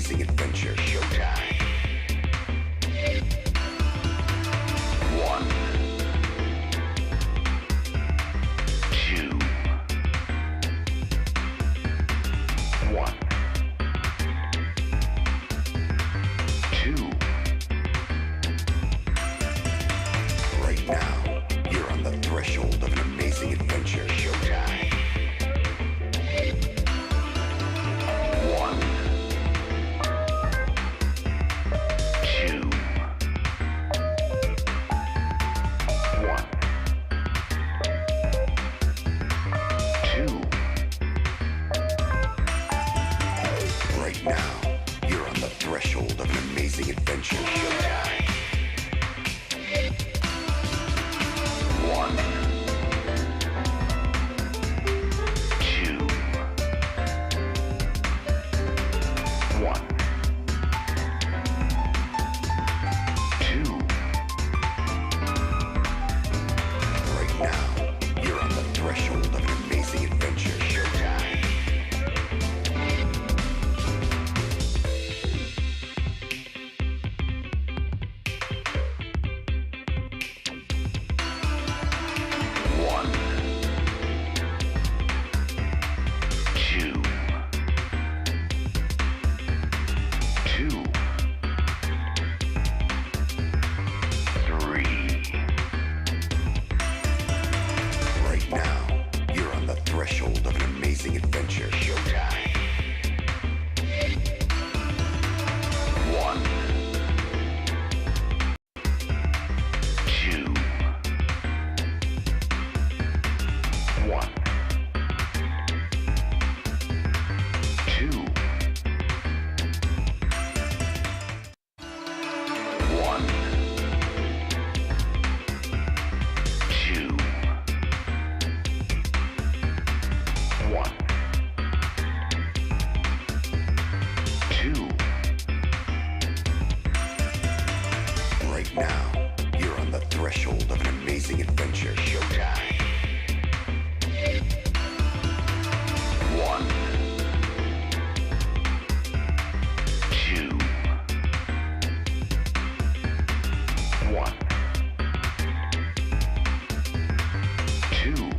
amazing adventure. Showtime. One, two, one, two. Right now, you're on the threshold of an amazing adventure. Showtime. One, two, one, two. Right now, you're on the threshold of an amazing adventure. Showtime. One, two, one, two. Right now, you're on the threshold of an amazing adventure. Showtime. One, two, two, three. Right now, you're on the threshold of an amazing adventure. Showtime. One, two, one, two, one, two, one, two. Right now, you're on the threshold of an amazing adventure. Showtime. One, two, one, two.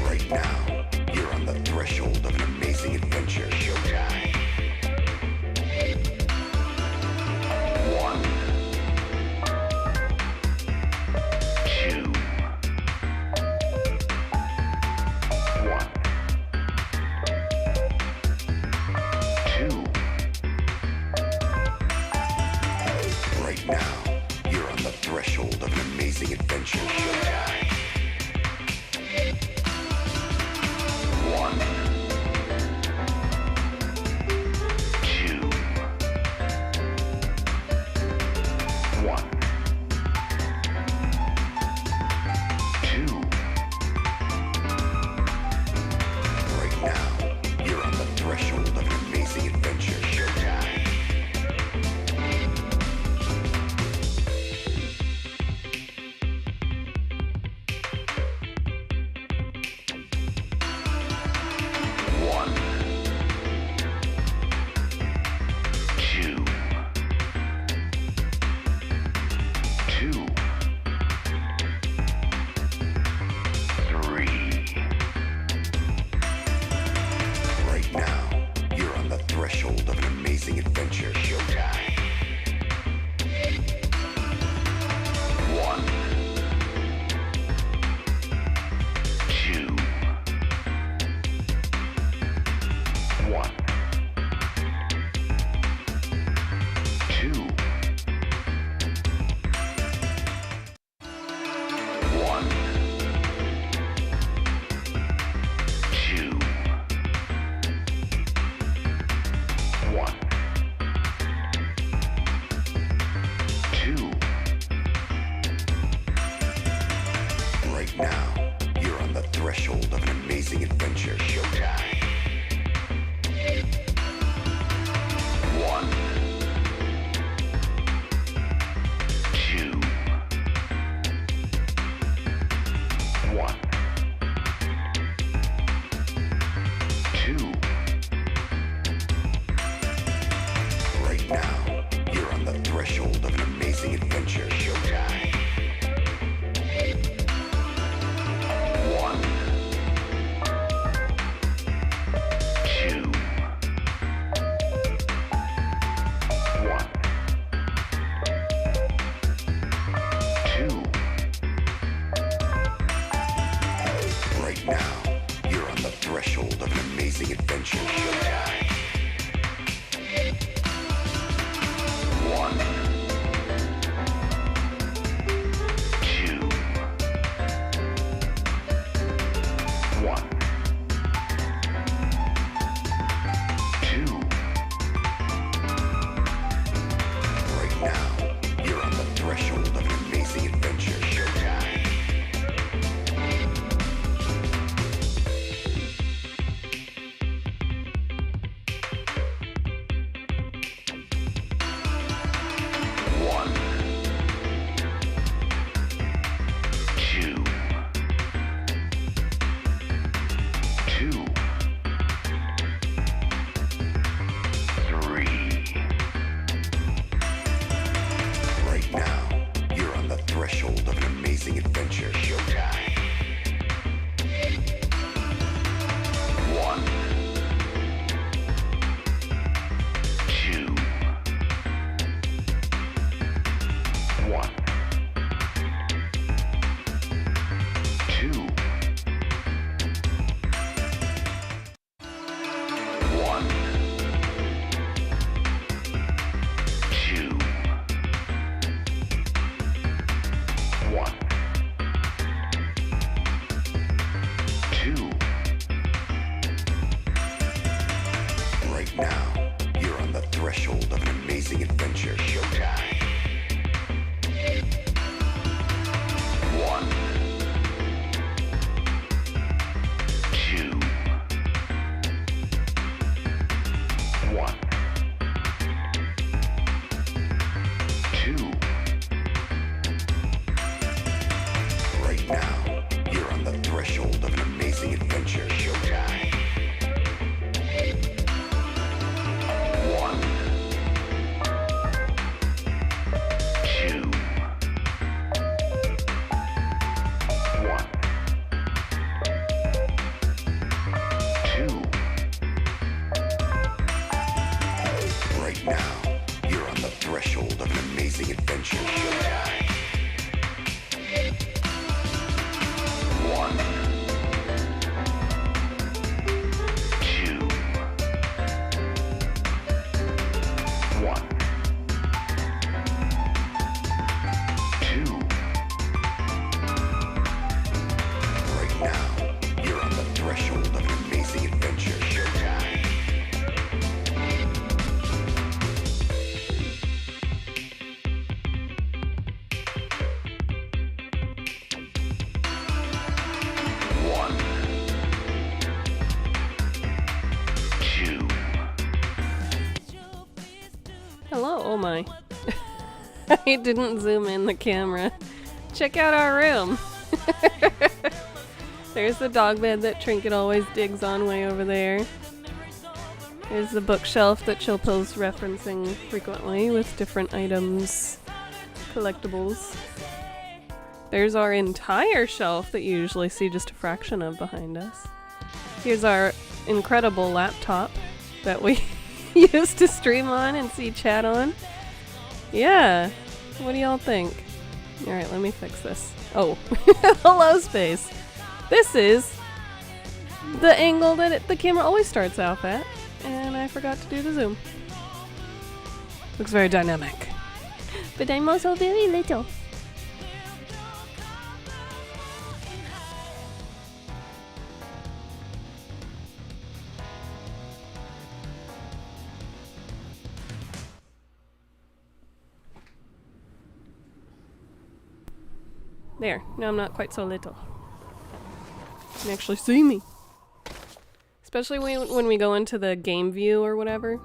Right now, you're on the threshold of an amazing adventure. Showtime. One, two, one, two. Right now, you're on the threshold of an amazing adventure. Showtime. One, two, one, two. Right now, you're on the threshold of an amazing adventure. Showtime. One, two, two, three. Right now, you're on the threshold of an amazing adventure. Showtime. One, two, one, two, one, two, one, two. Right now, you're on the threshold of an amazing adventure. Showtime. One, two, one, two. amazing adventure. Showtime. 1, 2, 1, 2. Right now, you're on the threshold of an amazing adventure. Showtime. 1, 2, 2, 3. Right now, you're on the threshold of an amazing adventure. Showtime. 1, 2, 1, 2, 1, 2, 1, 2. Right now, you're on the threshold of an amazing adventure. Showtime. 1, 2, 1, 2. Right now, you're on the threshold of an amazing adventure. Showtime. 1, 2, 1, 2. Right now, you're on the threshold of an amazing adventure. Showtime. 1, 2, 1, 2. Right now, you're on the threshold of an amazing adventure. Showtime. 1, 2. Hello, oh my. I didn't zoom in the camera. Check out our room. There's the dog bed that Trinket always digs on way over there. There's the bookshelf that Chillpill's referencing frequently with different items, collectibles. There's our entire shelf that you usually see just a fraction of behind us. Here's our incredible laptop that we use to stream on and see chat on. Yeah, what do y'all think? Alright, let me fix this. Oh, hello space. This is the angle that the camera always starts off at, and I forgot to do the zoom. Looks very dynamic. But I'm also very little. There, now I'm not quite so little. You can actually see me. Especially when we go into the game view or whatever.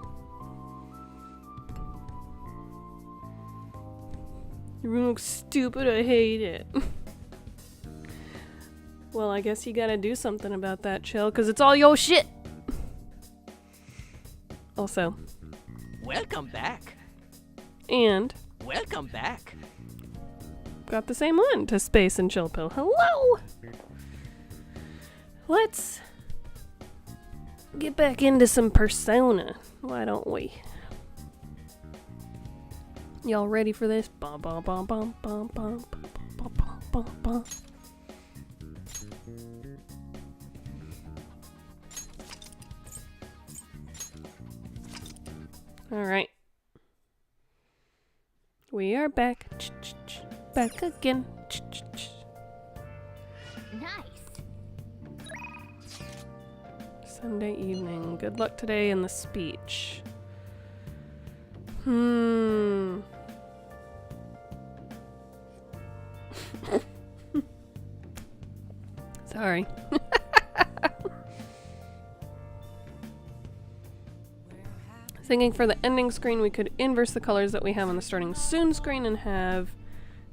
Your room looks stupid, I hate it. Well, I guess you gotta do something about that, Chill, cause it's all yo shit! Also. Welcome back. And Welcome back. got the same one to Space and Chill Pill. Hello! Let's get back into some Persona. Why don't we? Y'all ready for this? Bum, bum, bum, bum, bum, bum, bum, bum, bum, bum. Alright. We are back. Back again. Nice. Sunday evening. Good luck today in the speech. Sorry. Thinking for the ending screen, we could inverse the colors that we have on the starting soon screen and have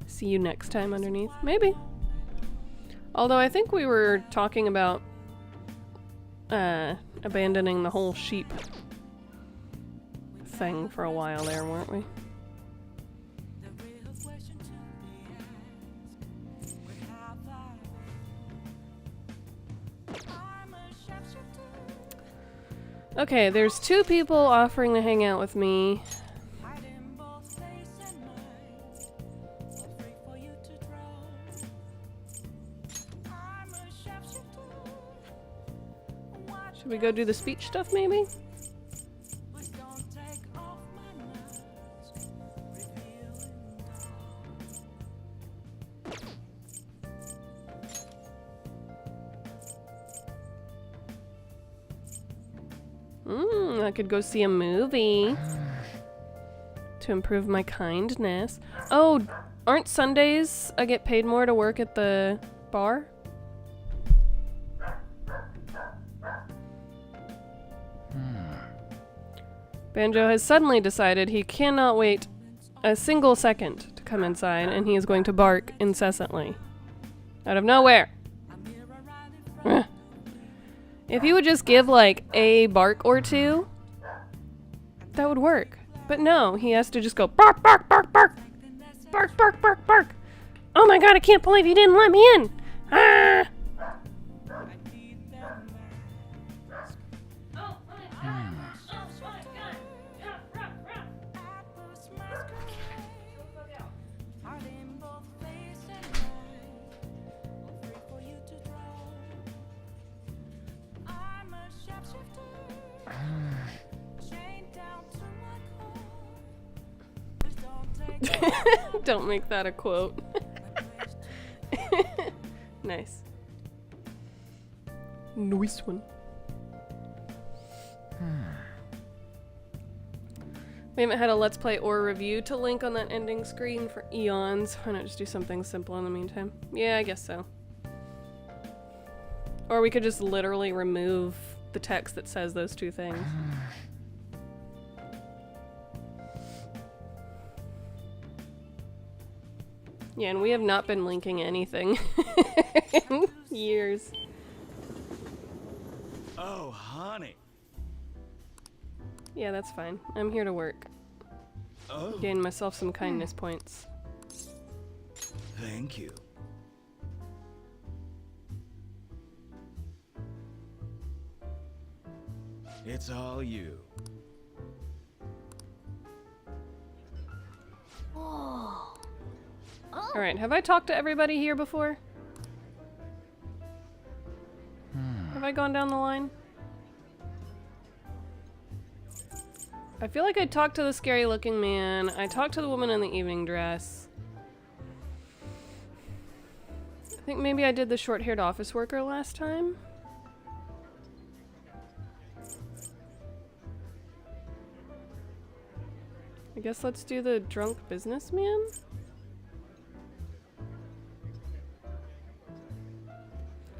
see you next time underneath. Maybe. Although I think we were talking about abandoning the whole sheep thing for a while there, weren't we? Okay, there's 2 people offering to hang out with me. Should we go do the speech stuff, maybe? I could go see a movie to improve my kindness. Oh, aren't Sundays I get paid more to work at the bar? Banjo has suddenly decided he cannot wait a single second to come inside, and he is going to bark incessantly. Out of nowhere. If he would just give, like, a bark or two, that would work. But no, he has to just go bark, bark, bark, bark. Bark, bark, bark, bark. Oh my god, I can't believe you didn't let me in. Ah! Don't make that a quote. Nice. Nice one. We haven't had a Let's Play or review to link on that ending screen for eons. Why not just do something simple in the meantime? Yeah, I guess so. Or we could just literally remove the text that says those 2 things. Yeah, and we have not been linking anything in years. Oh, honey. Yeah, that's fine. I'm here to work. Oh, Gain myself some kindness points. thank you. It's all you. Oh. Alright, have I talked to everybody here before? Have I gone down the line? I feel like I talked to the scary looking man. I talked to the woman in the evening dress. I think maybe I did the short-haired office worker last time. I guess let's do the drunk businessman.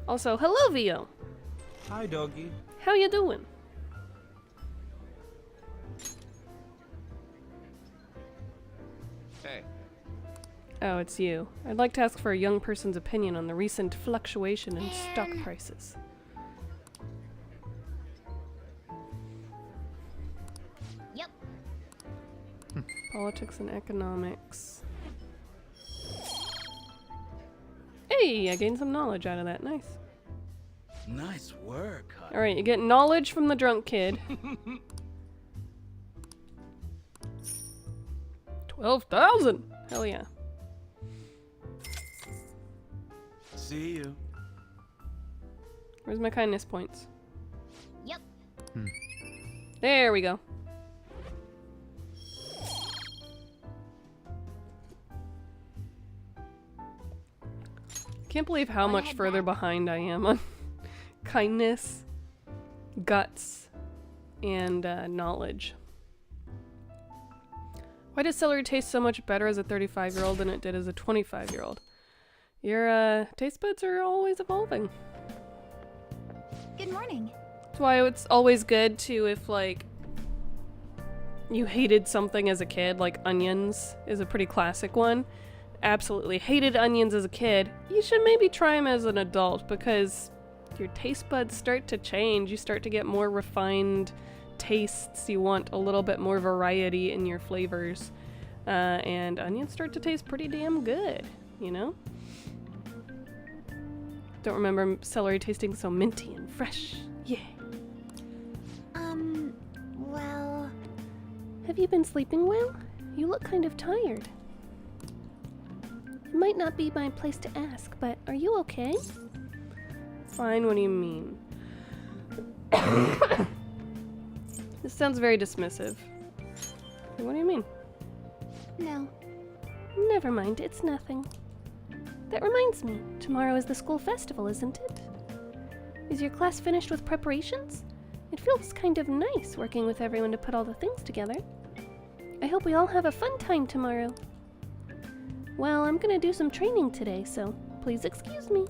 Also, hello, Vio. Hi, doggy. How you doing? Hey. Oh, it's you. I'd like to ask for a young person's opinion on the recent fluctuation in stock prices. Yep. Politics and economics. Hey, I gained some knowledge out of that. Nice. Nice work, honey. Alright, you get knowledge from the drunk kid. 12,000! Hell yeah. See you. Where's my kindness points? Yep. There we go. Can't believe how much further behind I am on kindness, guts, and knowledge. Why does celery taste so much better as a 35-year-old than it did as a 25-year-old? Your taste buds are always evolving. Good morning. That's why it's always good to, if like you hated something as a kid, like onions is a pretty classic one. Absolutely hated onions as a kid. You should maybe try them as an adult because your taste buds start to change. You start to get more refined tastes. You want a little bit more variety in your flavors. And onions start to taste pretty damn good, you know? Don't remember celery tasting so minty and fresh. Yeah. Well... Have you been sleeping well? You look kind of tired. It might not be my place to ask, but are you okay? Fine, what do you mean? This sounds very dismissive. What do you mean? No. Never mind, it's nothing. That reminds me, tomorrow is the school festival, isn't it? Is your class finished with preparations? It feels kind of nice working with everyone to put all the things together. I hope we all have a fun time tomorrow. Well, I'm gonna do some training today, so please excuse me.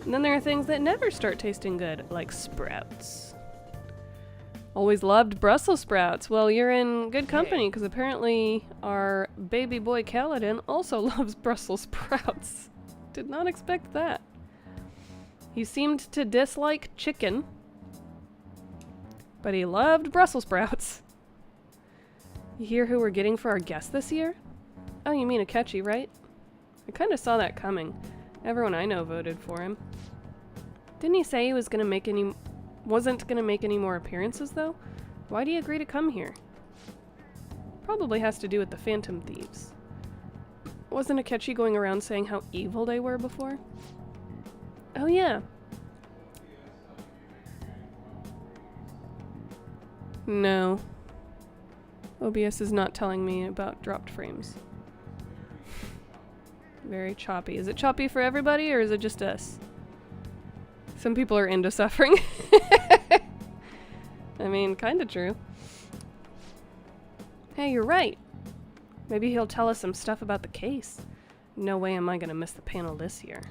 And then there are things that never start tasting good, like sprouts. Always loved Brussels sprouts. Well, you're in good company, because apparently our baby boy Kaladin also loves Brussels sprouts. Did not expect that. He seemed to dislike chicken, but he loved Brussels sprouts. You hear who we're getting for our guest this year? Oh, you mean Akechi, right? I kind of saw that coming. Everyone I know voted for him. Didn't he say he wasn't gonna make any more appearances, though? Why'd he agree to come here? Probably has to do with the Phantom Thieves. Wasn't Akechi going around saying how evil they were before? Oh yeah. No. OBS is not telling me about dropped frames. Very choppy. Is it choppy for everybody, or is it just us? Some people are into suffering. I mean, kinda true. Hey, you're right. Maybe he'll tell us some stuff about the case. No way am I gonna miss the panel this year.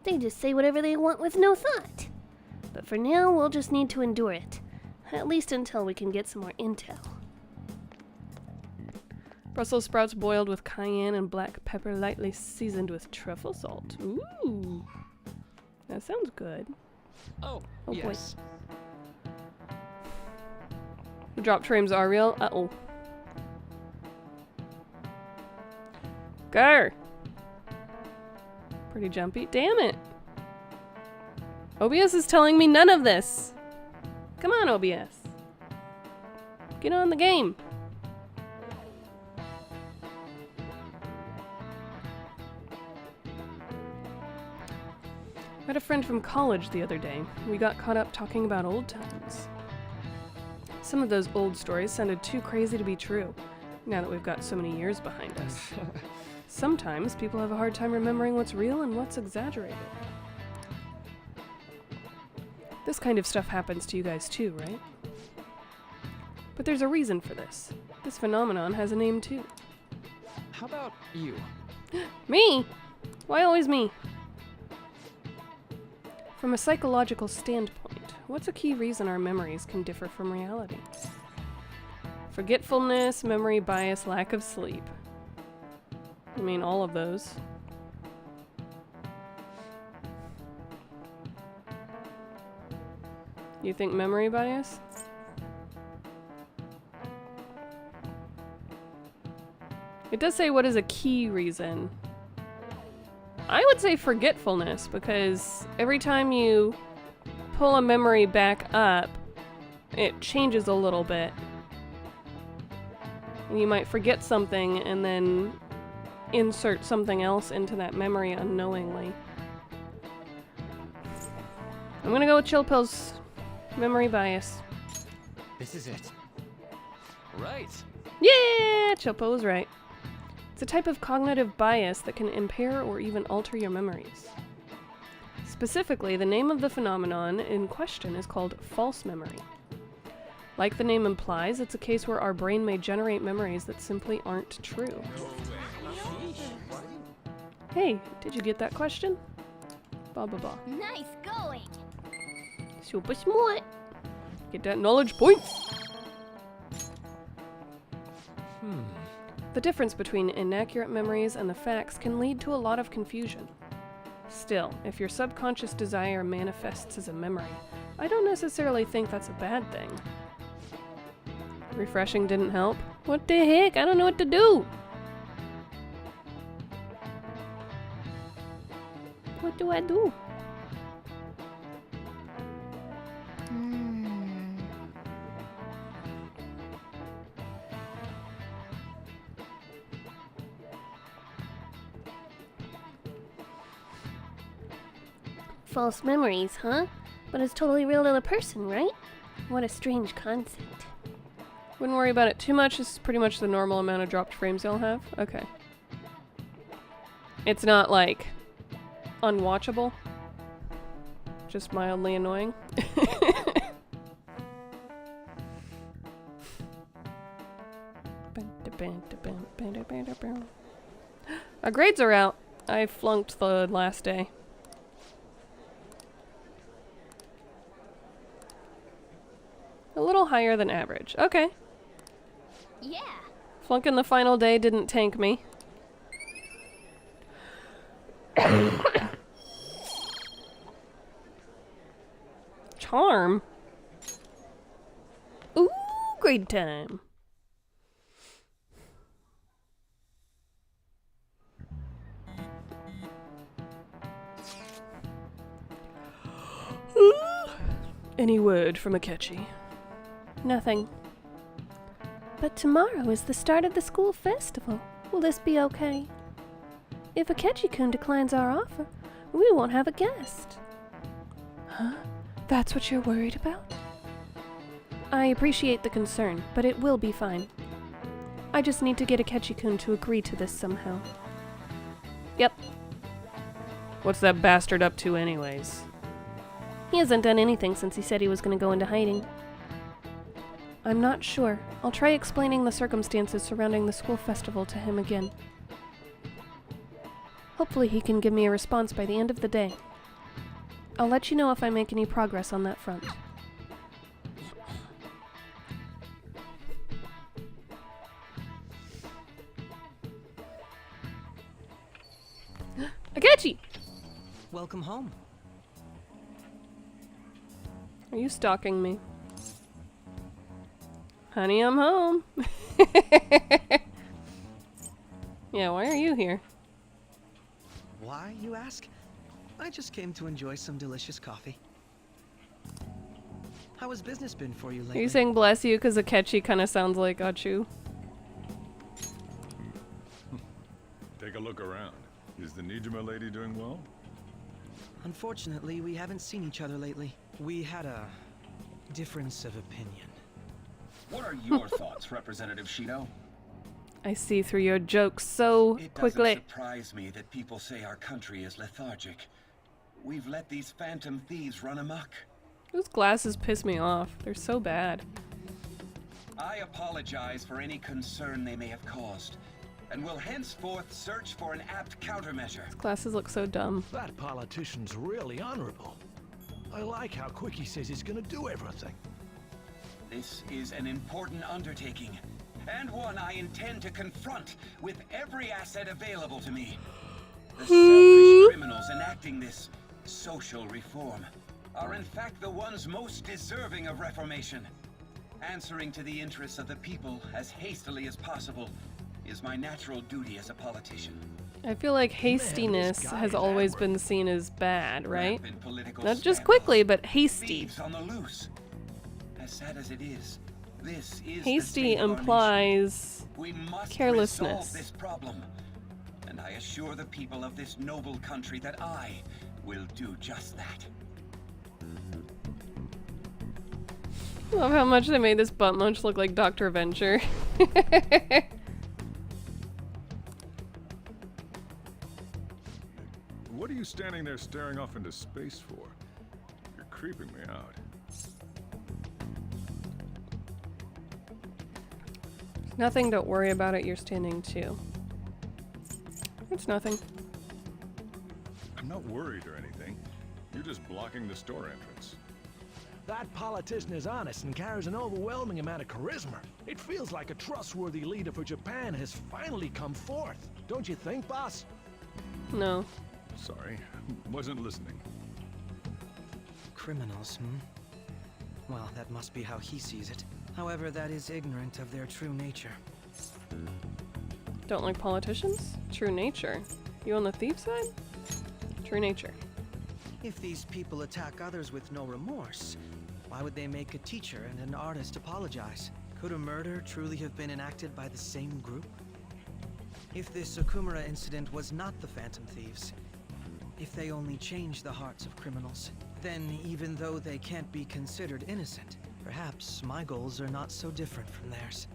They just say whatever they want with no thought. But for now, we'll just need to endure it. At least until we can get some more intel. Brussels sprouts boiled with cayenne and black pepper, lightly seasoned with truffle salt. Ooh. That sounds good. Oh, Oh, boy. yes. The dropped frames are real? Uh-oh. Grr! Pretty jumpy. Damn it! OBS is telling me none of this! Come on, OBS. Get on the game. I had a friend from college the other day. We got caught up talking about old times. Some of those old stories sounded too crazy to be true, now that we've got so many years behind us. Sometimes people have a hard time remembering what's real and what's exaggerated. This kind of stuff happens to you guys too, right? But there's a reason for this. This phenomenon has a name too. How about you? Me? Why always me? From a psychological standpoint, what's a key reason our memories can differ from reality? Forgetfulness, memory bias, lack of sleep. I mean, all of those. You think memory bias? It does say what is a key reason. I would say forgetfulness, because every time you pull a memory back up, it changes a little bit. And you might forget something and then insert something else into that memory unknowingly. I'm gonna go with Chill Pill's memory bias. This is it. Right. Yeah, Chill Pill was right. It's a type of cognitive bias that can impair or even alter your memories. Specifically, the name of the phenomenon in question is called false memory. Like the name implies, it's a case where our brain may generate memories that simply aren't true. Hey, did you get that question? Blah blah blah. Nice going. Super smart. Get that knowledge point. The difference between inaccurate memories and the facts can lead to a lot of confusion. Still, if your subconscious desire manifests as a memory, I don't necessarily think that's a bad thing. Refreshing didn't help. What the heck? I don't know what to do. What do I do? False memories, huh? But it's totally real to the person, right? What a strange concept. Wouldn't worry about it too much. This is pretty much the normal amount of dropped frames you'll have. Okay. It's not like unwatchable. Just mildly annoying. Our grades are out. I flunked the last day. A little higher than average. Okay. Yeah. Flunking the final day didn't tank me. Charm? Ooh, grade time. Any word from Akechi? Nothing. But tomorrow is the start of the school festival. Will this be okay? If Akechi-kun declines our offer, we won't have a guest. Huh? That's what you're worried about? I appreciate the concern, but it will be fine. I just need to get Akechi-kun to agree to this somehow. Yep. What's that bastard up to anyways? He hasn't done anything since he said he was going to go into hiding. I'm not sure. I'll try explaining the circumstances surrounding the school festival to him again. Hopefully he can give me a response by the end of the day. I'll let you know if I make any progress on that front. Akechi! Welcome home. Are you stalking me? Honey, I'm home. Yeah, why are you here? Why, you ask? I just came to enjoy some delicious coffee. How has business been for you lately? Are you saying bless you because Akechi kind of sounds like Achu? Take a look around. Is the Nijima lady doing well? Unfortunately, we haven't seen each other lately. We had a difference of opinion. What are your thoughts, Representative Shido? I see through your jokes so It quickly. doesn't surprise me that people say our country is lethargic. We've let these phantom thieves run amok. Those glasses piss me off. They're so bad. I apologize for any concern they may have caused, and will henceforth search for an apt countermeasure. Those glasses look so dumb. That politician's really honorable. I like how quick he says he's gonna do everything. This is an important undertaking, and one I intend to confront with every asset available to me. The selfish criminals enacting this social reform are in fact the ones most deserving of reformation. Answering to the interests of the people as hastily as possible is my natural duty as a politician. I feel like hastiness guy has is always admirable. been seen as bad, right? Rapid political Not just scandals, quickly, but hasty. thieves on the loose. As sad as it is, this is the Hasty state of our nation. implies We must carelessness. resolve this problem, and I assure the people of this noble country that I will do just that. Love how much they made this butt munch look like Dr. Venture. standing there staring off into space for? You're creeping me out. Nothing, don't worry about it, you're standing too. It's nothing. I'm not worried or anything. You're just blocking the store entrance. That politician is honest and carries an overwhelming amount of charisma. It feels like a trustworthy leader for Japan has finally come forth. Don't you think, boss? No. Sorry, wasn't listening. Criminals, Well, that must be how he sees it. However, that is ignorant of their true nature. Don't like politicians? True nature. You on the thief side? True nature. If these people attack others with no remorse, why would they make a teacher and an artist apologize? Could a murder truly have been enacted by the same group? If this Okumura incident was not the Phantom Thieves, if they only change the hearts of criminals, then even though they can't be considered innocent, perhaps my goals are not so different from theirs.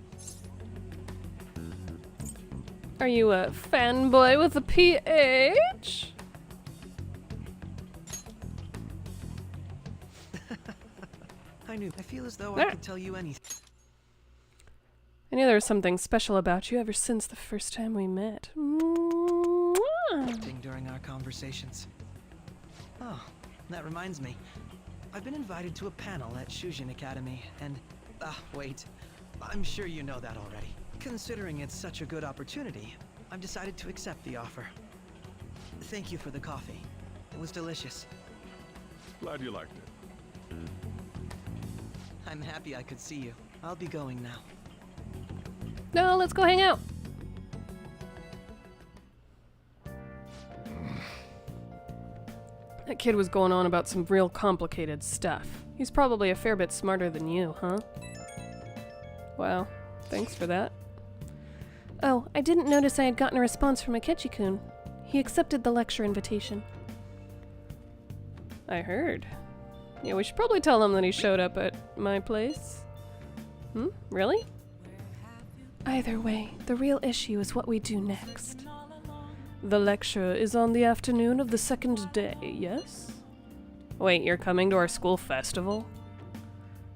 Are you a fanboy with a PH? I feel as though I could tell you anything. I knew there was something special about you ever since the first time we met. Mwah. During our conversations. Oh, that reminds me. I've been invited to a panel at Shujin Academy, and... wait. I'm sure you know that already. Considering it's such a good opportunity, I've decided to accept the offer. Thank you for the coffee. It was delicious. Glad you liked it. I'm happy I could see you. I'll be going now. No, let's go hang out. That kid was going on about some real complicated stuff. He's probably a fair bit smarter than you, huh? Wow, thanks for that. Oh, I didn't notice I had gotten a response from Akechi-kun. He accepted the lecture invitation. I heard. Yeah, we should probably tell him that he showed up at my place. Really? Either way, the real issue is what we do next. The lecture is on the afternoon of the second day, yes? Wait, you're coming to our school festival?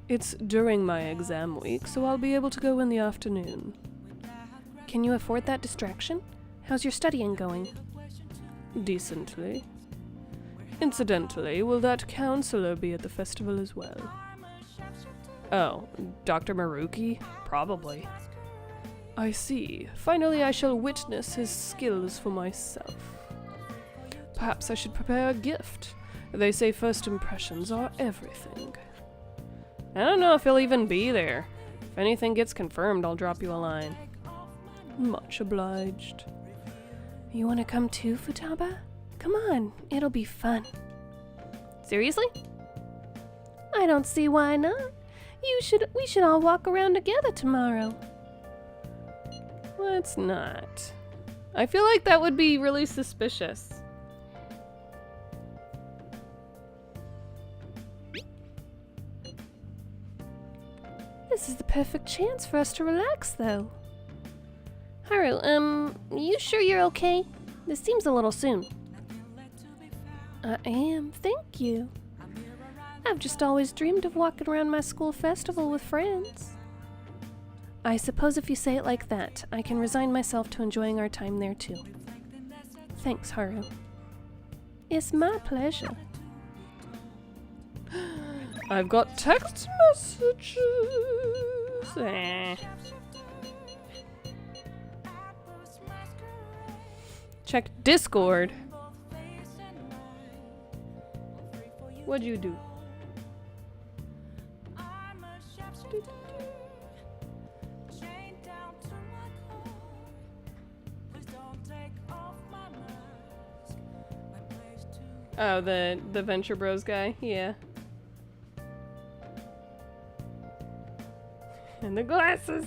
It's during my exam week, so I'll be able to go in the afternoon. Can you afford that distraction? How's your studying going? Decently. Incidentally, will that counselor be at the festival as well? Oh, Dr. Maruki? Probably. I see. Finally I shall witness his skills for myself. Perhaps I should prepare a gift. They say first impressions are everything. I don't know if he'll even be there. If anything gets confirmed, I'll drop you a line. Much obliged. You want to come too, Futaba? Come on, it'll be fun. Seriously? I don't see why not. We should all walk around together tomorrow. Let's not. I feel like that would be really suspicious. This is the perfect chance for us to relax, though. Haru, you sure you're okay? This seems a little soon. I am, thank you. I've just always dreamed of walking around my school festival with friends. I suppose if you say it like that, I can resign myself to enjoying our time there too. Thanks, Haru. It's my pleasure. I've got text messages. Check Discord. What'd you do? Oh, the Venture Bros guy? Yeah. And the glasses.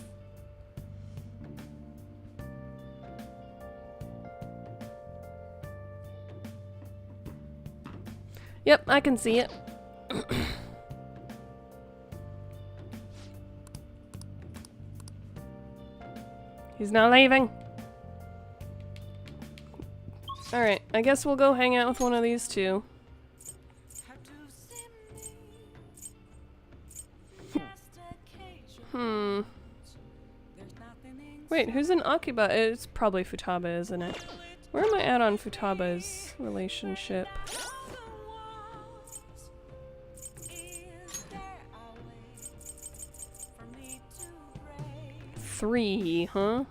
Yep, I can see it. He's not leaving. Alright, I guess we'll go hang out with one of these two. Wait, who's in Akiba? It's probably Futaba, isn't it? Where am I at on Futaba's relationship? 3, huh?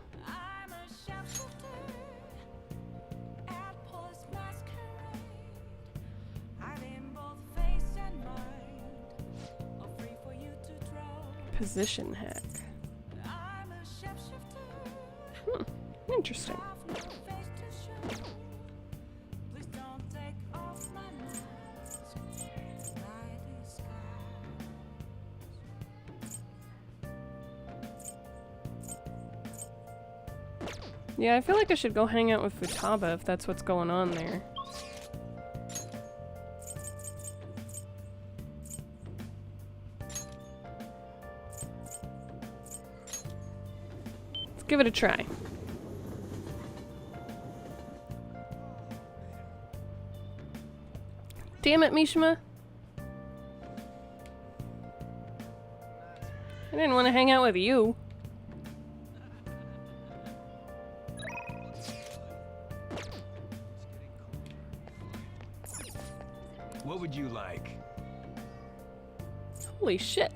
Position hack. Interesting. Yeah, I feel like I should go hang out with Futaba if that's what's going on there. Let's give it a try. Damn it, Mishima. I didn't want to hang out with you. What would you like? Holy shit.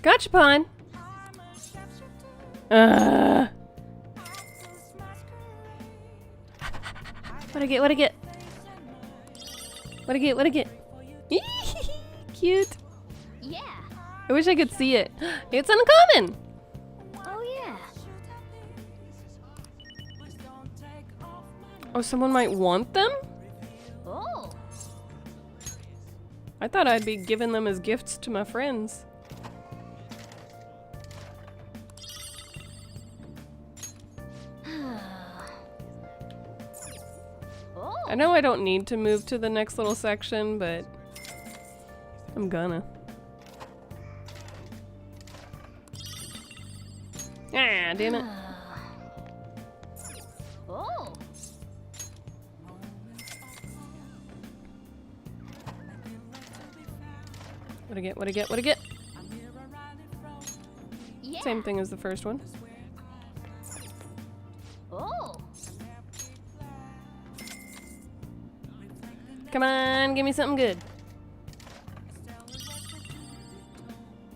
Gotcha, Pawn. What'd I get? What'd I get? What'd I get? What'd I get? Cute. Yeah. I wish I could see it. It's uncommon. Oh yeah. Oh, someone might want them? Oh. I thought I'd be giving them as gifts to my friends. I know I don't need to move to the next little section, but I'm gonna. Ah, damn it. Oh. What'd I get? What'd I get? What'd I get? Yeah. Same thing as the first one. Oh. Come on, give me something good.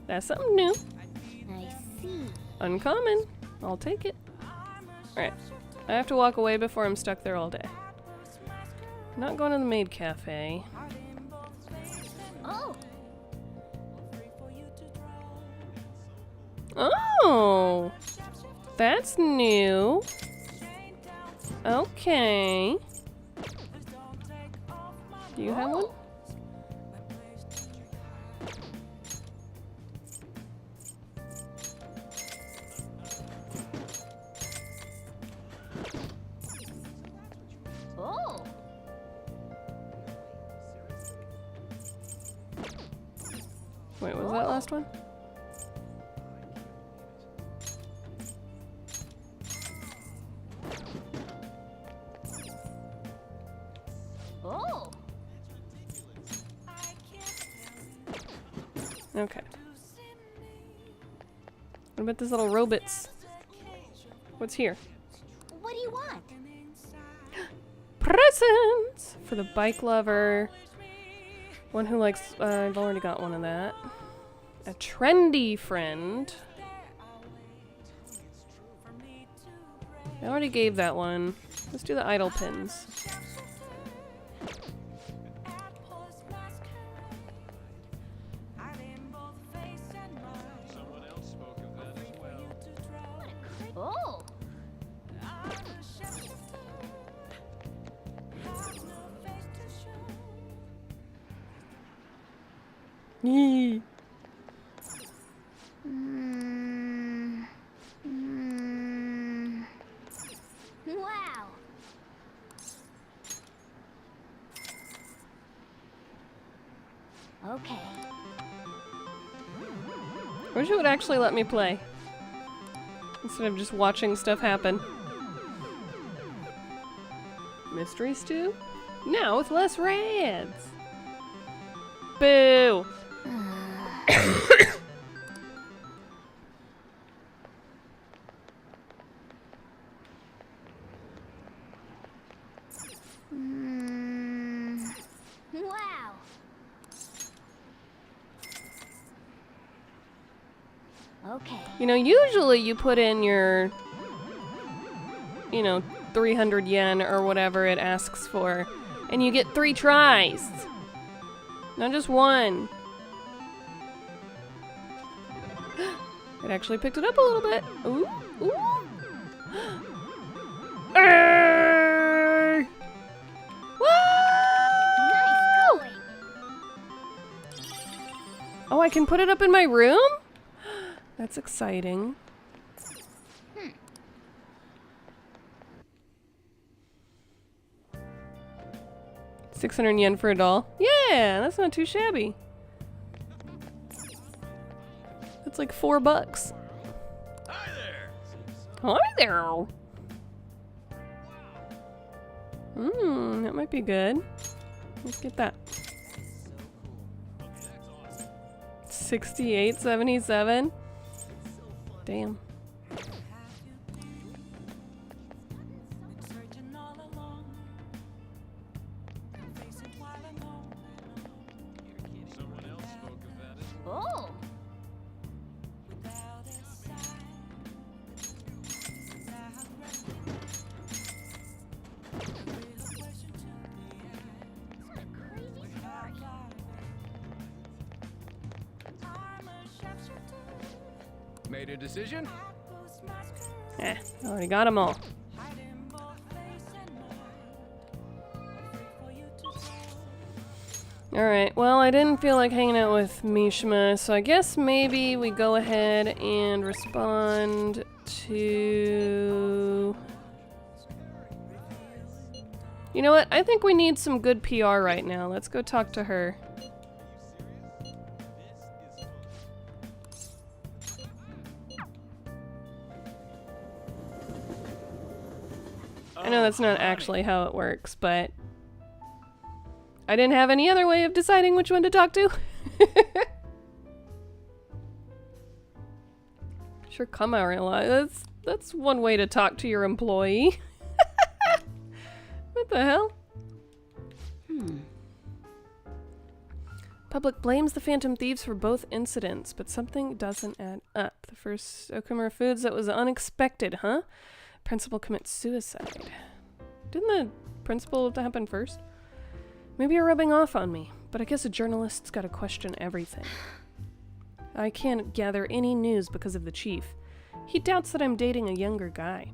That's something new. I see. Uncommon. I'll take it. Alright. I have to walk away before I'm stuck there all day. Not going to the maid cafe. Oh. Oh! That's new. Okay. Do you have one? Oh. Wait, what was that last one? Oh. Okay. What about these little robots? What's here? What do you want? Presents for the bike lover. One who likes, I've already got one of that. A trendy friend. I already gave that one. Let's do the idle pins. Oh. Yee. Wow. Okay. I wish it would actually let me play. Instead of just watching stuff happen. Mystery stew? Now with less rads. Boo! Wow. Okay. You know, usually you put in your, 300 yen or whatever it asks for, and you get 3 tries. Not just one. It actually picked it up a little bit. Ooh, ooh. Arrgh! Woo! Nice going. Oh, I can put it up in my room? That's exciting. 600 yen for a doll. Yeah, that's not too shabby. That's like $4. Hi there. Hi there. That might be good. Let's get that. 68.77. Damn. Oh. Made a decision? I already got them all. Alright, well, I didn't feel like hanging out with Mishima, so I guess maybe we go ahead and respond to... You know what? I think we need some good PR right now. Let's go talk to her. I know that's not actually how it works, but I didn't have any other way of deciding which one to talk to. Sure, come out real. That's one way to talk to your employee. What the hell? Public blames the Phantom Thieves for both incidents, but something doesn't add up. The first Okumura Foods, that was unexpected, huh? Principal commits suicide. Didn't the principal happen first? Maybe you're rubbing off on me, but I guess a journalist's gotta question everything. I can't gather any news because of the chief. He doubts that I'm dating a younger guy.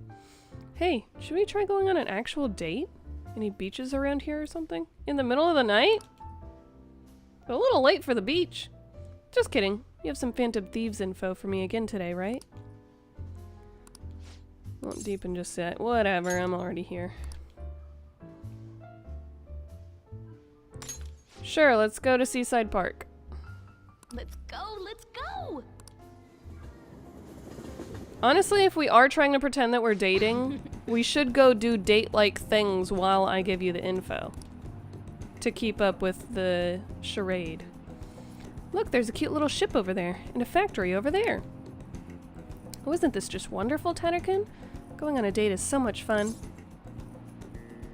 Hey, should we try going on an actual date? Any beaches around here or something? In the middle of the night? A little late for the beach. Just kidding. You have some Phantom Thieves info for me again today, right? Won't deepen just yet. Whatever, I'm already here. Sure, let's go to Seaside Park. Let's go, let's go! Honestly, if we are trying to pretend that we're dating, we should go do date-like things while I give you the info. To keep up with the charade. Look, there's a cute little ship over there, and a factory over there. Oh, isn't this just wonderful, Tatterkin? Going on a date is so much fun.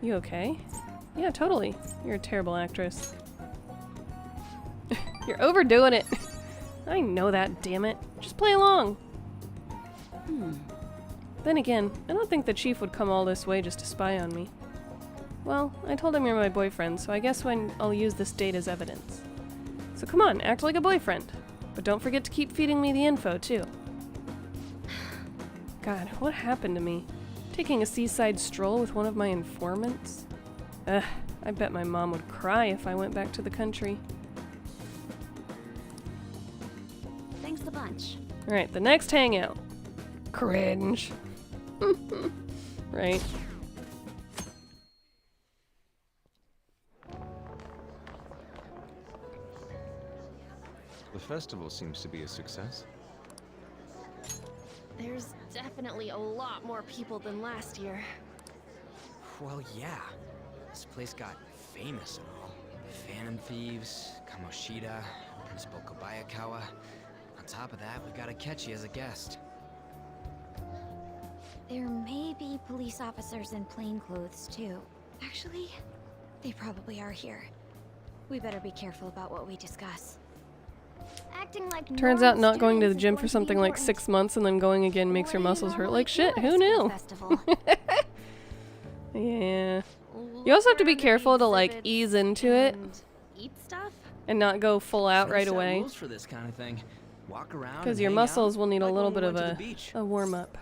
You okay? Yeah, totally. You're a terrible actress. You're overdoing it. I know that, damn it. Just play along. Then again, I don't think the chief would come all this way just to spy on me. Well, I told him you're my boyfriend, so I guess I'll use this date as evidence. So come on, act like a boyfriend. But don't forget to keep feeding me the info, too. God, what happened to me? Taking a seaside stroll with one of my informants? Ugh, I bet my mom would cry if I went back to the country. bunch. Alright, the next hangout. Cringe. Right. The festival seems to be a success. There's definitely a lot more people than last year. Well, yeah. This place got famous and all. Phantom Thieves, Kamoshida, Principal Kobayakawa. On top of that, we got Akechi as a guest. There may be police officers in plain clothes, too. Actually, they probably are here. We better be careful about what we discuss. Acting like Turns out normal not going to the students is gym going for to be something like important. 6 months and then going again makes your What do you muscles hurt normally like shit. do at a Who school knew? festival? Yeah. You also have to be Look around at careful the to like exhibits ease into it and eat stuff? and not go full out Gotta right set away. rules for this kind of thing. Walk around Because and your hang muscles out, will need a like little when bit we of went to the beach. a warm up.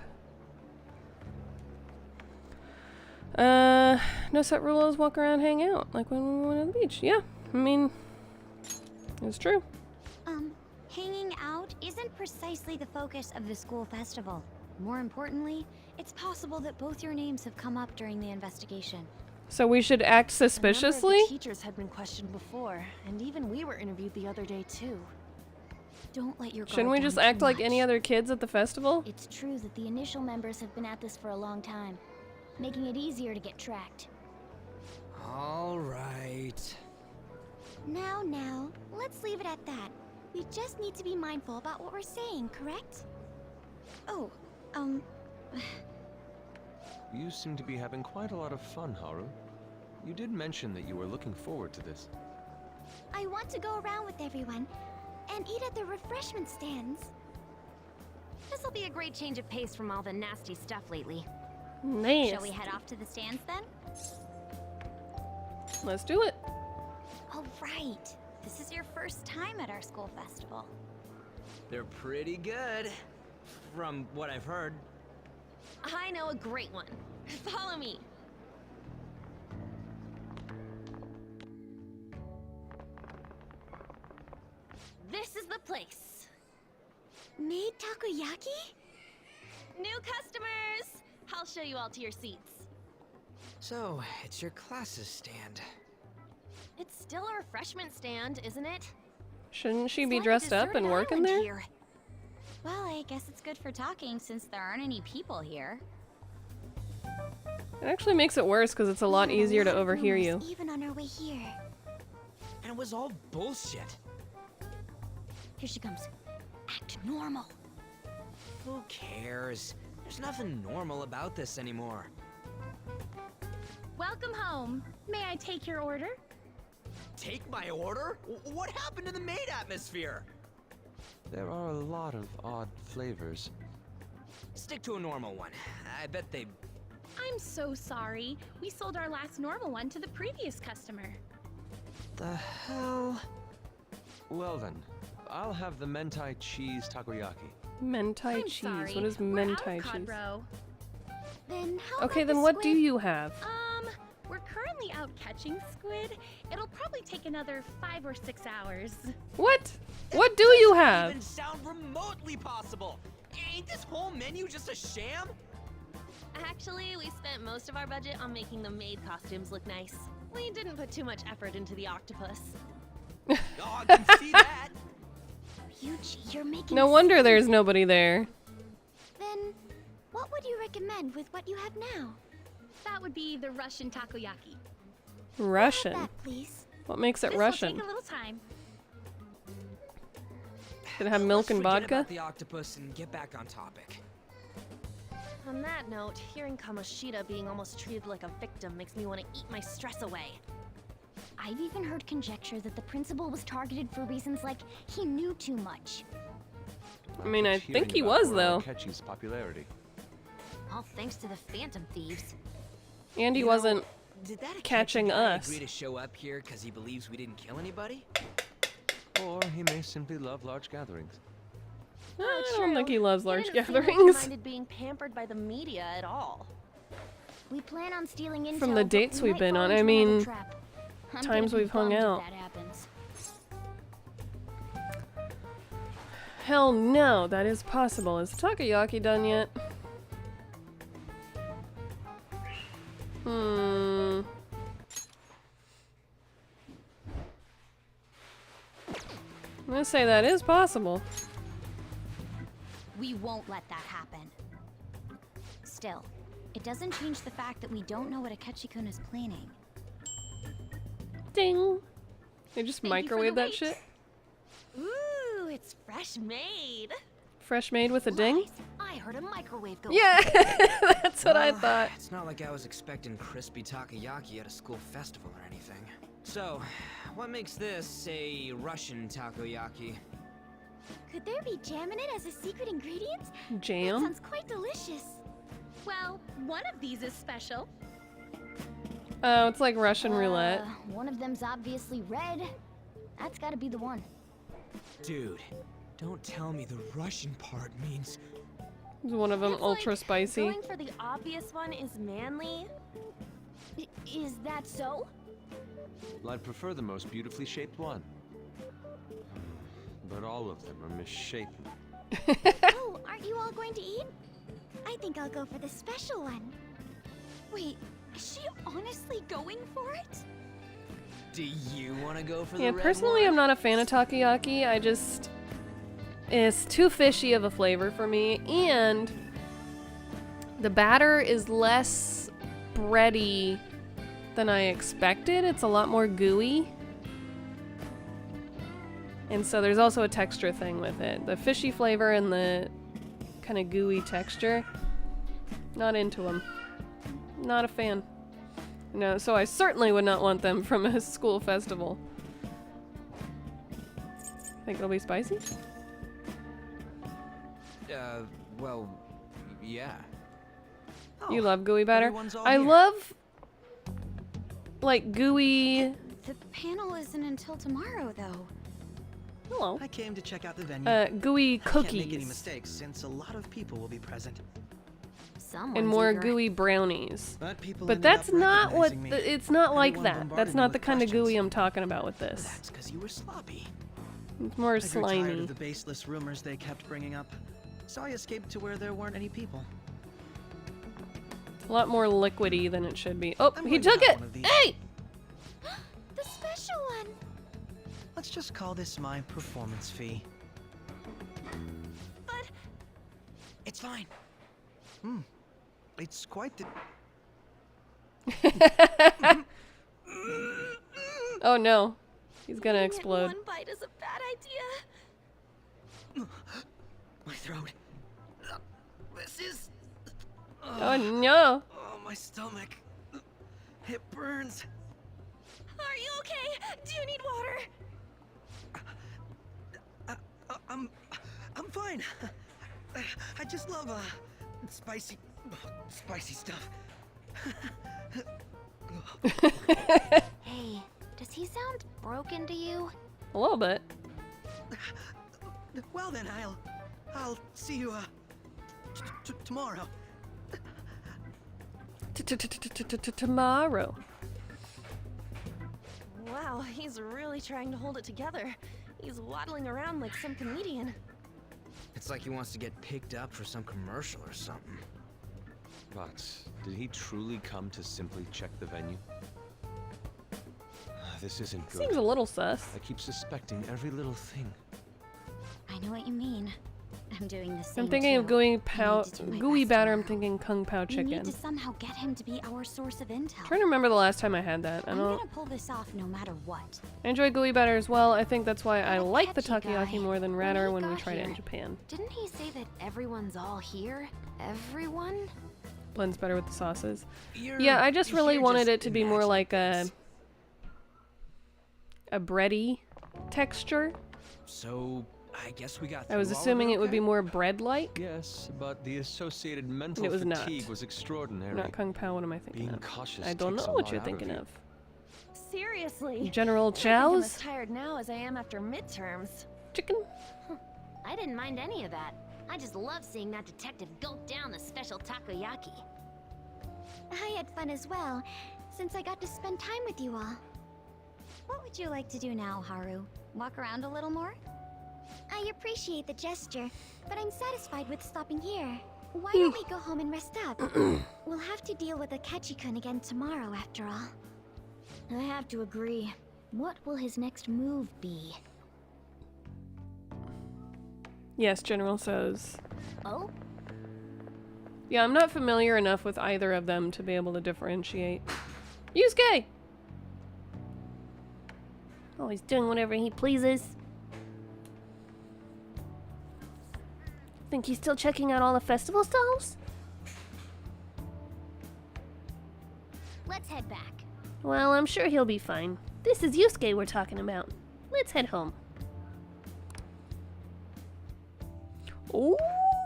No set rules, walk around, hang out. Like when we went to the beach. Yeah, I mean, it's true. Hanging out isn't precisely the focus of the school festival. More importantly, it's possible that both your names have come up during the investigation. So we should act A number suspiciously? of the teachers had been questioned before, and even we were interviewed the other day too. Don't let your guard Shouldn't we down just too act like any much. other kids at the festival? It's true that the initial members have been at this for a long time, making it easier to get tracked. All right. Now, let's leave it at that. We just need to be mindful about what we're saying, correct? Oh, You seem to be having quite a lot of fun, Haru. You did mention that you were looking forward to this. I want to go around with everyone and eat at the refreshment stands. This'll be a great change of pace from all the nasty stuff lately. Nice. Shall we head off to the stands then? Let's do it. All right. This is your first time at our school festival. They're pretty good, from what I've heard. I know a great one. Follow me. This is the place. Made takoyaki? New customers! I'll show you all to your seats. So, it's your class's stand. It's still a refreshment stand, isn't it? Shouldn't she It's be like a dressed up deserted and working island there? here. Well, I guess it's good for talking since there aren't any people here. It actually makes it worse because it's a lot We had easier to lot of overhear you. rumors Even on our way here. And it was all bullshit. Here she comes. Act normal. Who cares? There's nothing normal about this anymore. Welcome home. May I take your order? Take my order? What happened to the maid atmosphere? There are a lot of odd flavors. Stick to a normal one. I bet they... I'm so sorry. We sold our last normal one to the previous customer. The hell? Well then, I'll have the mentai cheese takoyaki. Mentai I'm cheese. sorry. What is We're out mentai of cod, cheese? bro. Then how Okay, about then the what do squid? you have? We're currently out catching squid. It'll probably take another 5 or 6 hours. What? What do you Doesn't have? even sound remotely possible. Ain't this whole menu just a sham? Actually, we spent most of our budget on making the maid costumes look nice. We didn't put too much effort into the octopus. Oh, I can see that. Ryuji, you're making No a wonder scene. there's nobody there. Then, what would you recommend with what you have now? That would be the Russian takoyaki. Russian. That, please. What makes it This Russian? will take a little time. Did it have milk and Let's forget vodka? about the octopus and get back on topic. On that note, hearing Kamoshida being almost treated like a victim makes me want to eat my stress away. I've even heard conjecture that the principal was targeted for reasons like he knew too much. I mean, I Kept think he hearing about was, though. Akechi's popularity. All thanks to the Phantom Thieves. And he You know, wasn't did that Akechi catching guy us. agree to show up here because he believes we didn't kill anybody? Or he may simply love large gatherings. I don't think he loves large He didn't seem like he gatherings. minded being pampered by the media at all. We plan on stealing intel, From the but dates we we've might been fall on, into I another mean, trap. I'm times gonna be we've hung bummed if out. that happens. hell no, that is possible. Is takoyaki done yet? I'm gonna say that is possible. We won't let that happen. Still, it doesn't change the fact that we don't know what Akechi-kun is planning. Ding! They just Thank you for microwave the that wait. shit? Ooh, it's fresh made. Fresh made with a ding? Lies. I heard a microwave go Yeah, that's what I thought. It's not like I was expecting crispy takoyaki at a school festival or anything. So, what makes this a Russian takoyaki? Could there be jam in it as a secret ingredient? That Jam? sounds quite delicious. Well, one of these is special. Oh, it's like Russian roulette. One of them's obviously red. That's gotta be the one. Dude, don't tell me the Russian part means... Is one of them It's ultra like spicy? Going for the obvious one is manly. Is that so? Well, I'd prefer the most beautifully shaped one. But all of them are misshapen. Oh, aren't you all going to eat? I think I'll go for the special one. Wait, is she honestly going for it? Do you want to go for Yeah, the red personally, one? I'm not a fan of takoyaki. It's too fishy of a flavor for me, and the batter is less bready than I expected. It's a lot more gooey. And so there's also a texture thing with it. The fishy flavor and the kind of gooey texture, not into them. Not a fan. No, so I certainly would not want them from a school festival. Think it'll be spicy? Well, yeah. You love gooey batter? everyone's all I here. love like gooey. The panel isn't until tomorrow, though. Hello. I came to check out the venue. Gooey I can't make any cookies mistakes since a lot of people will be present. Someone's and more eager. gooey brownies. But people But ended that's up not what. recognizing me. It's not like Everyone that. bombarded That's me not the with kind of questions. gooey I'm talking about with this. That's because you were sloppy. It's more I grew tired slimy. of the baseless rumors they kept bringing up, so I escaped to where there weren't any people. A lot more liquidy than it should be. Oh, I'm he going to took have it! one of these. Hey! The special one. Let's just call this my performance fee. But It's fine. It's quite the... Oh no. He's gonna explode. one bite is a bad idea. My throat. This is... Oh no. Oh, my stomach. It burns. Are you okay? Do you need water? I'm fine. I just love spicy stuff. Hey, does he sound broken to you? A little bit. Well then, I'll see you tomorrow. Tomorrow. Wow, he's really trying to hold it together. He's waddling around like some comedian. It's like he wants to get picked up for some commercial or something. But did he truly come to simply check the venue? This isn't good. Seems a little sus. I keep suspecting every little thing. I know what you mean. I'm doing the same. I'm thinking of gooey I need to do my gooey best batter. I'm tomorrow. thinking kung pao We chicken. need to somehow get him to be our source of intel. Trying to remember the last time I had that. I I'm don't. gonna pull this off no matter what. I enjoy gooey batter as well. I think that's why I That like the Akechi takoyaki guy, more than when ratter he when we got tried it in here, Japan. Didn't he say that everyone's all here? Everyone? Blends better with the sauces. You're Yeah, I just really here wanted just it to be more imagining like a things. bready texture. So, I guess we got I was through all of assuming it would be okay? more bread-like. Yes, but the associated mental It was not. fatigue was extraordinary. Not kung pao. What am I thinking Being of? cautious I don't takes know a what lot you're out thinking you. of. Seriously. General I think I'm as Chow's tired now as I am after midterms. chicken. I didn't mind any of that. I just love seeing that detective gulp down the special takoyaki. I had fun as well, since I got to spend time with you all. What would you like to do now, Haru? Walk around a little more? I appreciate the gesture, but I'm satisfied with stopping here. Why don't we go home and rest up? We'll have to deal with Akechi-kun again tomorrow, after all. I have to agree. What will his next move be? Yes, General says. Oh? Yeah, I'm not familiar enough with either of them to be able to differentiate. Yusuke! Oh, he's doing whatever he pleases. Think he's still checking out all the festival stalls? Let's head back. Well, I'm sure he'll be fine. This is Yusuke we're talking about. Let's head home. Oh,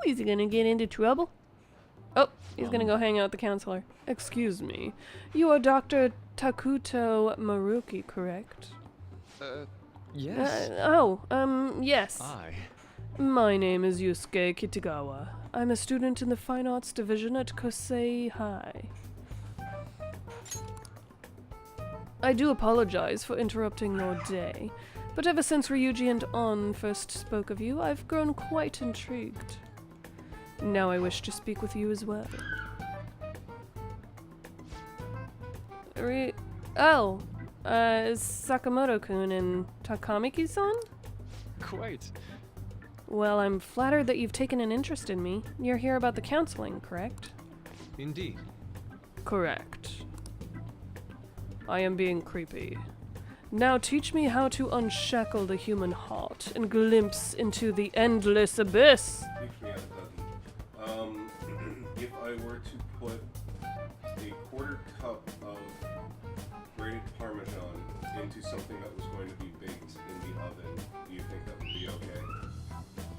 is he gonna get into trouble? Oh, he's gonna go hang out with the counselor. Excuse me. You are Dr. Takuto Maruki, correct? Yes. Yes. Hi. My name is Yusuke Kitagawa. I'm a student in the Fine Arts Division at Kosei High. I do apologize for interrupting your day, but ever since Ryuji and On first spoke of you, I've grown quite intrigued. Now I wish to speak with you as well. Sakamoto-kun and Takamiki-san? Quite. Well, I'm flattered that you've taken an interest in me. You're here about the counseling, correct? Indeed. Correct. I am being creepy. Now teach me how to unshackle the human heart and glimpse into the endless abyss. Teach me how to dozen. If I were to put a quarter cup of grated Parmesan into something that was going to be baked in the oven, do you think that would be okay?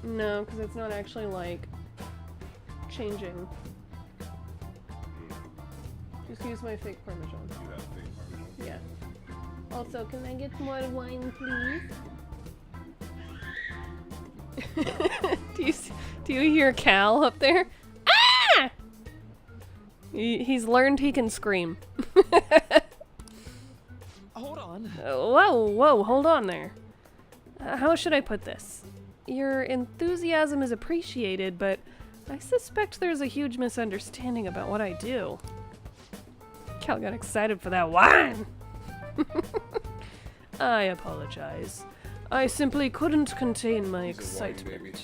No, because it's not actually, like, changing. Just use my fake Parmesan. You have fake Parmesan? Yeah. Also, can I get more wine, please? Do you hear Cal up there? Ah! He's learned he can scream. Hold on. Whoa, hold on there. How should I put this? Your enthusiasm is appreciated, but I suspect there's a huge misunderstanding about what I do. Cal got excited for that wine! I apologize. I simply couldn't contain my excitement. Okay.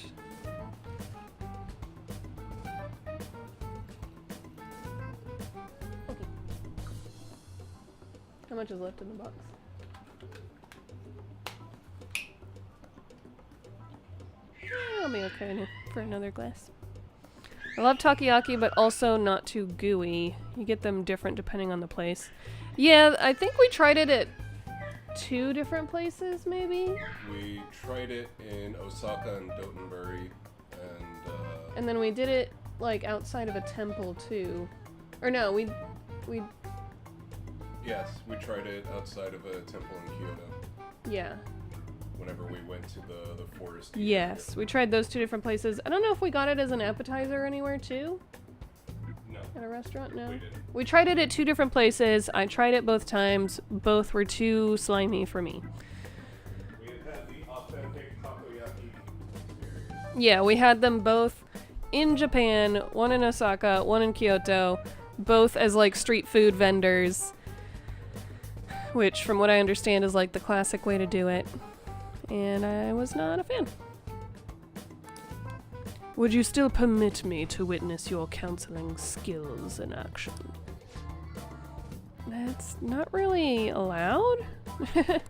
How much is left in the box? Yeah, I'll be okay for another glass. I love takoyaki, but also not too gooey. You get them different depending on the place. Yeah, I think we tried it at 2 different places, maybe? We tried it in Osaka and Dotonbori, and then we did it, like, outside of a temple, too. Or no, we... Yes, we tried it outside of a temple in Kyoto. Yeah. Whenever we went to the forest. Yes, we tried those 2 different places. I don't know if we got it as an appetizer anywhere, too? No. At a restaurant? No. We didn't. We tried it at 2 different places. I tried it both times. Both were too slimy for me. We had the authentic takoyaki experience. Yeah, we had them both in Japan, one in Osaka, one in Kyoto, both as, like, street food vendors, which, from what I understand, is, like, the classic way to do it. And I was not a fan. Would you still permit me to witness your counseling skills in action? That's not really allowed? How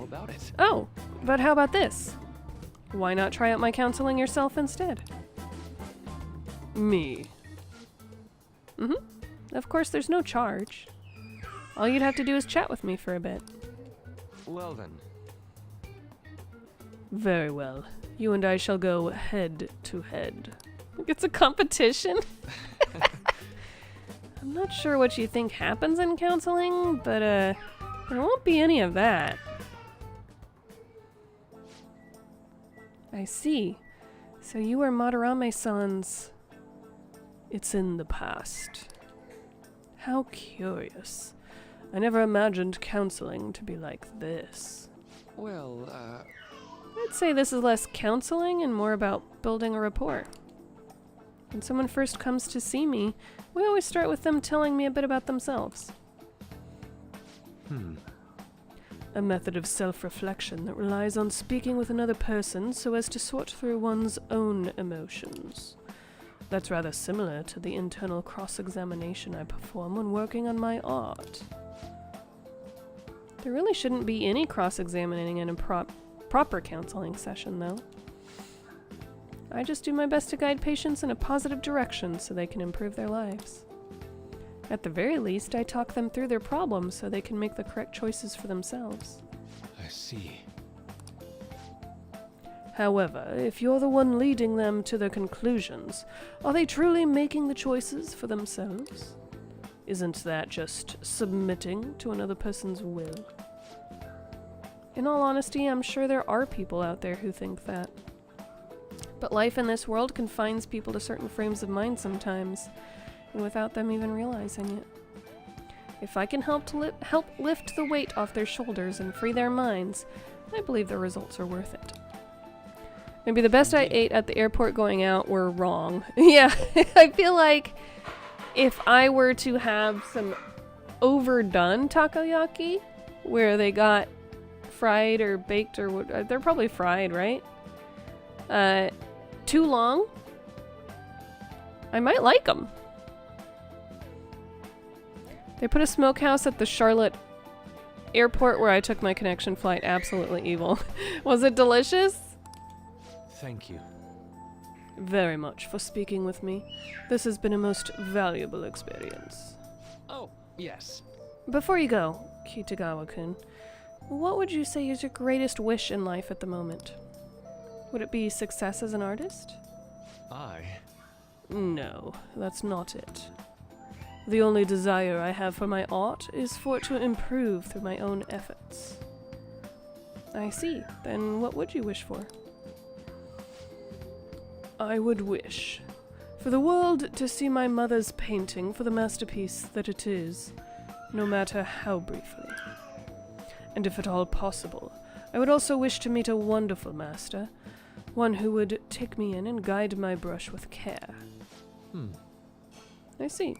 about it? Oh, but how about this? Why not try out my counseling yourself instead? Me. Of course, there's no charge. All you'd have to do is chat with me for a bit. Well then. Very well. You and I shall go head to head. It's a competition? I'm not sure what you think happens in counseling, but there won't be any of that. I see. So you are Madarame-san's... It's in the past. How curious. I never imagined counseling to be like this. Well, I'd say this is less counseling and more about building a rapport. When someone first comes to see me, we always start with them telling me a bit about themselves. A method of self-reflection that relies on speaking with another person so as to sort through one's own emotions. That's rather similar to the internal cross-examination I perform when working on my art. There really shouldn't be any cross-examining in a proper counseling session, though. I just do my best to guide patients in a positive direction so they can improve their lives. At the very least, I talk them through their problems so they can make the correct choices for themselves. I see. However, if you're the one leading them to their conclusions, are they truly making the choices for themselves? Isn't that just submitting to another person's will? In all honesty, I'm sure there are people out there who think that. But life in this world confines people to certain frames of mind sometimes, and without them even realizing it. If I can help lift the weight off their shoulders and free their minds, I believe the results are worth it. Maybe the best I ate at the airport going out were wrong. Yeah, I feel like if I were to have some overdone takoyaki, where they got fried or baked or what, they're probably fried, right? Too long, I might like them. They put a smokehouse at the Charlotte airport where I took my connection flight. Absolutely evil. Was it delicious? Thank you. Very much for speaking with me. This has been a most valuable experience. Oh, yes. Before you go, Kitagawa-kun, what would you say is your greatest wish in life at the moment? Would it be success as an artist? No, that's not it. The only desire I have for my art is for it to improve through my own efforts. I see. Then what would you wish for? I would wish for the world to see my mother's painting for the masterpiece that it is, no matter how briefly. And if at all possible, I would also wish to meet a wonderful master, one who would take me in and guide my brush with care. I see.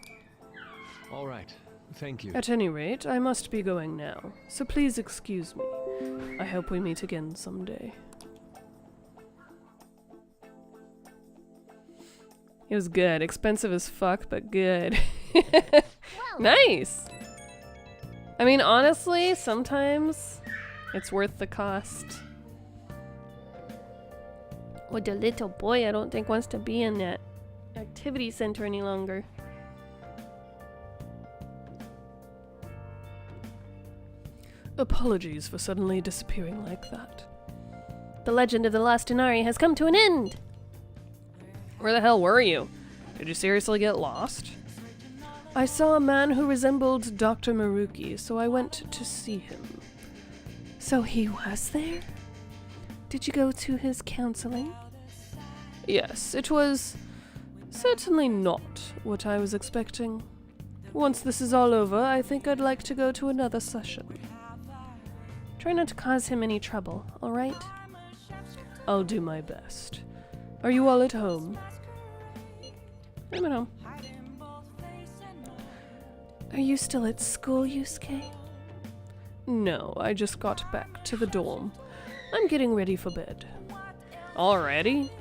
All right. Thank you. At any rate, I must be going now, so please excuse me. I hope we meet again someday. It was good. Expensive as fuck, but good. Nice! I mean, honestly, sometimes it's worth the cost. Or the little boy, I don't think, wants to be in that activity center any longer. Apologies for suddenly disappearing like that. The legend of the Lost Inari has come to an end! Where the hell were you? Did you seriously get lost? I saw a man who resembled Dr. Maruki, so I went to see him. So he was there? Did you go to his counseling? Yes, it was certainly not what I was expecting. Once this is all over, I think I'd like to go to another session. Try not to cause him any trouble, alright? I'll do my best. Are you all at home? I'm at home. Are you still at school, Yusuke? No, I just got back to the dorm. I'm getting ready for bed. Already?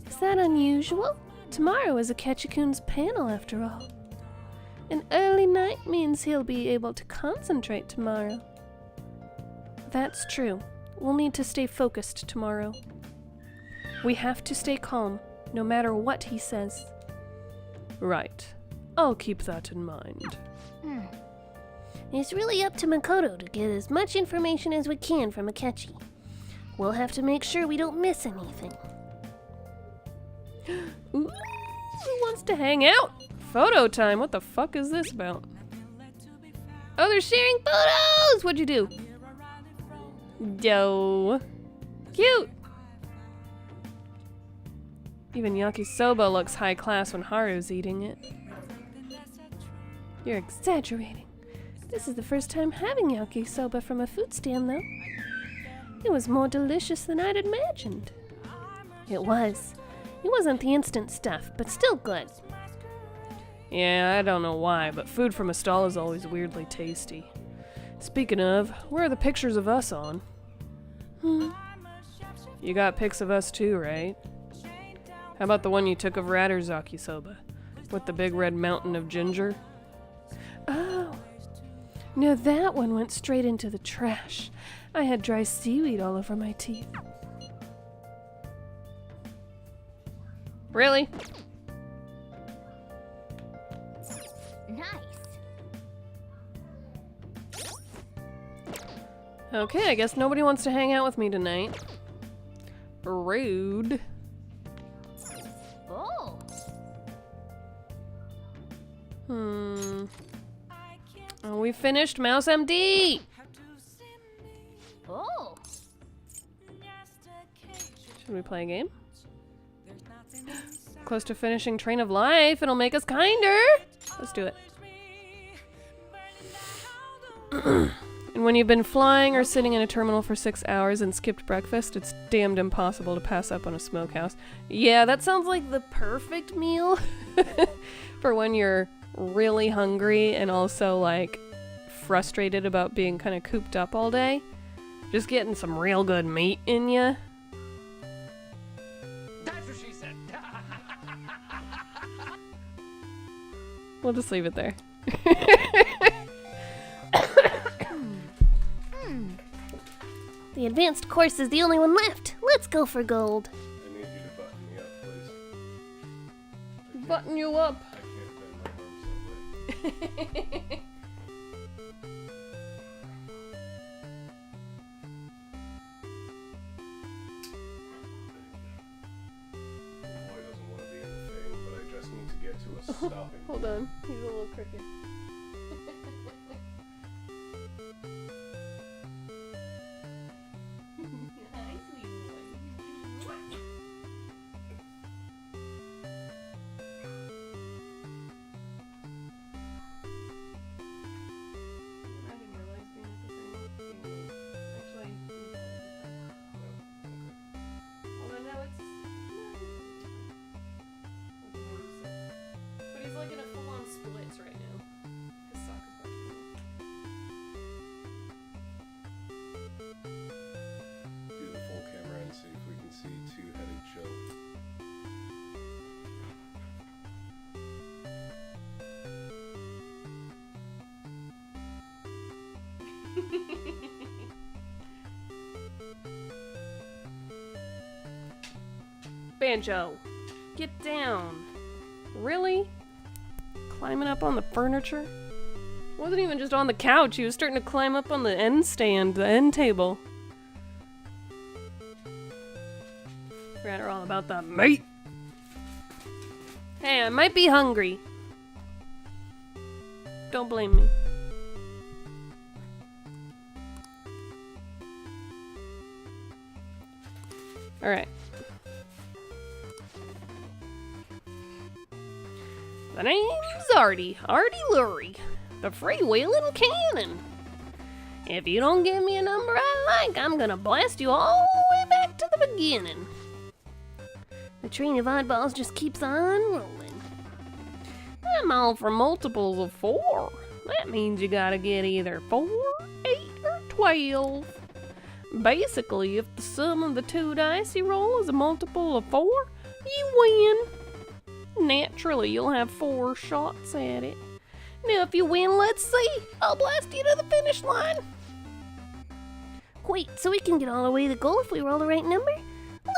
Is that unusual? Tomorrow is Akechi-kun's panel, after all. An early night means he'll be able to concentrate tomorrow. That's true. We'll need to stay focused tomorrow. We have to stay calm, no matter what he says. Right. I'll keep that in mind. It's really up to Makoto to get as much information as we can from Akechi. We'll have to make sure we don't miss anything. Ooh, who wants to hang out? Photo time. What the fuck is this about? Oh, they're sharing photos! What'd you do? Yo. Cute! Even yakisoba looks high class when Haru's eating it. You're exaggerating. This is the first time having yakisoba from a food stand, though. It was more delicious than I'd imagined. It was. It wasn't the instant stuff, but still good. Yeah, I don't know why, but food from a stall is always weirdly tasty. Speaking of, where are the pictures of us on? You got pics of us too, right? How about the one you took of Ratter's yakisoba? With the big red mountain of ginger? Oh. No, that one went straight into the trash. I had dry seaweed all over my teeth. Really? Nice. Okay, I guess nobody wants to hang out with me tonight. Rude. Oh. Oh, we finished Mouse MD! Oh. Should we play a game? Close to finishing Train of Life. It'll make us kinder. Let's do it. And when you've been flying or sitting in a terminal for 6 hours and skipped breakfast, it's damned impossible to pass up on a smokehouse. Yeah, that sounds like the perfect meal for when you're really hungry and also like frustrated about being kind of cooped up all day. Just getting some real good meat in ya. That's what she said. We'll just leave it there. The advanced course is the only one left. Let's go for gold. I need you to button me up, please. Button you up. I can't bend my arms that way. The boy doesn't want to be in the thing, but I just need to get to a stopping. Hold on, he's a little crooked. But he's like in a full-on splits right now. His sock is about to Do the full camera and see if we can see two-headed Joe. Banjo, get down. Really? Climbing up on the furniture? Wasn't even just on the couch, he was starting to climb up on the end stand, the end table. Forgot all about the meat. Hey, I might be hungry. Don't blame me. Alright. The name's Artie Lurie, the freewheeling cannon. If you don't give me a number I like, I'm gonna blast you all the way back to the beginning. The train of oddballs just keeps on rolling. I'm all for multiples of 4. That means you gotta get either 4, 8, or 12. Basically, if the sum of the 2 dice you roll is a multiple of 4, you win. Naturally, you'll have 4 shots at it. Now, if you win, let's see. I'll blast you to the finish line. Wait, so we can get all the way to the goal if we roll the right number?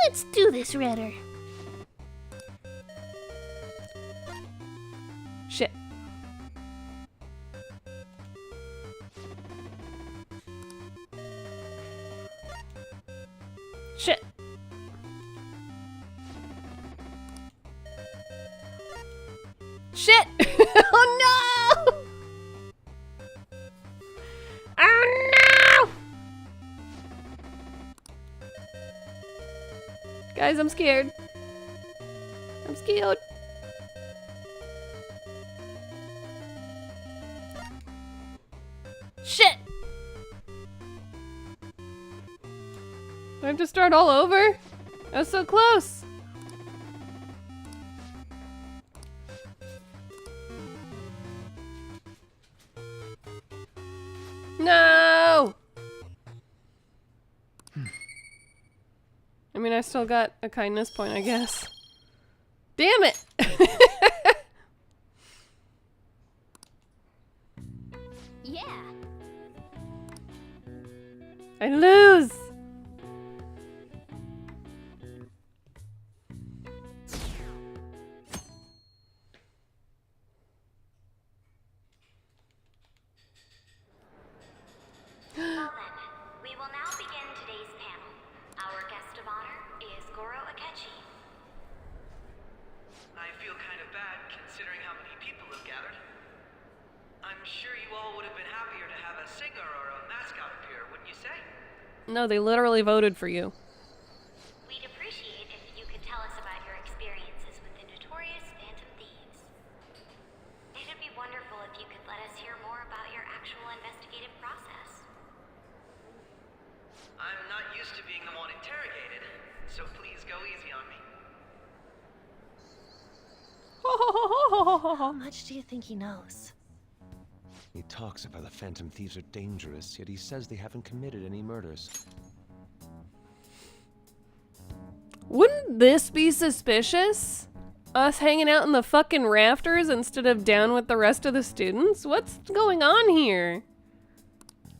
Let's do this, Redder. Shit. Shit. Shit! Oh no! Oh no! Guys, I'm scared. I'm scared. I have to start all over? I was so close. No! I mean, I still got a kindness point, I guess. Damn it! Yeah. I lose! Well then, we will now begin today's panel. Our guest of honor is Goro Akechi. I feel kind of bad considering how many people have gathered. I'm sure you all would have been happier to have a singer or a mascot appear, wouldn't you say? No, they literally voted for you. We'd appreciate if you could tell us about your experiences with the notorious Phantom Thieves. It'd be wonderful if you could let us hear more about your actual investigative process. I'm not used to being the one interrogated, so please go easy on me. How much do you think he knows? He talks about the Phantom Thieves are dangerous, yet he says they haven't committed any murders. Wouldn't this be suspicious? Us hanging out in the fucking rafters instead of down with the rest of the students? What's going on here?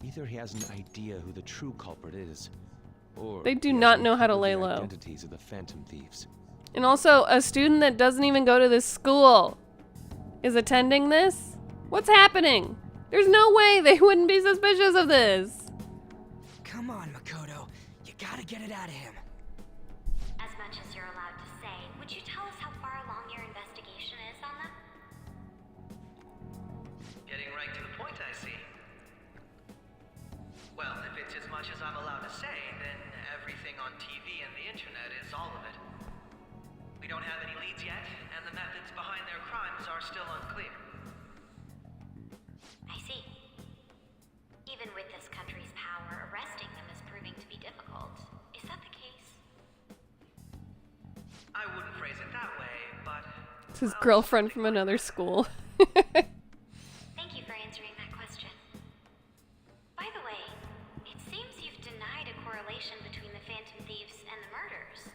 Either he has an idea who the true culprit is, or They do he has not know how to uncovered lay the low. identities of the Phantom Thieves. And also, a student that doesn't even go to this school is attending this? What's happening? There's no way they wouldn't be suspicious of this. Come on, Makoto. You gotta get it out of him. As much as you're allowed to say, would you tell us how far along your investigation is on them? Getting right to the point, I see. Well, if it's as much as I'm allowed to say, then everything on TV and the internet is all of it. We don't have any leads yet, and the methods behind their crimes are still unclear. I see. Even with this country's power, arresting them is proving to be difficult. Is that the case? I wouldn't phrase it that way, but... It's his girlfriend from another school. Thank you for answering that question. By the way, it seems you've denied a correlation between the Phantom Thieves and the murders.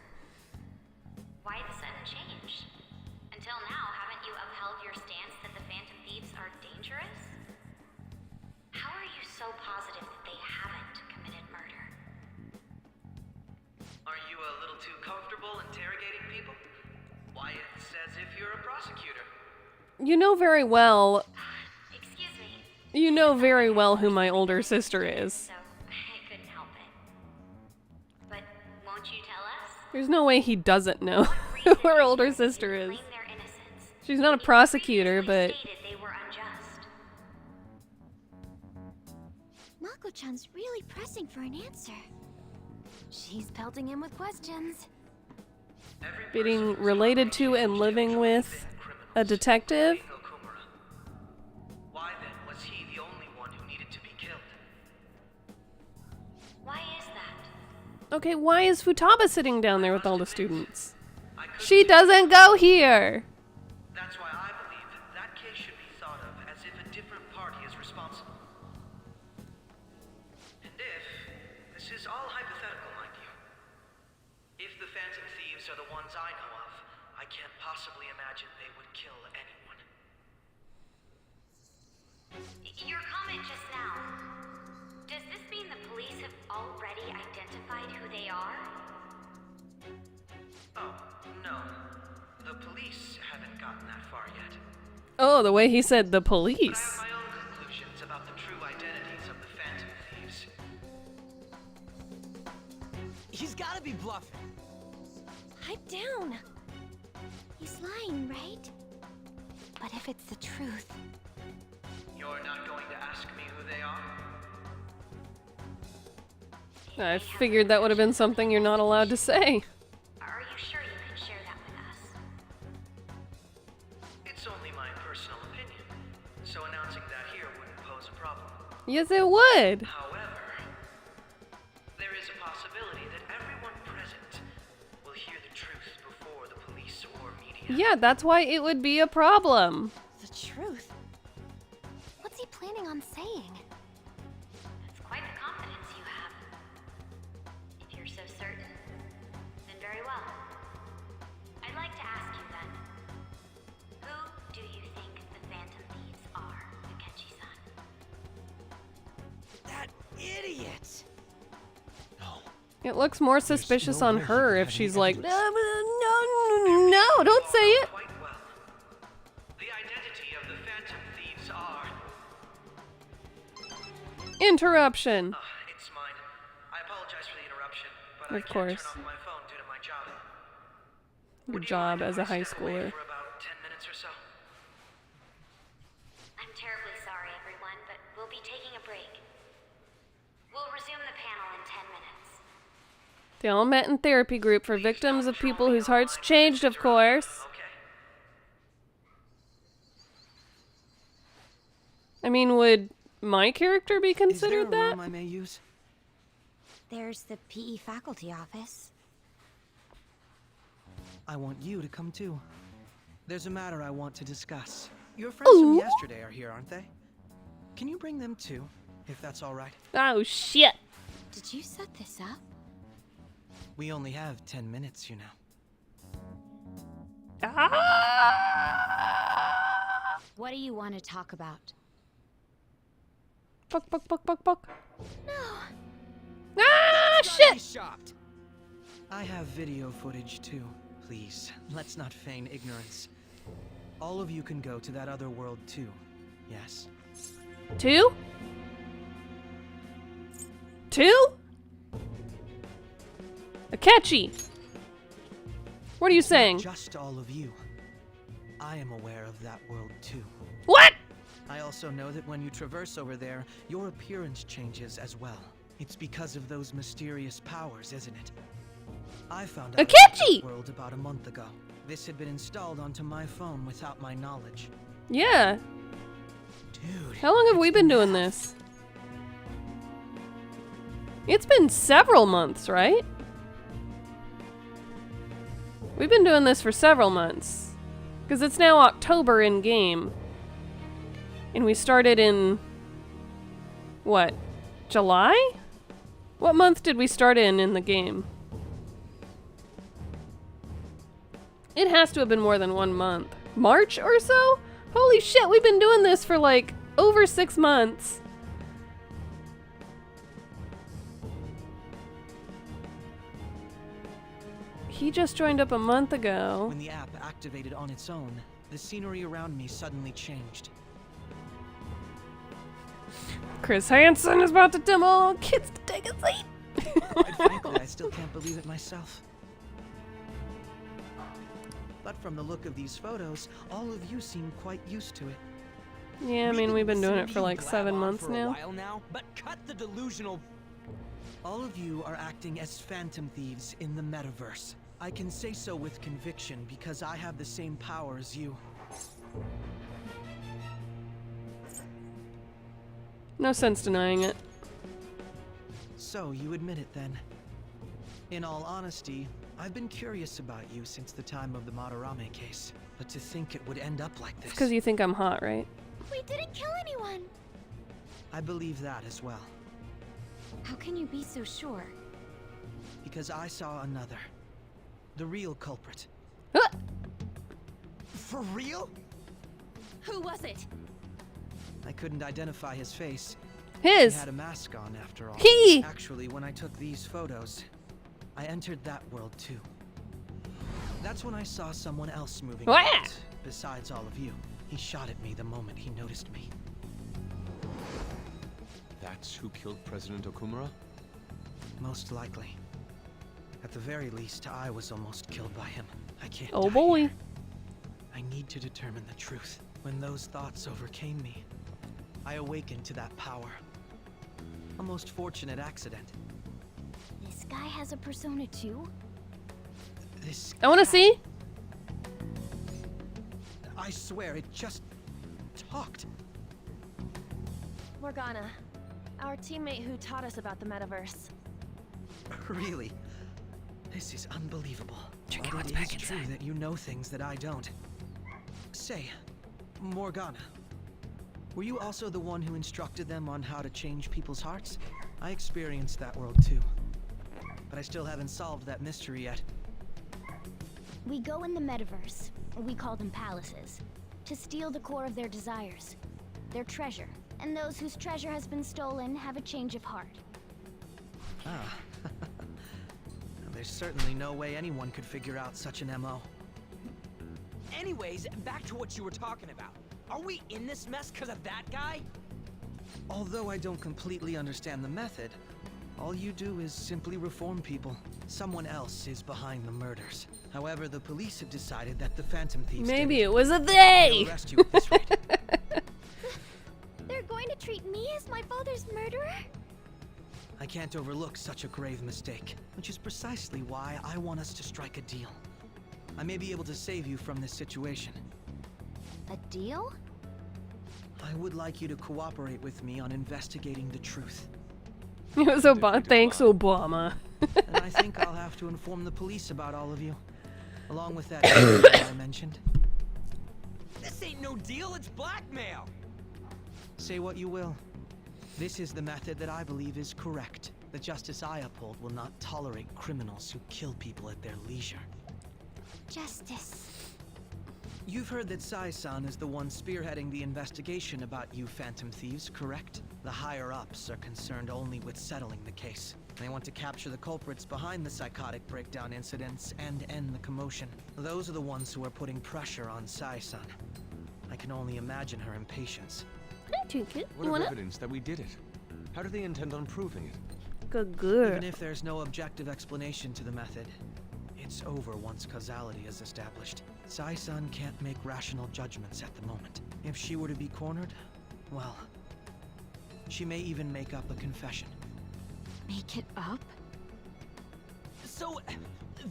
Why the sudden change? Until now, haven't you upheld your stance that the Phantom Thieves are dangerous? How are you so positive that they haven't committed murder? Are you a little too comfortable interrogating people? Why, it's as if you're a prosecutor. You know very well. Excuse me. You know very well who my older sister is. So, I couldn't help it. But won't you tell us? There's no way he doesn't know who her older sister is. Claim their innocence. She's not a prosecutor, but Stated they were unjust. Mako-chan's really pressing for an answer. She's pelting him with questions. being related to and living with a detective. Why then was he the only one who needed to be killed? Why is that? Okay, why is Futaba sitting down there with all the students? She doesn't go here! That's why I believe that case should be thought of as if a different party is responsible. And if, this is all hypothetical, mind you, if the Phantom Thieves are the ones I know of, I can't possibly imagine they would kill anyone. Your comment just now, does this mean the police have already identified who they are? Oh, no. The police haven't gotten that far yet. Oh, the way he said the But I police. have my own conclusions about the true identities of the Phantom Thieves. He's gotta be bluffing. Pipe down. He's lying, right? But if it's the truth... You're not going to ask me who they are? I figured that would have been something you're not allowed to say. Are you sure you can share that with us? It's only my personal opinion, so announcing that here wouldn't pose a problem. Yes, it would. However, there is a possibility that Yeah, that's why it would be a problem. The truth? What's he planning on saying? That's quite the confidence you have. If you're so certain, then very well. I'd like to ask you then, who do you think the Phantom Thieves are, Akechi-san? That idiot! It looks more suspicious on her if she's like, no, don't say it. The identity of the Phantom Thieves are... Interruption. It's mine. I apologize for the interruption, but Of course. turn off my phone due to my job. Your job as a high schooler. For about 10 minutes or so. I'm terribly sorry, everyone, but we'll be taking a break. We'll resume the panel in 10 minutes. They all met in therapy group for victims of people whose hearts changed, of course. I mean, would my character be considered that? Room I may use? There's the PE faculty office. I want you to come too. There's a matter I want to discuss. Your friends from yesterday are here, aren't they? Can you bring them too, if that's all right? Oh, shit. Did you set this up? We only have 10 minutes, you know. What do you want to talk about? Fuck. No. Ah, shit! Shocked. I have video footage too. Please, let's not feign ignorance. All of you can go to that other world too. Yes. 2? Akechi! What are you saying? Just all of you. I am aware of that world too. What? I also know that when you traverse over there, your appearance changes as well. It's because of those mysterious powers, isn't it? I found out about that world about a month ago. This had been installed onto my phone without my knowledge. Yeah. Dude. How long have we been doing this? It's been several months, right? We've been doing this for several months. Because it's now October in game. And we started in... what? July? What month did we start in the game? It has to have been more than 1 month. March or so? Holy shit, we've been doing this for like over 6 months. He just joined up a month ago. When the app activated on its own, the scenery around me suddenly changed. Chris Hansen is about to tell all kids to take a seat. Quite frankly, I still can't believe it myself. But from the look of these photos, all of you seem quite used to it. Yeah, I mean, we've been doing it for like 7 months now. But cut the delusional. All of you are acting as phantom thieves in the metaverse. I can say so with conviction because I have the same power as you. No sense denying it. So, you admit it then. In all honesty, I've been curious about you since the time of the Madarame case. But to think it would end up like this... It's because you think I'm hot, right? We didn't kill anyone! I believe that as well. How can you be so sure? Because I saw another. The real culprit. For real? Who was it? I couldn't identify his face. His? He had a mask on, after all. He! Actually, when I took these photos, I entered that world too. That's when I saw someone else moving around, besides all of you. He shot at me the moment he noticed me. That's who killed President Okumura? Most likely. At the very least, I was almost killed by him. I can't Oh die boy. here. I need to determine the truth. When those thoughts overcame me, I awakened to that power. A most fortunate accident. This guy has a persona too? This I want to see. I swear, it just talked. Morgana, our teammate who taught us about the metaverse. Really? This is unbelievable. But it is true that you know things that I don't. Say, Morgana, were you also the one who instructed them on how to change people's hearts? I experienced that world too. But I still haven't solved that mystery yet. We go in the metaverse, we call them palaces, to steal the core of their desires, their treasure. And those whose treasure has been stolen have a change of heart. Ah. There's certainly no way anyone could figure out such an MO. Anyways, back to what you were talking about. Are we in this mess because of that guy? Although I don't completely understand the method, all you do is simply reform people. Someone else is behind the murders. However, the police have decided that the Phantom Thieves Maybe it was a they! They'll arrest you at this rate. They're going to treat me as my father's murderer? I can't overlook such a grave mistake, which is precisely why I want us to strike a deal. I may be able to save you from this situation. A deal? I would like you to cooperate with me on investigating the truth. It was Obama. Thanks, Obama. And I think I'll have to inform the police about all of you, along with that I mentioned. This ain't no deal, it's blackmail! Say what you will. This is the method that I believe is correct. The justice I uphold will not tolerate criminals who kill people at their leisure. Justice. You've heard that Sai-san is the one spearheading the investigation about you Phantom Thieves, correct? The higher-ups are concerned only with settling the case. They want to capture the culprits behind the psychotic breakdown incidents and end the commotion. Those are the ones who are putting pressure on Sai-san. I can only imagine her impatience. I drink it. What of evidence that we did it? How do they intend on proving it? Good girl. Even if there's no objective explanation to the method, it's over once causality is established. Sai-san can't make rational judgments at the moment. If she were to be cornered, well, she may even make up a confession. Make it up? So,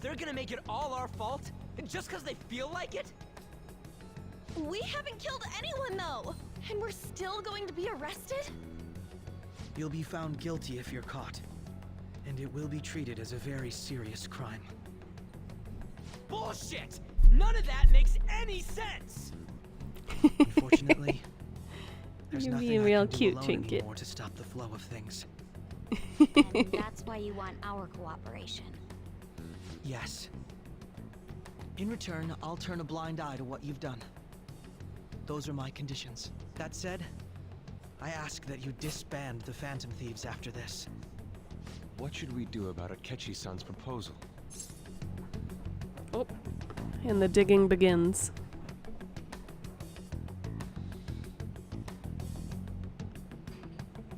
they're gonna make it all our fault? Just because they feel like it? We haven't killed anyone, though! And we're still going to be arrested? You'll be found guilty if you're caught, and it will be treated as a very serious crime. Bullshit! None of that makes any sense! Unfortunately, there's You're nothing being I real can do cute, alone Trinket. anymore to stop the flow of things. And that's why you want our cooperation. Yes. In return, I'll turn a blind eye to what you've done. Those are my conditions. That said, I ask that you disband the Phantom Thieves after this. What should we do about Akechi-san's proposal? Oh, and the digging begins.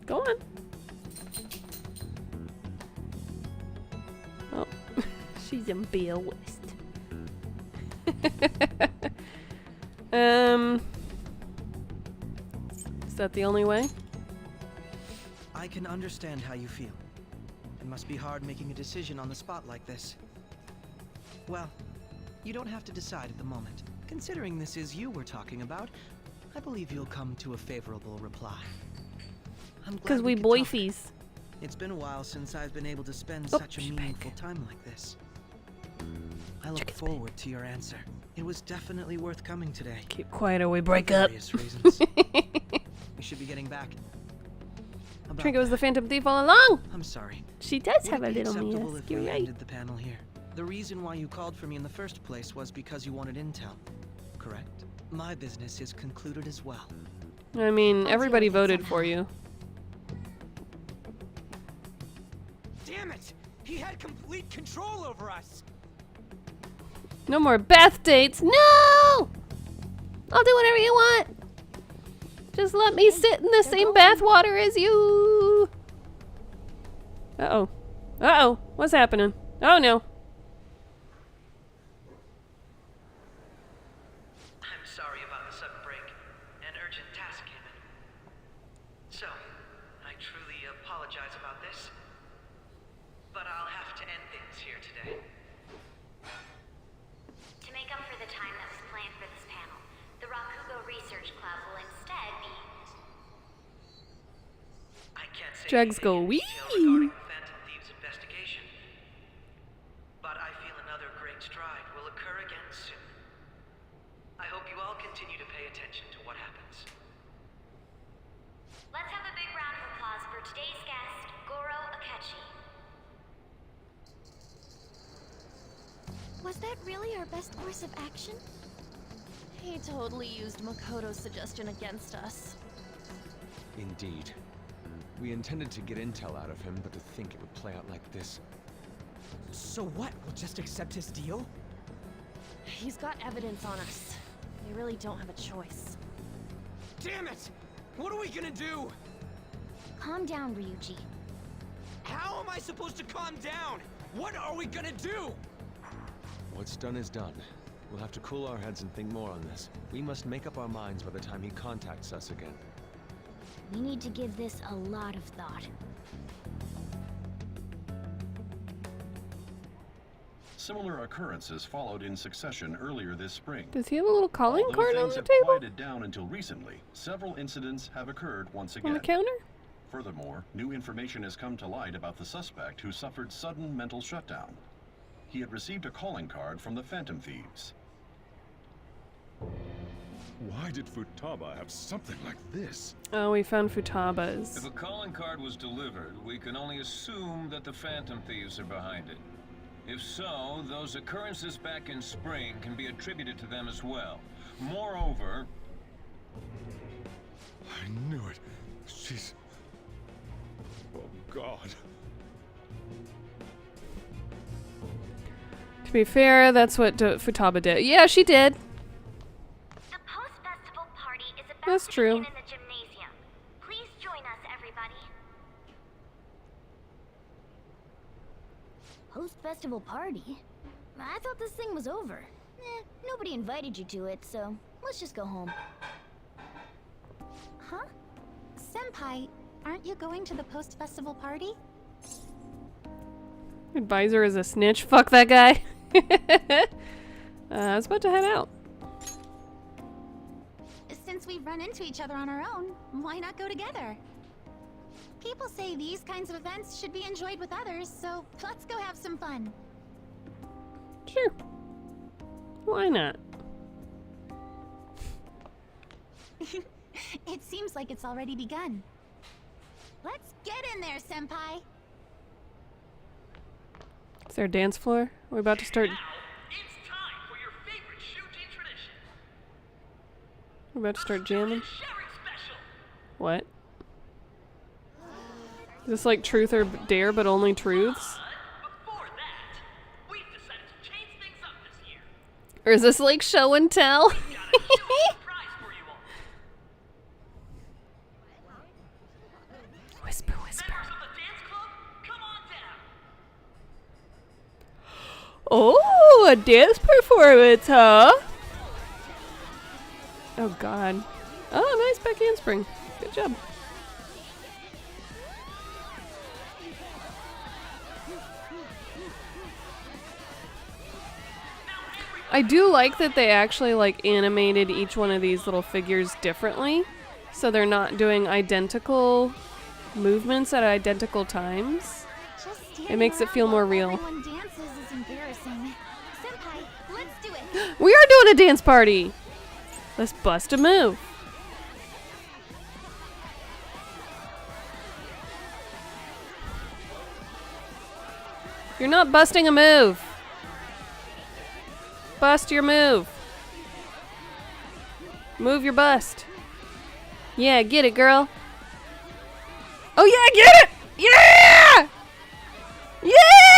Go on. Oh, she's embarrassed. Is that the only way? I can understand how you feel. It must be hard making a decision on the spot like this. Well, you don't have to decide at the moment. Considering this is you we're talking about, I believe you'll come to a favorable reply. Because we boyfies. It's been a while since I've been able to spend such a meaningful time like this. I look forward to your answer. It was definitely worth coming today. Keep quiet or we break For up. various reasons. We should be getting back. About Trinket was the that, Phantom Thief all along. I'm sorry. She does Would have it a be little acceptable mask, if you're we right. ended the panel here? The reason why you called for me in the first place was because you wanted intel, correct? My business is concluded as well. I mean, everybody voted for you. Damn it! He had complete control over us! No more bath dates. No! I'll do whatever you want. Just let me sit in the same bath water as you. Uh-oh. Uh-oh. What's happening? Oh, no. I'm sorry about the sudden break. An urgent task came in. So, I truly apologize about this. But I'll have to end things here today. To make up for the time that was planned for this panel, the Rakugo Research Club will instead be... I can't say Drugs go anything in wee. detail regarding the Phantom Thieves investigation. But I feel another great stride Was that really our best course of action? He totally used Makoto's suggestion against us. Indeed. We intended to get intel out of him, but to think it would play out like this. So what? We'll just accept his deal? He's got evidence on us. We really don't have a choice. Damn it! What are we gonna do? Calm down, Ryuji. How am I supposed to calm down? What are we gonna do? What's done is done. We'll have to cool our heads and think more on this. We must make up our minds by the time he contacts us again. We need to give this a lot of thought. Similar occurrences followed in succession earlier this spring. Does he have a little calling Although card on things the have table? quieted down until recently, several incidents have occurred once again. On the counter? Furthermore, new information has come to light about the suspect who suffered sudden mental shutdown. He had received a calling card from the Phantom Thieves. Why did Futaba have something like this? Oh, we found Futaba's. If a calling card was delivered, we can only assume that the Phantom Thieves are behind it. If so, those occurrences back in spring can be attributed to them as well. Moreover... I knew it. She's... Oh, God. To be fair, that's what Futaba did. Yeah, she did. The post-festival party is about That's to true. begin in the gymnasium. Please join us, everybody. Post-festival party? I thought this thing was over. Nobody invited you to it, so let's just go home. Huh? Senpai, aren't you going to the post-festival party? Advisor is a snitch. Fuck that guy. I was about to head out. Since we've run into each other on our own, why not go together? People say these kinds of events should be enjoyed with others, so let's go have some fun. Sure. Why not? It seems like it's already begun. Let's get in there, Senpai! Is there a dance floor? Are we about to start? We're about to start jamming. What? Is this like truth or dare, but only truths? Or is this like show and tell? Whisper, whisper. Oh, a dance performance, huh? Oh God. Oh, nice back handspring. Good job. I do like that they actually like animated each one of these little figures differently, so they're not doing identical movements at identical times. It makes it feel more real. Everyone dances is embarrassing. Senpai, let's do it! We are doing a dance party! Let's bust a move. You're not busting a move. Bust your move. Move your bust. Yeah, get it, girl. Oh yeah, get it! Yeah! Yeah!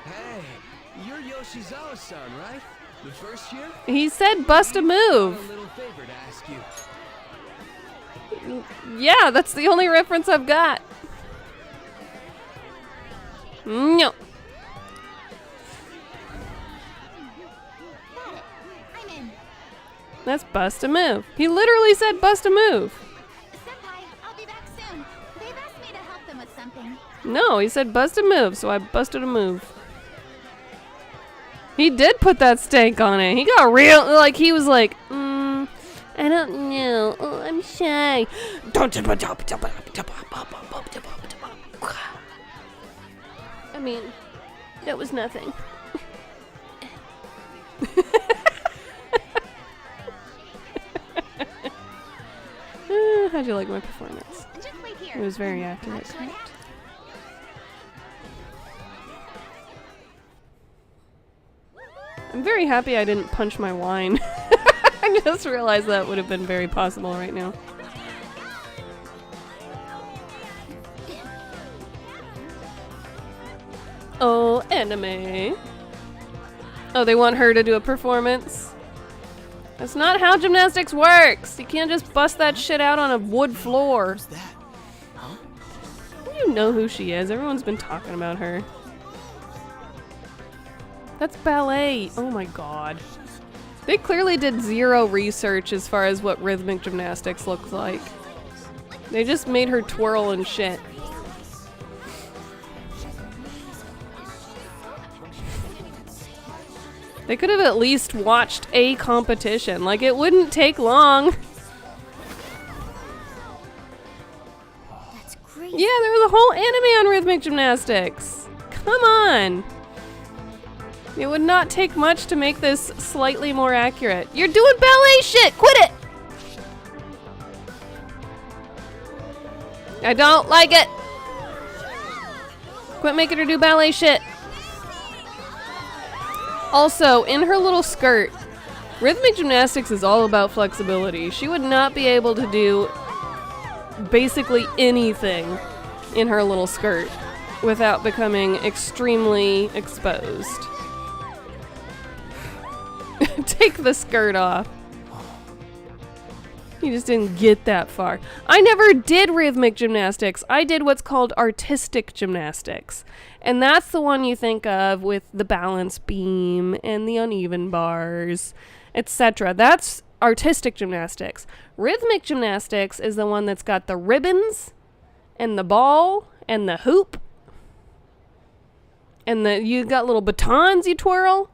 Hey, you're Yoshizawa-san, right? The first year? He said bust a move. A little favor to ask you. Yeah, that's the only reference I've got. No. I'm in. That's bust a move. He literally said bust a move. Senpai, I'll be back soon. They've asked me to help them with something. No, he said bust a move, so I busted a move. He did put that stank on it. He got real, like, he was like, I don't know. Oh, I'm shy. I mean, that was nothing. how'd you like my performance? Just wait here. It was very accurate, correct? I'm very happy I didn't punch my wine. I just realized that would have been very possible right now. Oh, anime. Oh, they want her to do a performance? That's not how gymnastics works! You can't just bust that shit out on a wood floor. Who's that? Huh? You know who she is. Everyone's been talking about her. That's ballet. Oh my god. They clearly did zero research as far as what rhythmic gymnastics looks like. They just made her twirl and shit. They could have at least watched a competition. Like, it wouldn't take long. That's great. Yeah, there was a whole anime on rhythmic gymnastics. Come on. It would not take much to make this slightly more accurate. You're doing ballet shit! Quit it! I don't like it! Quit making her do ballet shit. Also, in her little skirt, rhythmic gymnastics is all about flexibility. She would not be able to do basically anything in her little skirt without becoming extremely exposed. Take the skirt off. You just didn't get that far. I never did rhythmic gymnastics. I did what's called artistic gymnastics. And that's the one you think of with the balance beam and the uneven bars, etc. That's artistic gymnastics. Rhythmic gymnastics is the one that's got the ribbons and the ball and the hoop. And you got little batons you twirl.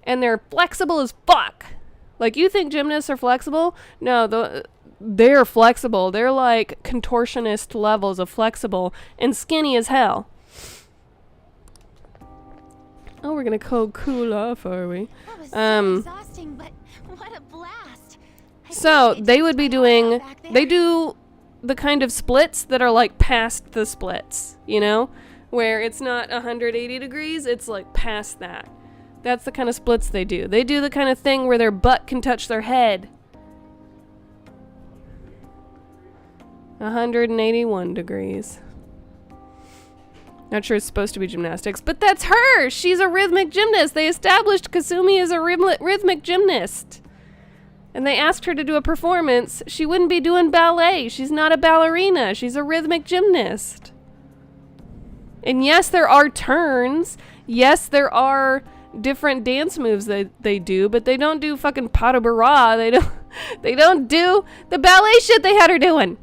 And they're flexible as fuck. Like, you think gymnasts are flexible? No, they're flexible. They're like contortionist levels of flexible and skinny as hell. Oh, we're gonna cool off, are we? That was so exhausting, but what a blast. So they would be doing, they do the kind of splits that are like past the splits, you know? Where it's not 180 degrees, it's like past that. That's the kind of splits they do. They do the kind of thing where their butt can touch their head. 181 degrees. Not sure it's supposed to be gymnastics, but that's her! She's a rhythmic gymnast! They established Kasumi as a rhythmic gymnast. And they asked her to do a performance. She wouldn't be doing ballet. She's not a ballerina. She's a rhythmic gymnast. And yes, there are turns. Yes, there are different dance moves that they do, but they don't do fucking pas de bourrée. They don't do the ballet shit they had her doing.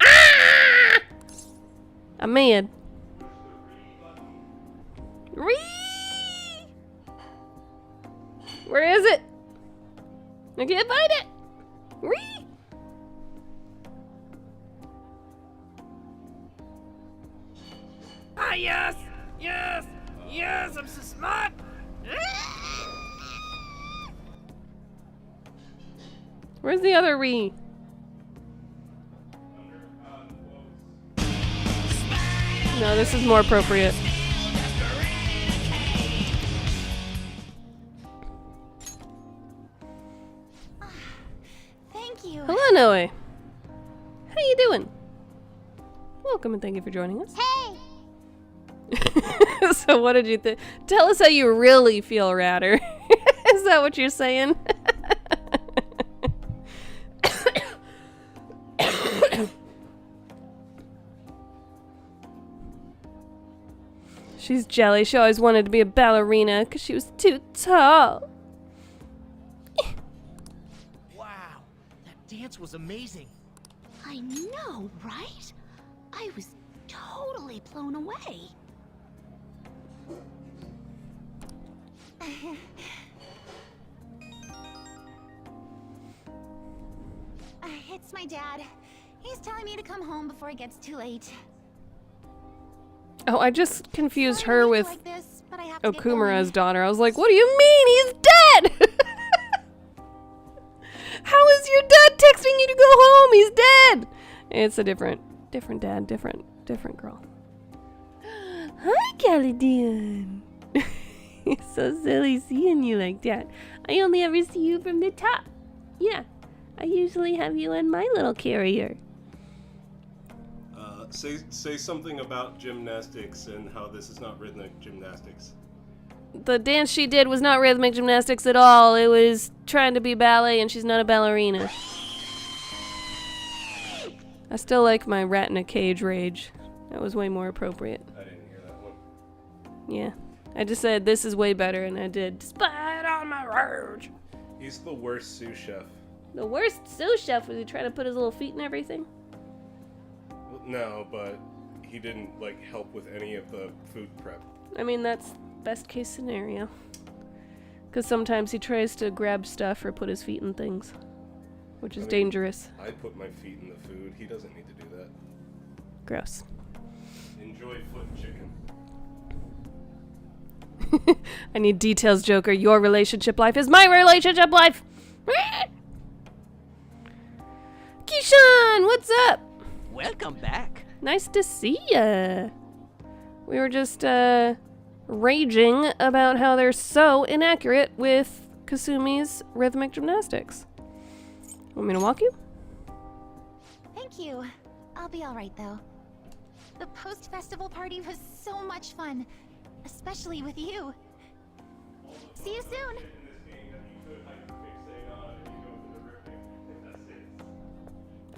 Ah! I'm mad. Where is it? I can't find it. Ah, yes, yes, yes, I'm so smart. Where's the other Ree? No, this is more appropriate. Thank you. Hello, Noe. How you doing? Welcome and thank you for joining us. Hey! So what did you think? Tell us how you really feel, Ratter. Is that what you're saying? She's jelly. She always wanted to be a ballerina because she was too tall. Wow, that dance was amazing. I know, right? I was totally blown away. It's my dad. He's telling me to come home before it gets too late. Oh, I just confused her with like this, but I have to get going. Okumura's daughter. I was like, what do you mean? He's dead! How is It's your dad texting you to go home. He's dead. It's a different dad, different girl. Hi, Caledon. It's so silly seeing you like that. I only ever see you from the top. Yeah, I usually have you in my little carrier. Say something about gymnastics and how this is not rhythmic gymnastics. The dance she did was not rhythmic gymnastics at all. It was trying to be ballet, and she's not a ballerina. I still like my rat in a cage rage. That was way more appropriate. I didn't hear that one. Yeah. I just said, this is way better, and I did. Despite all my rage. He's the worst sous chef. The worst sous chef was he trying to put his little feet in everything? Well, no, but he didn't, like, help with any of the food prep. I mean, that's best case scenario. Because sometimes he tries to grab stuff or put his feet in things, which is dangerous. I put my feet in the food. He doesn't need to do that. Gross. Enjoy foot chicken. I need details, Joker. Your relationship life is my relationship life. Keyshawn, what's up? Welcome back. Nice to see ya. We were just raging about how they're so inaccurate with Kasumi's rhythmic gymnastics. Want me to walk you? Thank you. I'll be alright though. The post-festival party was so much fun. Especially with you. See you soon.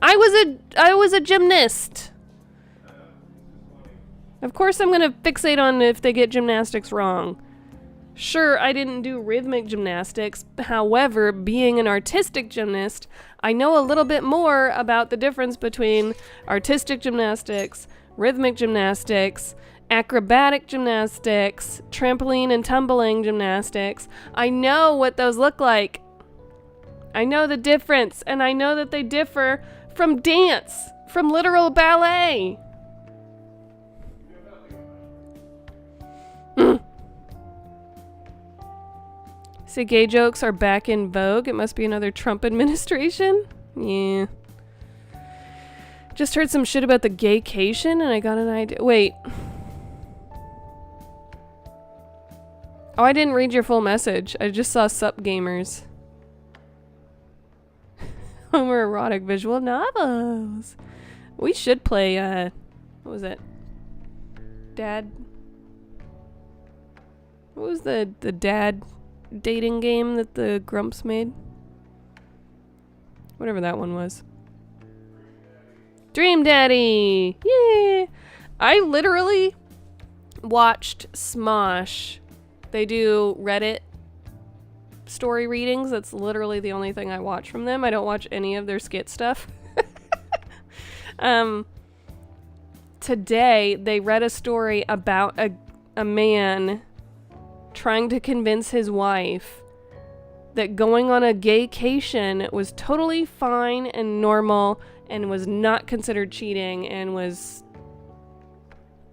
I was a gymnast. Of course I'm gonna fixate on if they get gymnastics wrong. Sure, I didn't do rhythmic gymnastics. However, being an artistic gymnast, I know a little bit more about the difference between artistic gymnastics, rhythmic gymnastics, acrobatic gymnastics, trampoline and tumbling gymnastics. I know what those look like. I know the difference, and I know that they differ from dance, from literal ballet. Say gay jokes are back in vogue. It must be another Trump administration. Yeah. Just heard some shit about the gaycation, and I got an idea. Wait. Oh, I didn't read your full message. I just saw sup gamers. Homoerotic visual novels. We should play, what was it? Dad? What was the dad dating game that the Grumps made? Whatever that one was. Dream Daddy! Yeah! I literally watched Smosh. They do Reddit story readings. That's literally the only thing I watch from them. I don't watch any of their skit stuff. Today, they read a story about a man trying to convince his wife that going on a gaycation was totally fine and normal and was not considered cheating and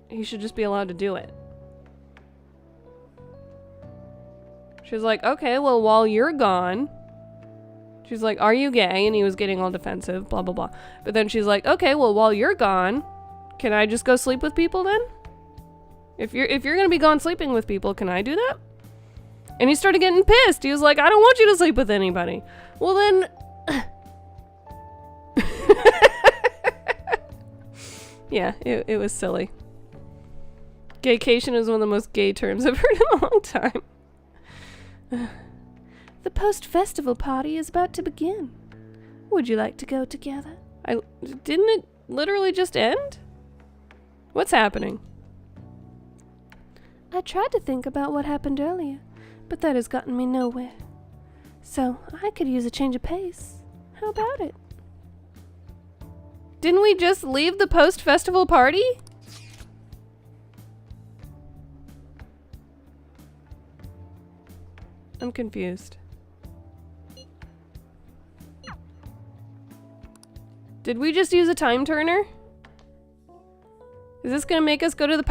he should just be allowed to do it. She's like, okay, well, while you're gone, she's like, are you gay? And he was getting all defensive, blah, blah, blah. But then she's like, okay, well, while you're gone, can I just go sleep with people then? If you're going to be gone sleeping with people, can I do that? And he started getting pissed. He was like, I don't want you to sleep with anybody. Well, then... yeah, it was silly. Gaycation is one of the most gay terms I've heard in a long time. The post-festival party is about to begin. Would you like to go together? Didn't it literally just end? What's happening? I tried to think about what happened earlier, but that has gotten me nowhere. So, I could use a change of pace. How about it? Didn't we just leave the post-festival party? I'm confused. Did we just use a time turner? Is this gonna make us go to the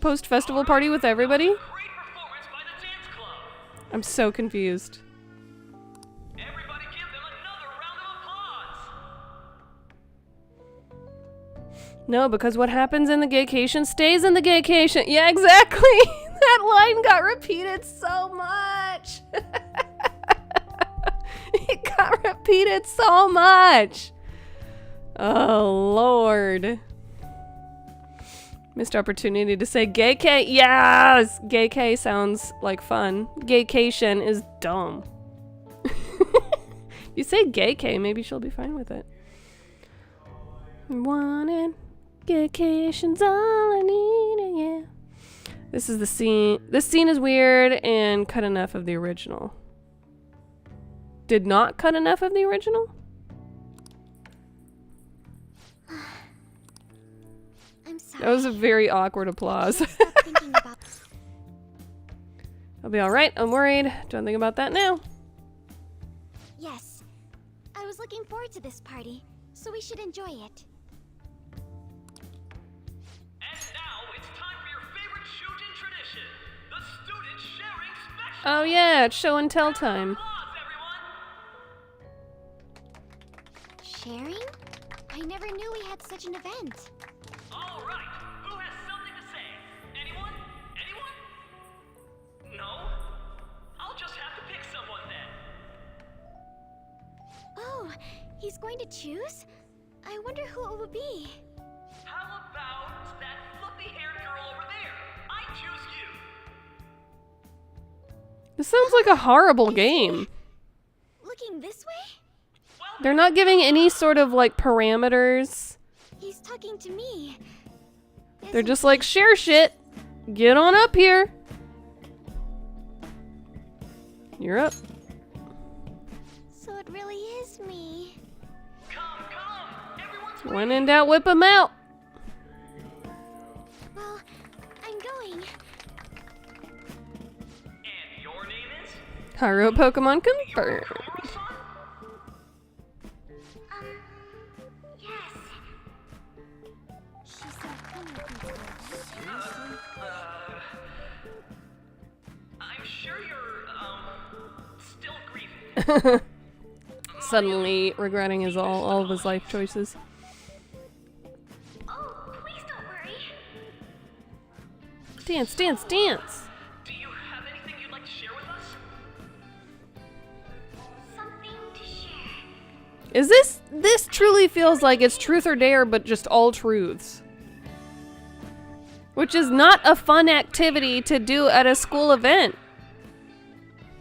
post-festival party with everybody? I'm so confused. Everybody give them another round of No, because what happens in the gaycation stays in the gaycation. Yeah, exactly. That line got repeated so much. It got repeated so much. Oh, Lord. Missed opportunity to say gay K. Yes! Gay K sounds like fun. Gaycation is dumb. You say gay K, maybe she'll be fine with it. Wanted. Gaycation's all I need, yeah. This is the scene. This scene is weird and cut enough of the original. Did not cut enough of the original? I'm sorry. That was a very awkward applause. I'll be alright, I'm worried. Don't think about that now. Yes. I was looking forward to this party, so we should enjoy it. Oh yeah, it's show and tell time. Sharing? I never knew we had such an event. All right, who has something to say? Anyone? Anyone? No? I'll just have to pick someone then. Oh, he's going to choose? I wonder who it would be. How about that fluffy-haired girl over there? I choose you. This sounds like a horrible game. Looking this way? They're not giving any sort of like parameters. He's talking to me. They're just like, share shit. Get on up here. You're up. So it really is me. When in doubt, whip him out. Well, I'm going. And your name is? Haru Pokemon confirmed. Yes. She said I'm sure you're, still grieving. Suddenly regretting all of his life choices. Oh, please don't worry. Dance, dance, dance. Do you have anything you'd like to share with us? Something to share. Is this truly feels like it's truth or dare, but just all truths. Which is not a fun activity to do at a school event.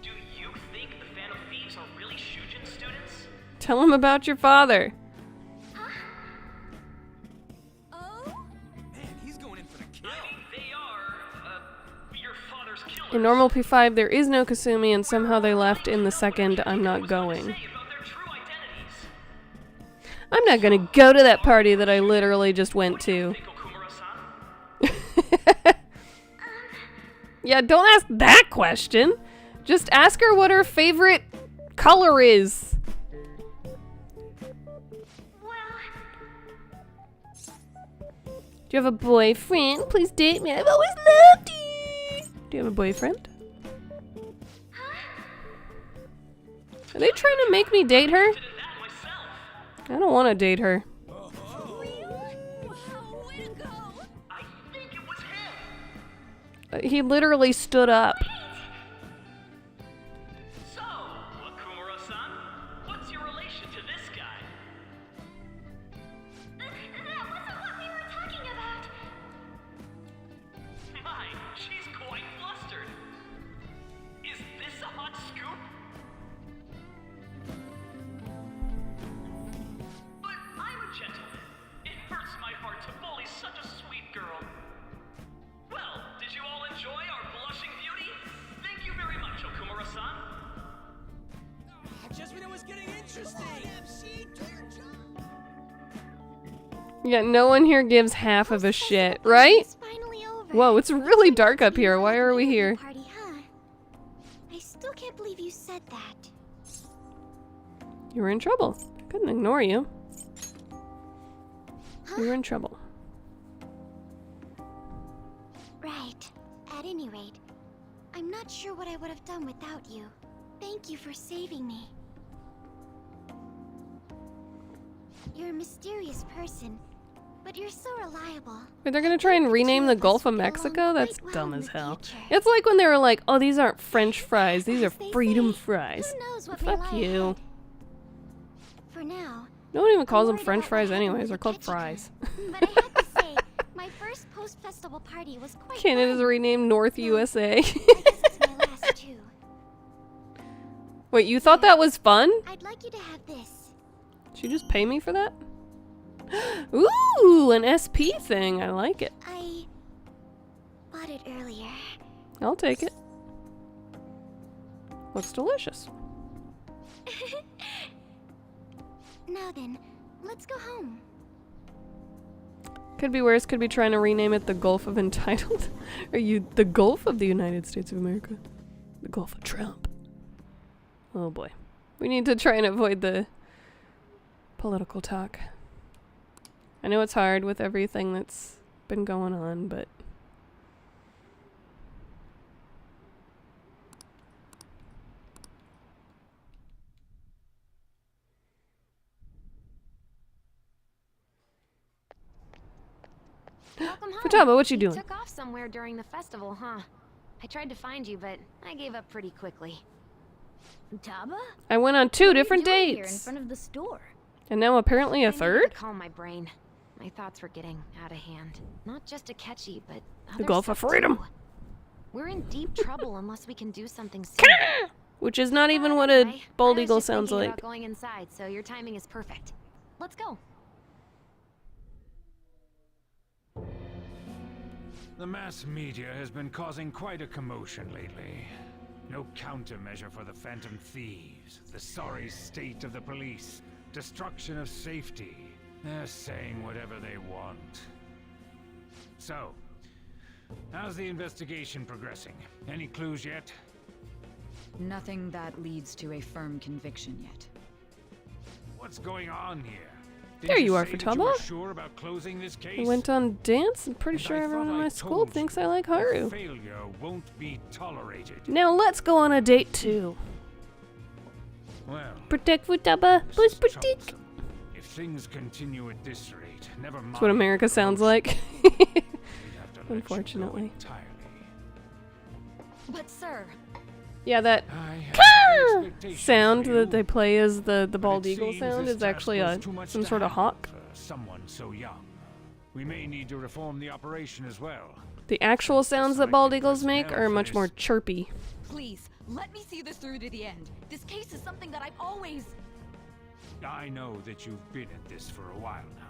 Do you think the Phantom Thieves are really Shujin students? Tell him about your father. In normal P5, there is no Kasumi, and somehow they left in the second I'm not going. I'm not gonna go to that party that I literally just went to. Yeah, don't ask that question. Just ask her what her favorite color is. Do you have a boyfriend? Please date me. I've always loved you. Do you have a boyfriend? Are they trying to make me date her? I don't want to date her. He literally stood up. So, Akumura-san, what's your relation to this guy? That wasn't what we were talking about. My, she's quite flustered. Is this a hot scoop? But I'm a gentleman. It hurts my heart to bully such a sweet girl. Well, did you all enjoy our blushing beauty? Thank you very much, Okumura-san. Just when it was getting interesting. MC, do your job. Yeah, no one here gives half of a shit, right? Whoa, it's really dark up here. Why are we here? Party, huh? I still can't believe you said that. You were in trouble. Couldn't ignore you. You were in trouble. Right. At any rate, I'm not sure what I would have done without you. Thank you for saving me. You're a mysterious person, But you're so reliable. Wait, they're gonna try and rename the Gulf of Mexico? That's dumb as hell. It's like when they were like, oh, these aren't French fries, these are freedom fries. Fuck you. For now. No one even calls them French fries anyways, they're called fries. But I have to say, my first post-festival party was quite Canada's fun. renamed North USA. I guess it's my last too. Wait, you thought that was fun? I'd like you to have this. Should you just pay me for that? Ooh, an SP thing. I like it. I bought it earlier. I'll take it. Looks delicious. Now then, let's go home. Could be worse. Could be trying to rename it the Gulf of Entitled. Are you the Gulf of the United States of America? The Gulf of Trump. Oh boy. We need to try and avoid the political talk. I know it's hard with everything that's been going on, but... Welcome home. Futaba, what you doing? Took off somewhere during the festival, huh? I tried to find you, but I gave up pretty quickly. Futaba? I went on 2 different Here in dates. front of the store. And now apparently a I needed third? to calm my brain. My thoughts were getting out of hand. Not just Akechi, but The other Gulf of stuff, Freedom. too. We're in deep trouble unless we can do something soon. Which is not even what a Anyway, bald I was eagle just sounds thinking like. about going inside, so your timing is perfect. Let's go. The mass media has been causing quite a commotion lately. No countermeasure for the Phantom Thieves, the sorry state of the police, destruction of safety. They're saying whatever they want. So, how's the investigation progressing? Any clues yet? Nothing that leads to a firm conviction yet. What's going on here? There you are, say that you were Futaba. sure about closing this I case? went on dance. I'm pretty And sure I everyone thought in I my school told thinks you I like that Haru. failure won't be tolerated. Now let's go on a date too. Well, Protect Futaba. Please protect. if things continue at this rate, never mind. That's what America sounds like. Unfortunately. But sir, Yeah, that sound that they play as the bald eagle sound is actually some sort of hawk. Someone so young. We may need to reform the operation as well. The actual sounds that bald eagles make are much more chirpy. please, let me see this through to the end. This case is something that I've always... I know that you've been at this for a while now.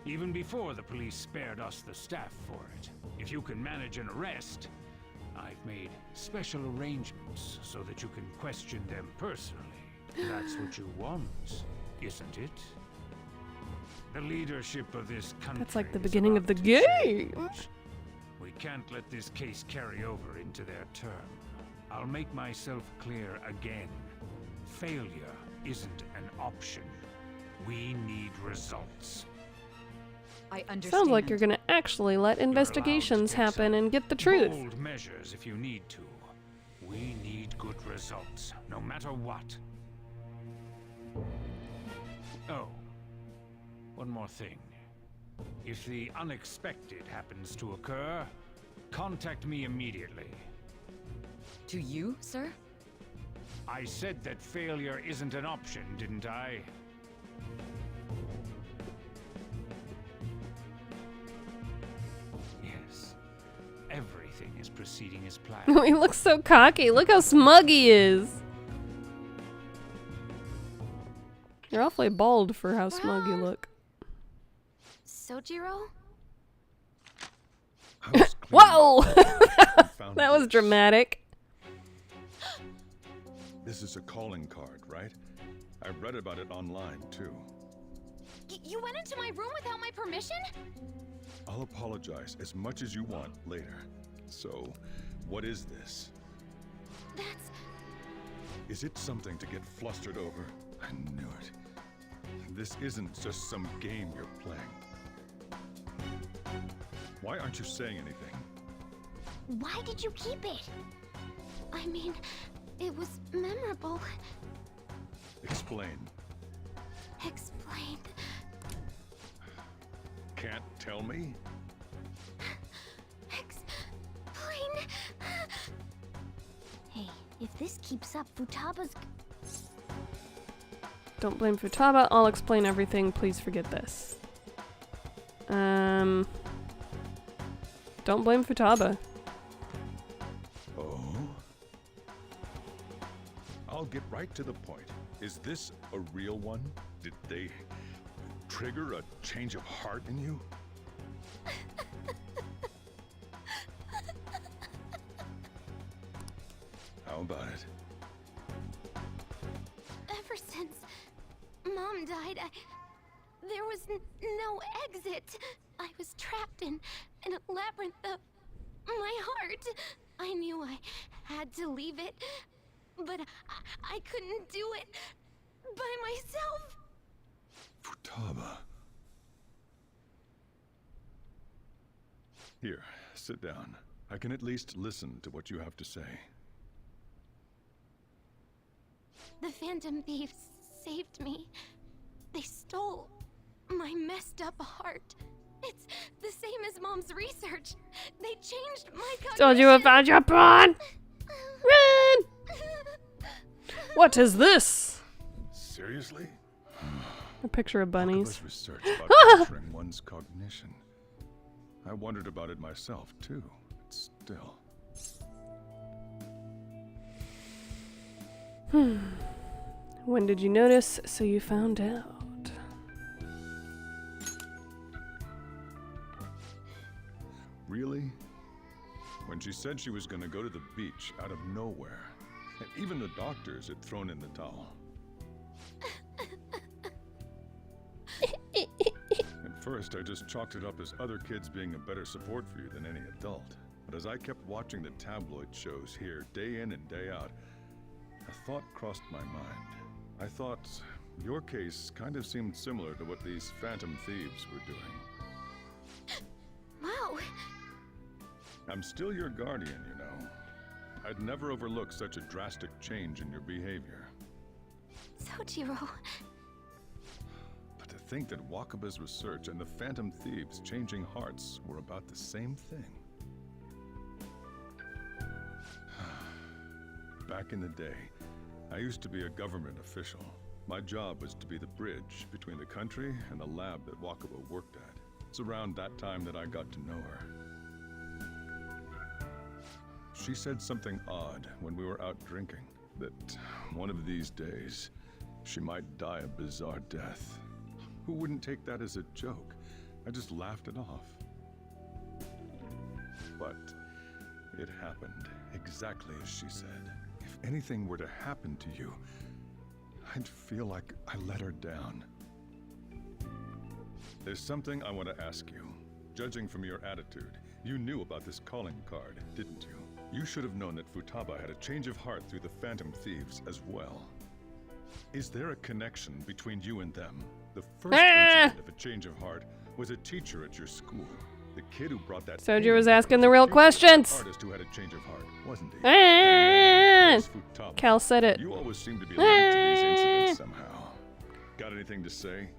Even before the police spared us the staff for it. If you can manage an arrest, I've made special arrangements so that you can question them personally. That's what you want, isn't it? The leadership of this country. That's like the is beginning of about the to game. change. We can't let this case carry over into their term. I'll make myself clear again. Failure isn't an option. We need results. I understand. Sounds like you're gonna actually let investigations happen and get the truth. Bold measures if you need to. We need good results, no matter what. Oh, one more thing. If the unexpected happens to occur, contact me immediately. To you, sir? I said that failure isn't an option, didn't I? Yes. Everything is proceeding as planned. He looks so cocky. Look how smug he is. You're awfully bald for how smug you look. Sojiro? Whoa! That was dramatic. This is a calling card, right? I read about it online, too. You went into my room without my permission? I'll apologize as much as you want later. So, what is this? That's... Is it something to get flustered over? I knew it. This isn't just some game you're playing. Why aren't you saying anything? Why did you keep it? I mean, it was memorable. Explain. Explain. can't tell me? Explain. Hey, if this keeps up, Futaba's... Don't blame Futaba. I'll explain everything. Please forget this. Don't blame Futaba. Oh? I'll get right to the point. Is this a real one? Did they trigger a change of heart in you? How about it? Ever since Mom died, there was no exit. I was trapped in a labyrinth of my heart. I knew I had to leave it, but I couldn't do it by myself. Futaba. Here, sit down. I can at least listen to what you have to say. The Phantom Thieves saved me. They stole my messed up heart. It's the same as Mom's research. They changed my cognition. Told you about your pawn! Run! What is this? Seriously? A picture of bunnies. Research about altering one's cognition. I wondered about it myself too, but still. When did you notice? So you found out. Really? When she said she was going to go to the beach out of nowhere, and even the doctors had thrown in the towel. At first, I just chalked it up as other kids being a better support for you than any adult. But as I kept watching the tabloid shows here, day in and day out, a thought crossed my mind. I thought your case kind of seemed similar to what these Phantom Thieves were doing. Wow. I'm still your guardian, you know. I'd never overlook such a drastic change in your behavior. Sojiro. But to think that Wakaba's research and the Phantom Thieves changing hearts were about the same thing. Back in the day, I used to be a government official. My job was to be the bridge between the country and the lab that Wakaba worked at. It's around that time that I got to know her. She said something odd when we were out drinking, that one of these days, she might die a bizarre death. Who wouldn't take that as a joke? I just laughed it off. But it happened exactly as she said. If anything were to happen to you, I'd feel like I let her down. There's something I want to ask you. Judging from your attitude, you knew about this calling card, didn't you? You should have known that Futaba had a change of heart through the Phantom Thieves as well. Is there a connection between you and them? The first incident of a change of heart was a teacher at your school. The kid who brought that Soju was asking the real questions. Artist who had a change of heart, wasn't he? Cal said it. You always seem to be linked to these incidents somehow. Got anything to say?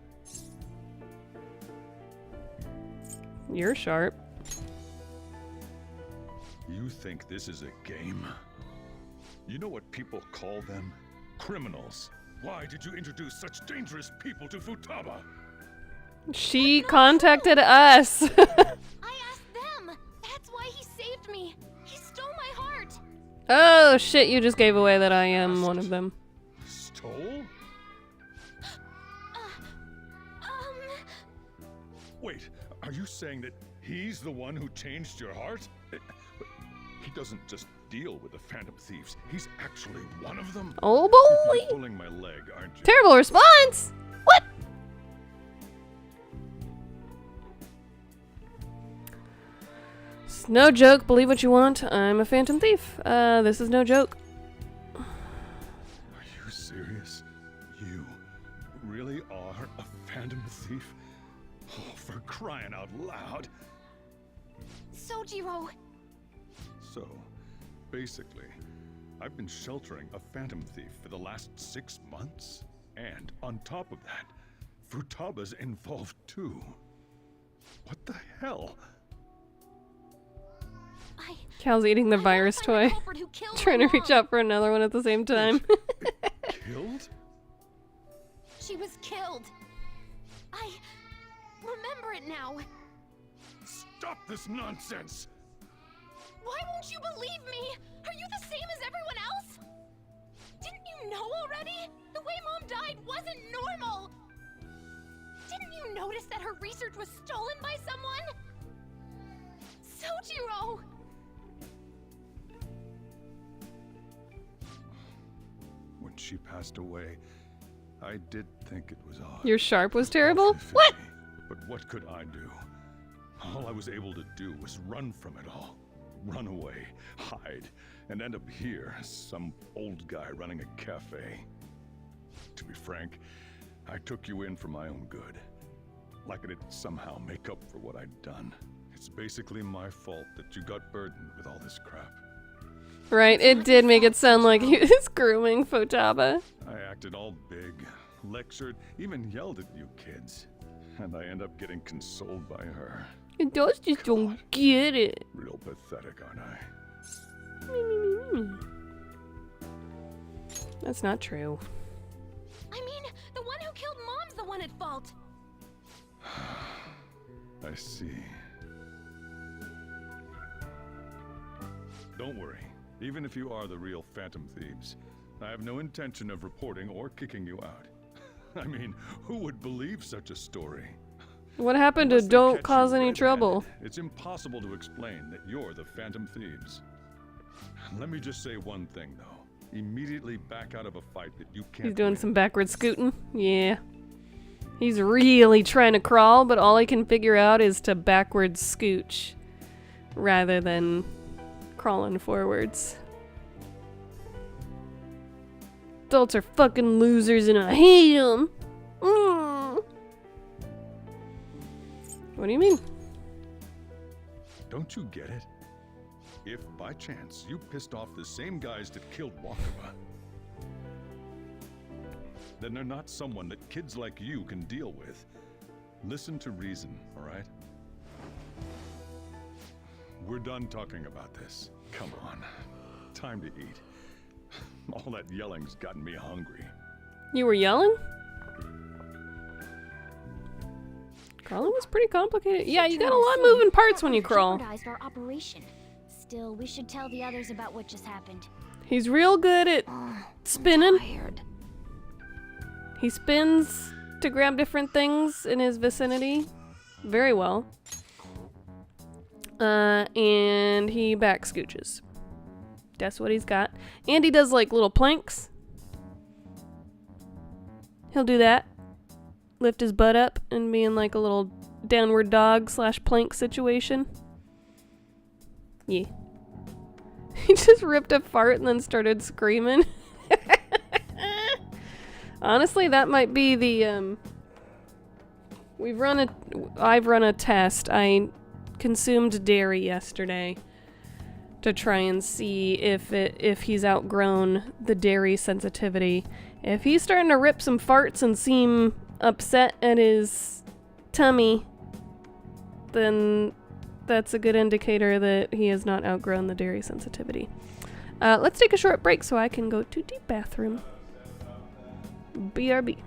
You're sharp. You think this is a game? You know what people call them? Criminals. Why did you introduce such dangerous people to Futaba? She contacted us. I asked them. That's why he saved me. He stole my heart. Oh shit, you just gave away that I am one of them. Stole? Wait, are you saying that he's the one who changed your heart? He doesn't just deal with the Phantom Thieves. He's actually one of them. Oh boy! You're pulling my leg, aren't you? Terrible response! What? It's no joke, believe what you want. I'm a Phantom Thief. This is no joke. Are you serious? You really are a Phantom Thief? Oh, for crying out loud. Sojiro. So, basically, I've been sheltering a Phantom Thief for the last 6 months. And on top of that, Futaba's involved too. What the hell? Cal's eating the virus toy. Trying to reach out for another one at the same time. Killed? She was killed. I remember it now. Stop this nonsense! Why won't you believe me? Are you the same as everyone else? Didn't you know already? The way Mom died wasn't normal. Didn't you notice that her research was stolen by someone? Sojiro! When she passed away, I did think it was odd. Your sharp was terrible? What? But what could I do? All I was able to do was run from it all. Run away, hide, and end up here, some old guy running a cafe. To be frank, I took you in for my own good. Like I didn't somehow make up for what I'd done. It's basically my fault that you got burdened with all this crap. Right, it did make it sound like he was grooming Futaba. I acted all big, lectured, even yelled at you kids. And I end up getting consoled by her. And those just don't get it. Real pathetic, aren't I? That's not true. I mean, the one who killed Mom's the one at fault. I see. Don't worry. Even if you are the real Phantom Thieves, I have no intention of reporting or kicking you out. I mean, who would believe such a story? What happened to don't cause any trouble? It's impossible to explain that you're the Phantom Thieves. Let me just say one thing, though. Immediately back out of a fight that you can't He's doing win. some backward scooting. Yeah. He's really trying to crawl, but all he can figure out is to backward scooch rather than crawling forwards. Adults are fucking losers and I hate them. What do you mean? Don't you get it? If, by chance, you pissed off the same guys that killed Wakaba, then they're not someone that kids like you can deal with. Listen to reason, all right? We're done talking about this. Come on. Time to eat. All that yelling's gotten me hungry. You were yelling? Crawling was pretty complicated. Yeah, you got a lot of moving parts when you crawl. Jeopardized our operation. Still, we should tell the others about what just happened. He's real good at spinning. He spins to grab different things in his vicinity very well. And he back scooches. That's what he's got. And he does like little planks. He'll do that. Lift his butt up and be in like a little downward dog / plank situation. Yeah. He just ripped a fart and then started screaming. Honestly, that might be the, I've run a test. I consumed dairy yesterday to try and see if he's outgrown the dairy sensitivity. If he's starting to rip some farts and seem upset at his tummy, then that's a good indicator that he has not outgrown the dairy sensitivity. Let's take a short break so I can go to the bathroom. BRB.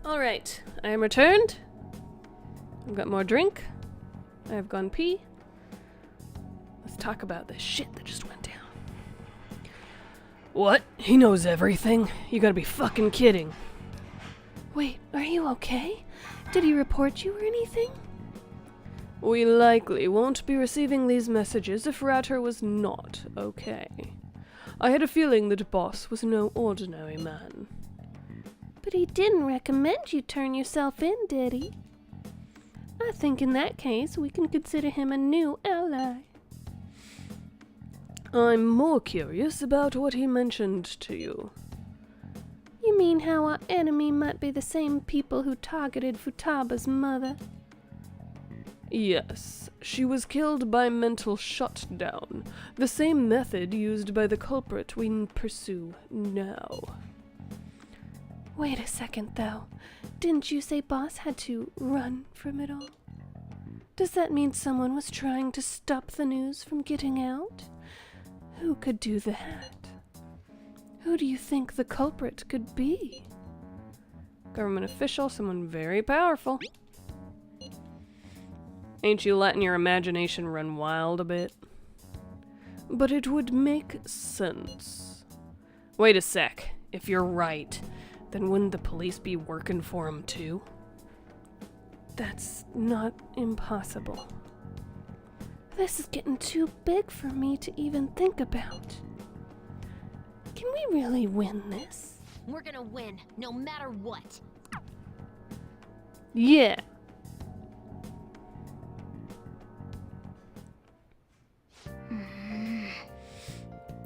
Alright, I am returned. I've got more drink. I have gone pee. Let's talk about this shit that just went down. What? He knows everything? You gotta be fucking kidding. Wait, are you okay? Did he report you or anything? We likely won't be receiving these messages if Ratter was not okay. I had a feeling that Boss was no ordinary man. But he didn't recommend you turn yourself in, did he? I think in that case we can consider him a new ally. I'm more curious about what he mentioned to you. You mean how our enemy might be the same people who targeted Futaba's mother? Yes, she was killed by mental shutdown, the same method used by the culprit we pursue now. Wait a second, though. Didn't you say Boss had to run from it all? Does that mean someone was trying to stop the news from getting out? Who could do that? Who do you think the culprit could be? Government official, someone very powerful. Ain't you letting your imagination run wild a bit? But it would make sense. Wait a sec. If you're right, then wouldn't the police be working for him too? That's not impossible. This is getting too big for me to even think about. Can we really win this? We're gonna win, no matter what. Yeah.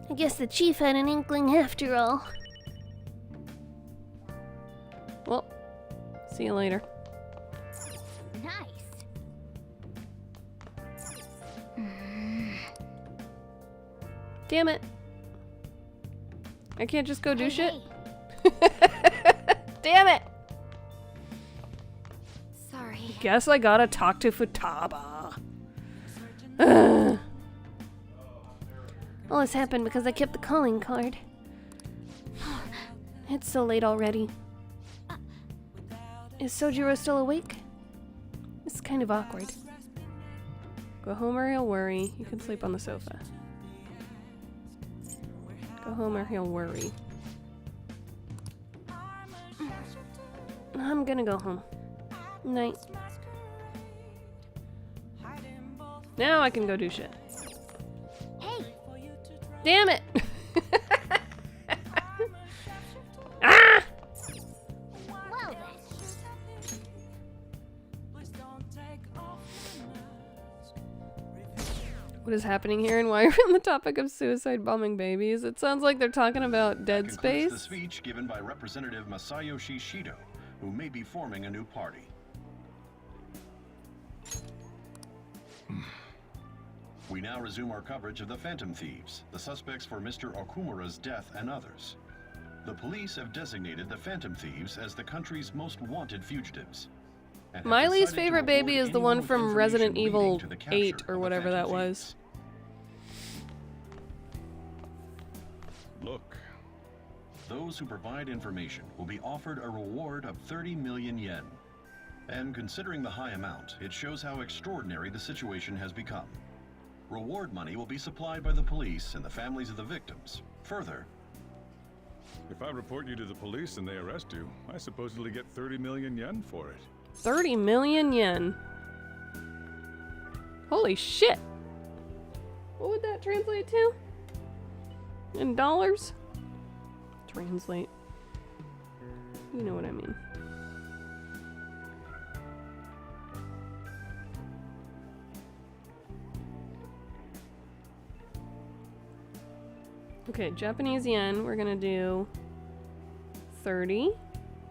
I guess the chief had an inkling after all. Well, see you later. Nice. Damn it. I can't just go do shit? Damn it! Sorry. Guess I gotta talk to Futaba. All this happened because I kept the calling card. It's so late already. Is Sojiro still awake? It's kind of awkward. Go home or he'll worry. You can sleep on the sofa. Go home or he'll worry. I'm gonna go home. Night. Now I can go do shit. Hey! Damn it! Ah! Well then. What is happening here and why are we on the topic of suicide bombing babies? It sounds like they're talking about Dead Space. The speech given by Representative Masayoshi Shido, who may be forming a new party. We now resume our coverage of the Phantom Thieves, the suspects for Mr. Okumura's death and others. The police have designated the Phantom Thieves as the country's most wanted fugitives. My least favorite baby is the one from Resident Evil 8 or whatever that was. Look. Those who provide information will be offered a reward of 30 million yen. And considering the high amount, it shows how extraordinary the situation has become. Reward money will be supplied by the police and the families of the victims. Further, If I report you to the police and they arrest you, I supposedly get 30 million yen for it. 30 million yen. Holy shit. What would that translate to? In dollars? Translate. You know what I mean. Okay, Japanese yen, we're gonna do 30.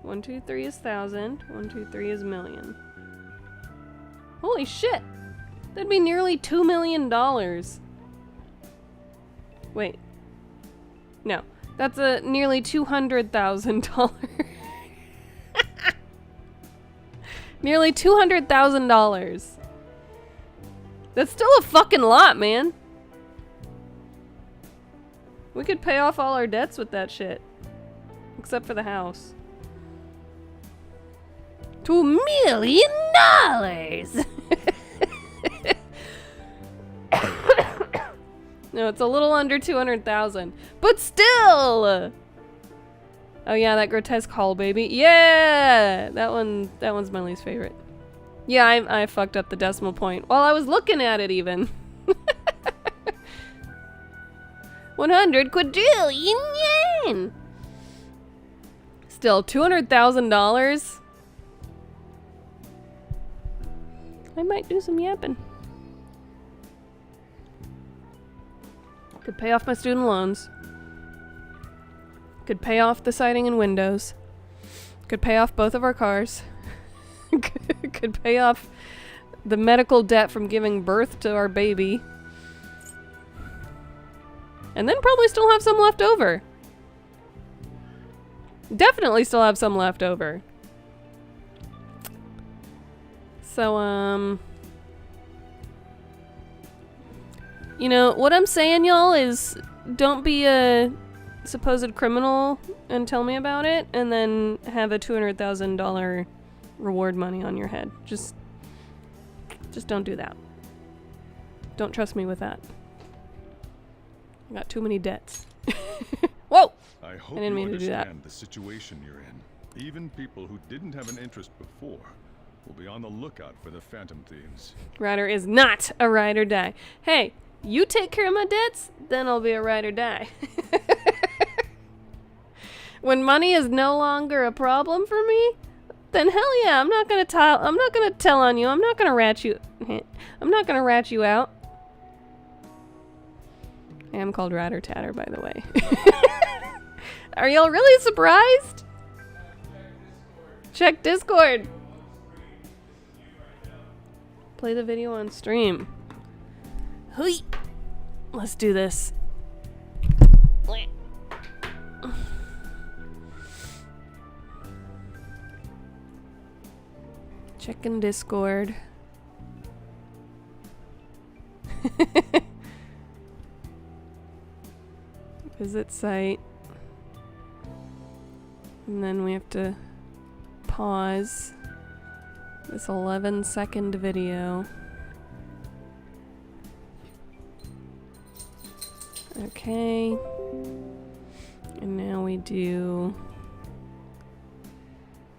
1, 2, 3 is 1,000. 1, 2, 3 is million. Holy shit! That'd be nearly $2 million. Wait. No. That's a nearly $200,000. Nearly $200,000. That's still a fucking lot, man. We could pay off all our debts with that shit. Except for the house. $2 million! No, it's a little under 200,000. But still! Oh yeah, that grotesque hall baby. Yeah! That one's my least favorite. Yeah, I fucked up the decimal point while I was looking at it even. 100 quadrillion yen! Still, $200,000? I might do some yapping. Could pay off my student loans. Could pay off the siding and windows. Could pay off both of our cars. Could pay off the medical debt from giving birth to our baby. And then probably still have some left over. Definitely still have some left over. So, you know, what I'm saying, y'all, is don't be a supposed criminal and tell me about it, and then have a $200,000 reward money on your head. Just don't do that. Don't trust me with that. I got too many debts. Whoa! I hope didn't mean you to do that. understand the situation you're in. Even people who didn't have an interest before will be on the lookout for the Phantom Thieves. Ryder is not a ride or die. Hey, you take care of my debts, then I'll be a ride or die. When money is no longer a problem for me, then hell yeah, I'm not gonna tell on you. I'm not gonna rat you out. I am called Rat or Tatter, by the way. Are y'all really surprised? Check Discord. Play the video on stream. Hui. Let's do this. Checking Discord. Visit site. And then we have to pause this 11-second video. Okay. And now we do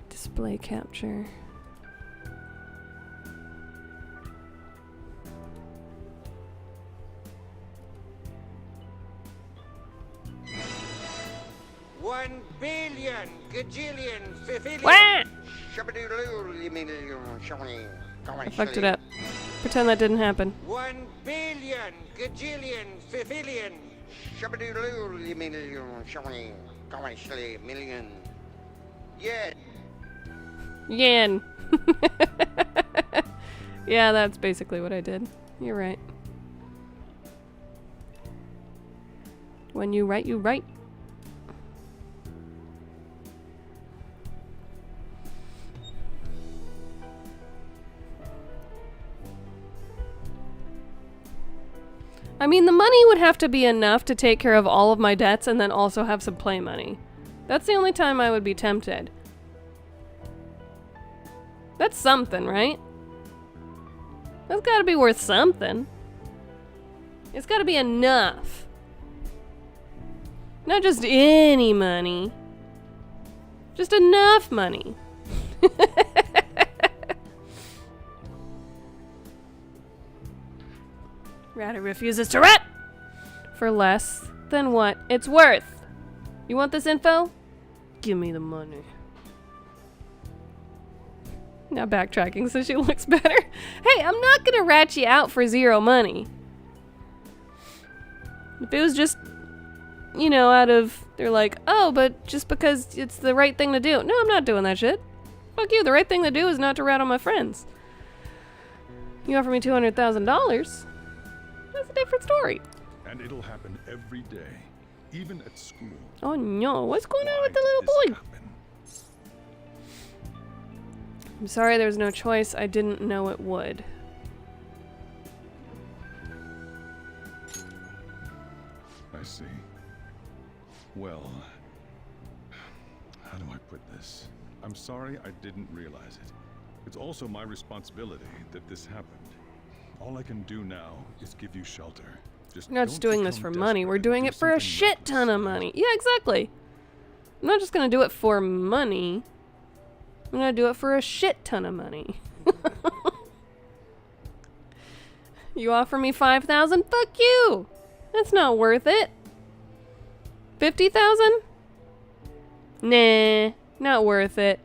display capture. $1 billion, gajillion, fifillion. Wah! I fucked it up. Pretend that didn't happen. 1 billion, gajillion, fifillion. Million. Yen. Yen. Yeah, that's basically what I did. You're right. When you write, you write. I mean, the money would have to be enough to take care of all of my debts and then also have some play money. That's the only time I would be tempted. That's something, right? That's gotta be worth something. It's gotta be enough. Not just any money. Just enough money. Rather refuses to rat for less than what it's worth. You want this info? Give me the money. Now backtracking so she looks better. Hey, I'm not gonna rat you out for zero money. If it was just, you know, out of, they're like, oh, but just because it's the right thing to do. No, I'm not doing that shit. Fuck you, the right thing to do is not to rat on my friends. You offer me $200,000. That's a different story. And it'll happen every day, even at school. Oh no, what's going on with the little boy? I'm sorry there was no choice. I didn't know it would. I see. Well, how do I put this? I'm sorry I didn't realize it. It's also my responsibility that this happened. All I can do now is give you shelter. We're not just doing this for money, we're doing it for a something shit ton of money. Yeah, exactly. I'm not just gonna do it for money. I'm gonna do it for a shit ton of money. You offer me 5,000? Fuck you! That's not worth it. 50,000? Nah, not worth it.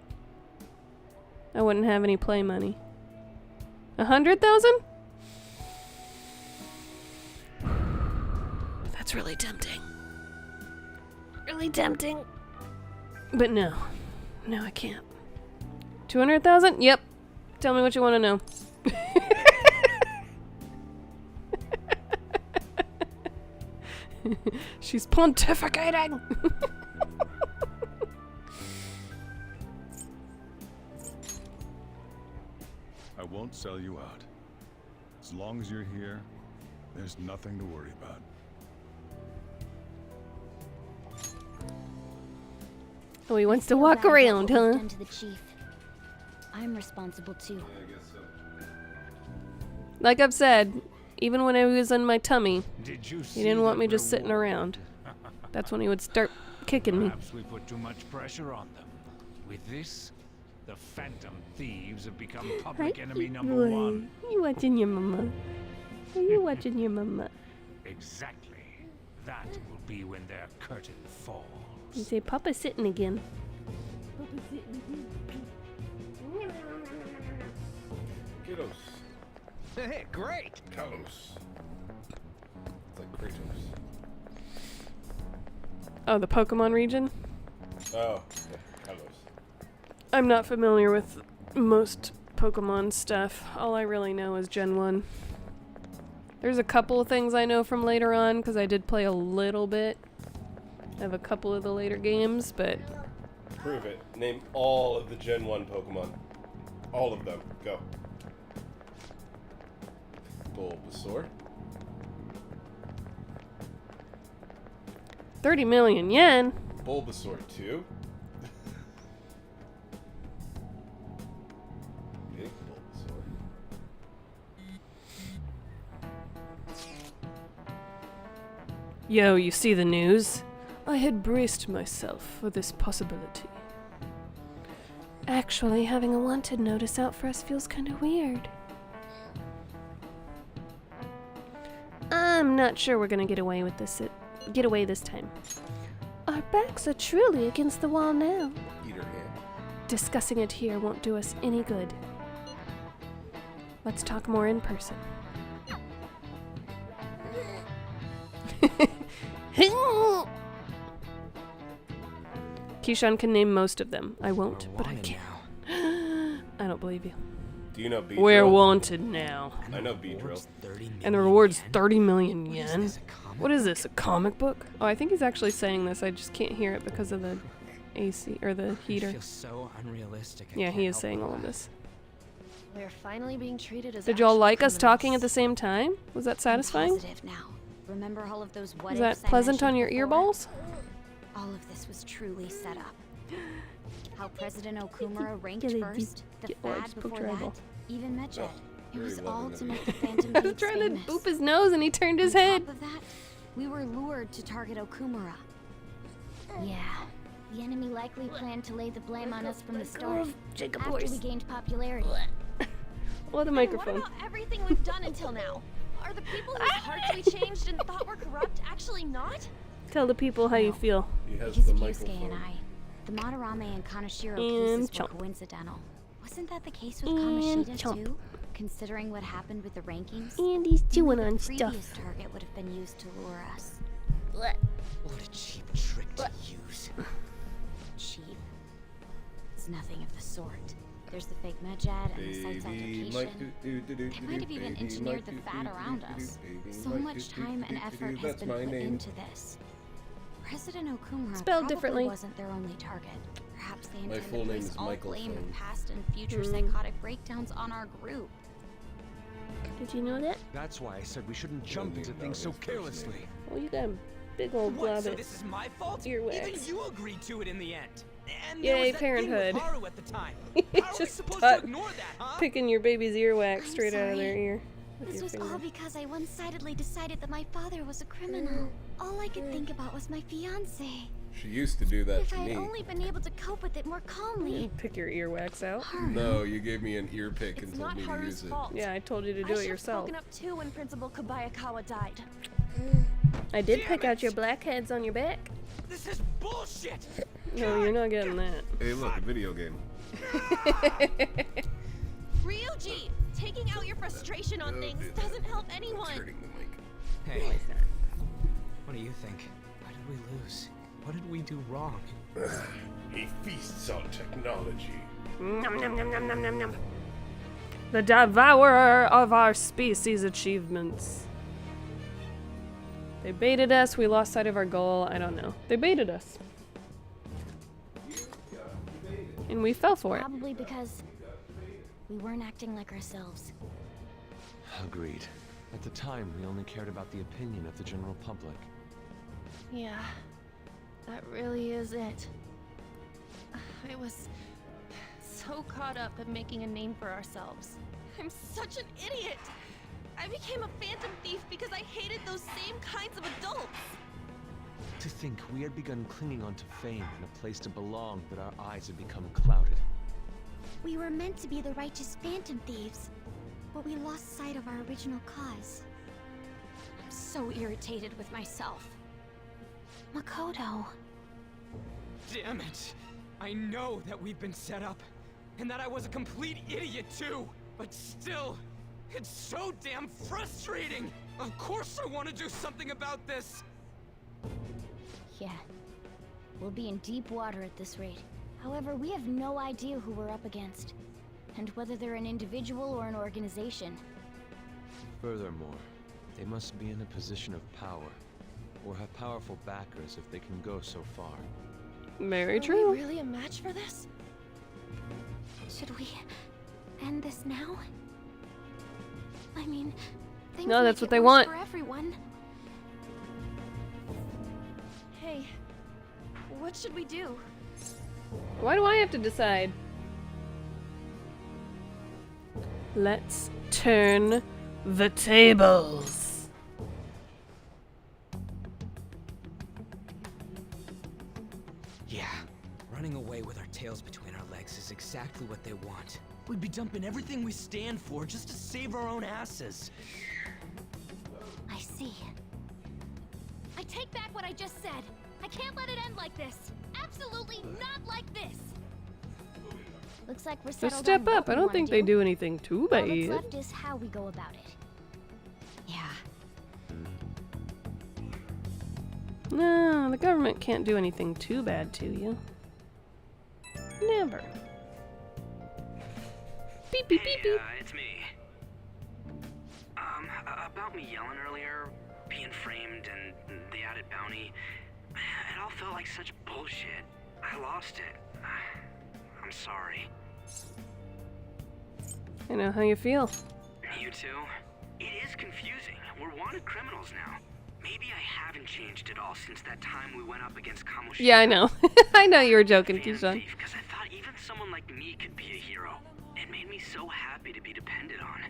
I wouldn't have any play money. 100,000? That's really tempting. Really tempting. But no. No, I can't. 200,000? Yep. Tell me what you want to know. She's pontificating. I won't sell you out. As long as you're here, there's nothing to worry about. Oh, he wants to walk around, huh? Done to the chief. I'm responsible too. Like I've said, even when I was in my tummy, Did you he didn't want me just sitting around. That's when he would start kicking me. Perhaps we put too much pressure on them. With this, the Phantom Thieves have become public enemy number one. You watching your mama? Are you watching your mama? Exactly. That will be when their curtain falls. You say, Papa's sitting again. Kiddos. Hey, great! Kalos. It's like Kratos. Oh, the Pokemon region? Oh, yeah, Kalos. I'm not familiar with most Pokemon stuff. All I really know is Gen 1. There's a couple of things I know from later on, because I did play a little bit of a couple of the later games, but... Prove it. Name all of the Gen 1 Pokemon. All of them. Go. Bulbasaur. 30 million yen? Bulbasaur 2. Big Bulbasaur. Yo, you see the news? I had braced myself for this possibility. Actually, having a wanted notice out for us feels kinda weird. I'm not sure we're gonna get away with this. Get away this time. Our backs are truly against the wall now. Eat her hand. Discussing it here won't do us any good. Let's talk more in person. Keyshawn can name most of them. I won't, but I can. I don't believe you. Do you know Beedrill? We're wanted now. I know Beedrill. And the reward's 30 million yen. What is this, a comic book? Oh, I think he's actually saying this. I just can't hear it because of the AC, or the heater. It feels so unrealistic. Yeah, he is saying all of this. We're finally being treated as Did y'all actual like us criminals. talking at the same time? Was that satisfying? I'm positive now. Remember all of those what Is that ifs I pleasant on mentioned your before? earballs? All of this was truly set up. How President Okumura ranked Get it, first, the oh, I fad just poked before your that, eyeball. even Medjed. Oh, It was very all loving to of make you. the Phantom I was Thieves trying famous. to boop his nose and he turned his On head. top of that, we were lured to target Okumura. Yeah, the enemy likely planned to lay the blame on us from the start, Jacob after Boyce. we gained popularity. What a And microphone. what about everything we've done until now? Are the people whose hearts we changed and thought were corrupt actually not? Tell the people how you feel. He has Because the of Yusuke microphone. and I, the Madarame and Kanashiro And cases were chomp. coincidental. Wasn't that the case with And Kamoshida chomp. too? Considering what happened with the rankings? And he's chewing Only on the previous stuff. target would have been used to lure us. What a cheap trick to use. Cheap. It's nothing of the sort. There's the fake Medjed and the site's Baby altercation. Mike, They might have even engineered the fad around us. So much time and effort has That's been my put name. into this. President Okumura Spelled probably differently. wasn't their only target. Perhaps they My intended full to name place is all Michael blame Phone. of past and future psychotic breakdowns on our group. Did you know that? That's why I said we shouldn't jump into things so carelessly. Oh, you got Big old What, blob so of this is my fault? earwax. Even you agreed to it in the end. And Yay, there was that parenthood. thing with Haru at the time. You How are we just supposed taught to ignore that, huh? picking your baby's earwax straight out of sorry. their ear. with This your was finger. all because I one-sidedly decided that my father was a criminal. All I could think about was my fiance. She used to do that If to I had me. only been able to cope with it more calmly. Pick your earwax out. No, you gave me an ear pick and It's told not me to Haru's use it. fault. Yeah, I told you to I do it should've yourself. spoken up too when Principal Kobayakawa died. I did pick out your blackheads on your back. This is bullshit! No, you're not getting that. Hey, look, a video game. Ryuji, taking out your frustration on things doesn't help anyone. Hey, what do you think? Why did we lose? What did we do wrong? He feasts on technology. Nom, nom, nom, nom, nom, nom, nom. The devourer of our species' achievements. They baited us, we lost sight of our goal, I don't know. They baited us. And we fell for it. Probably because we weren't acting like ourselves. Agreed. At the time, we only cared about the opinion of the general public. Yeah, that really is it. I was so caught up in making a name for ourselves. I'm such an idiot! I became a phantom thief because I hated those same kinds of adults! To think we had begun clinging onto fame and a place to belong, that our eyes had become clouded. We were meant to be the righteous phantom thieves, but we lost sight of our original cause. I'm so irritated with myself. Makoto. Damn it! I know that we've been set up, and that I was a complete idiot too, but still, it's so damn frustrating! Of course I want to do something about this! Yeah. We'll be in deep water at this rate. However, we have no idea who we're up against, and whether they're an individual or an organization. Furthermore, they must be in a position of power, or have powerful backers if they can go so far. Very Are true. we really a match for this? Should we end this now? I mean, things No, that's make what it they worse want. for everyone. Hey, what should we do? Why do I have to decide? Let's turn the tables. Yeah, running away with our tails between our legs is exactly what they want. We'd be dumping everything we stand for just to save our own asses. I see. I take back what I just said. I can't let it end like this. Absolutely not like this. Looks like we're Just settled step on what up. I we don't wanna think they do anything too All that's bad. left is how we go about it. Yeah. No, the government can't do anything too bad to you. Never. Beep beep beep beep. It's me. About me yelling earlier, being framed, and the added bounty, it all felt like such bullshit. I lost it. I'm sorry. I know how you feel. You too? It is confusing. We're wanted criminals now. Maybe I haven't changed at all since that time we went up against Kamoshida. Yeah, I know. I know you were joking, Keyshawn. Because I thought even someone like me could be a hero. It made me so happy to be depended on.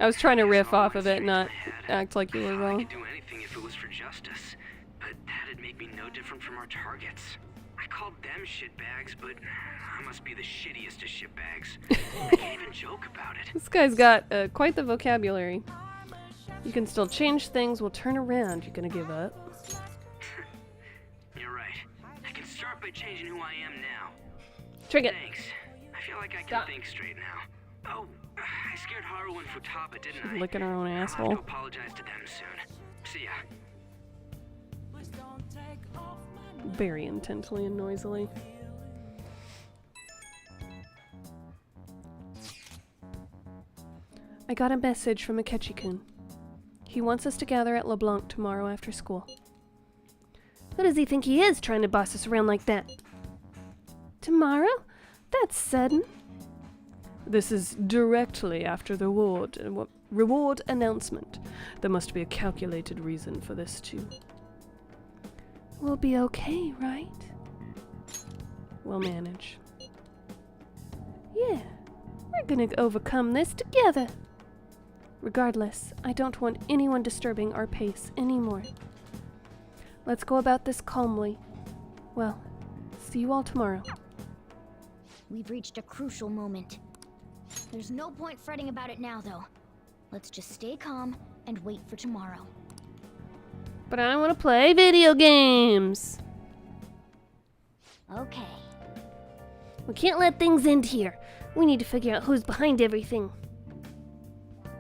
I was trying to riff off of it, not act like you were I wrong. could do anything if it was for justice, but that'd make me no different from our targets. I called them shitbags, but I must be the shittiest of shitbags. I can't even joke about it. This guy's got quite the vocabulary. You can still change things. We'll turn around. You're gonna give up? You're right. I can start by changing who I am now. Trig it. Thanks. I feel like I can think straight now. Oh, I scared Haru and Futaba, didn't I? Licking her own I'll have asshole. to apologize to them soon. See ya. Very intently and noisily. I got a message from Akechi-kun. He wants us to gather at LeBlanc tomorrow after school. Who does he think he is, trying to boss us around like that? Tomorrow? That's sudden. This is directly after the reward announcement. There must be a calculated reason for this too. We'll be okay, right? We'll manage. Yeah, we're gonna overcome this together. Regardless, I don't want anyone disturbing our pace anymore. Let's go about this calmly. Well, see you all tomorrow. We've reached a crucial moment. There's no point fretting about it now, though. Let's just stay calm and wait for tomorrow. But I want to play video games. Okay. We can't let things end here. We need to figure out who's behind everything.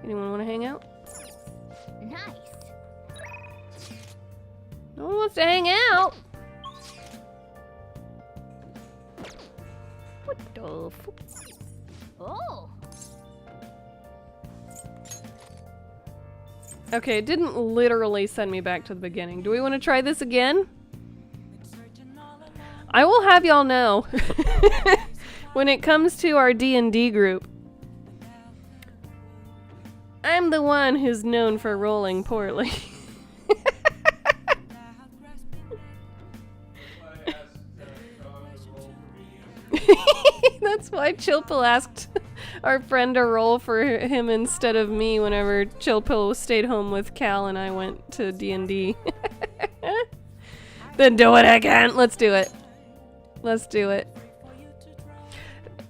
Anyone want to hang out? Nice. No one wants to hang out. What the fuck? Oh. Okay, it didn't literally send me back to the beginning. Do we want to try this again? I will have y'all know when it comes to our D&D group. I'm the one who's known for rolling poorly. That's why Chillpill asked our friend to roll for him instead of me whenever Chillpill stayed home with Cal and I went to D&D. Then do it again. Let's do it. Let's do it.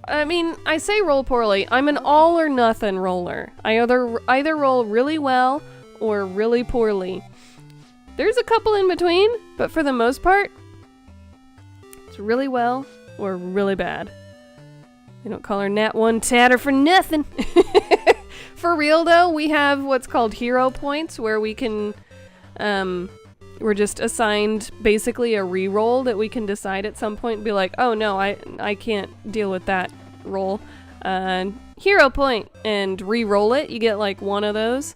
I mean, I say roll poorly. I'm an all or nothing roller. I either roll really well or really poorly. There's a couple in between, but for the most part, it's really well or really bad. They don't call her Nat 1 Tatter for nothing. For real though, we have what's called hero points where we can, we're just assigned basically a reroll that we can decide at some point and be like, oh no, I can't deal with that roll. Hero point, and re-roll it. You get like one of those.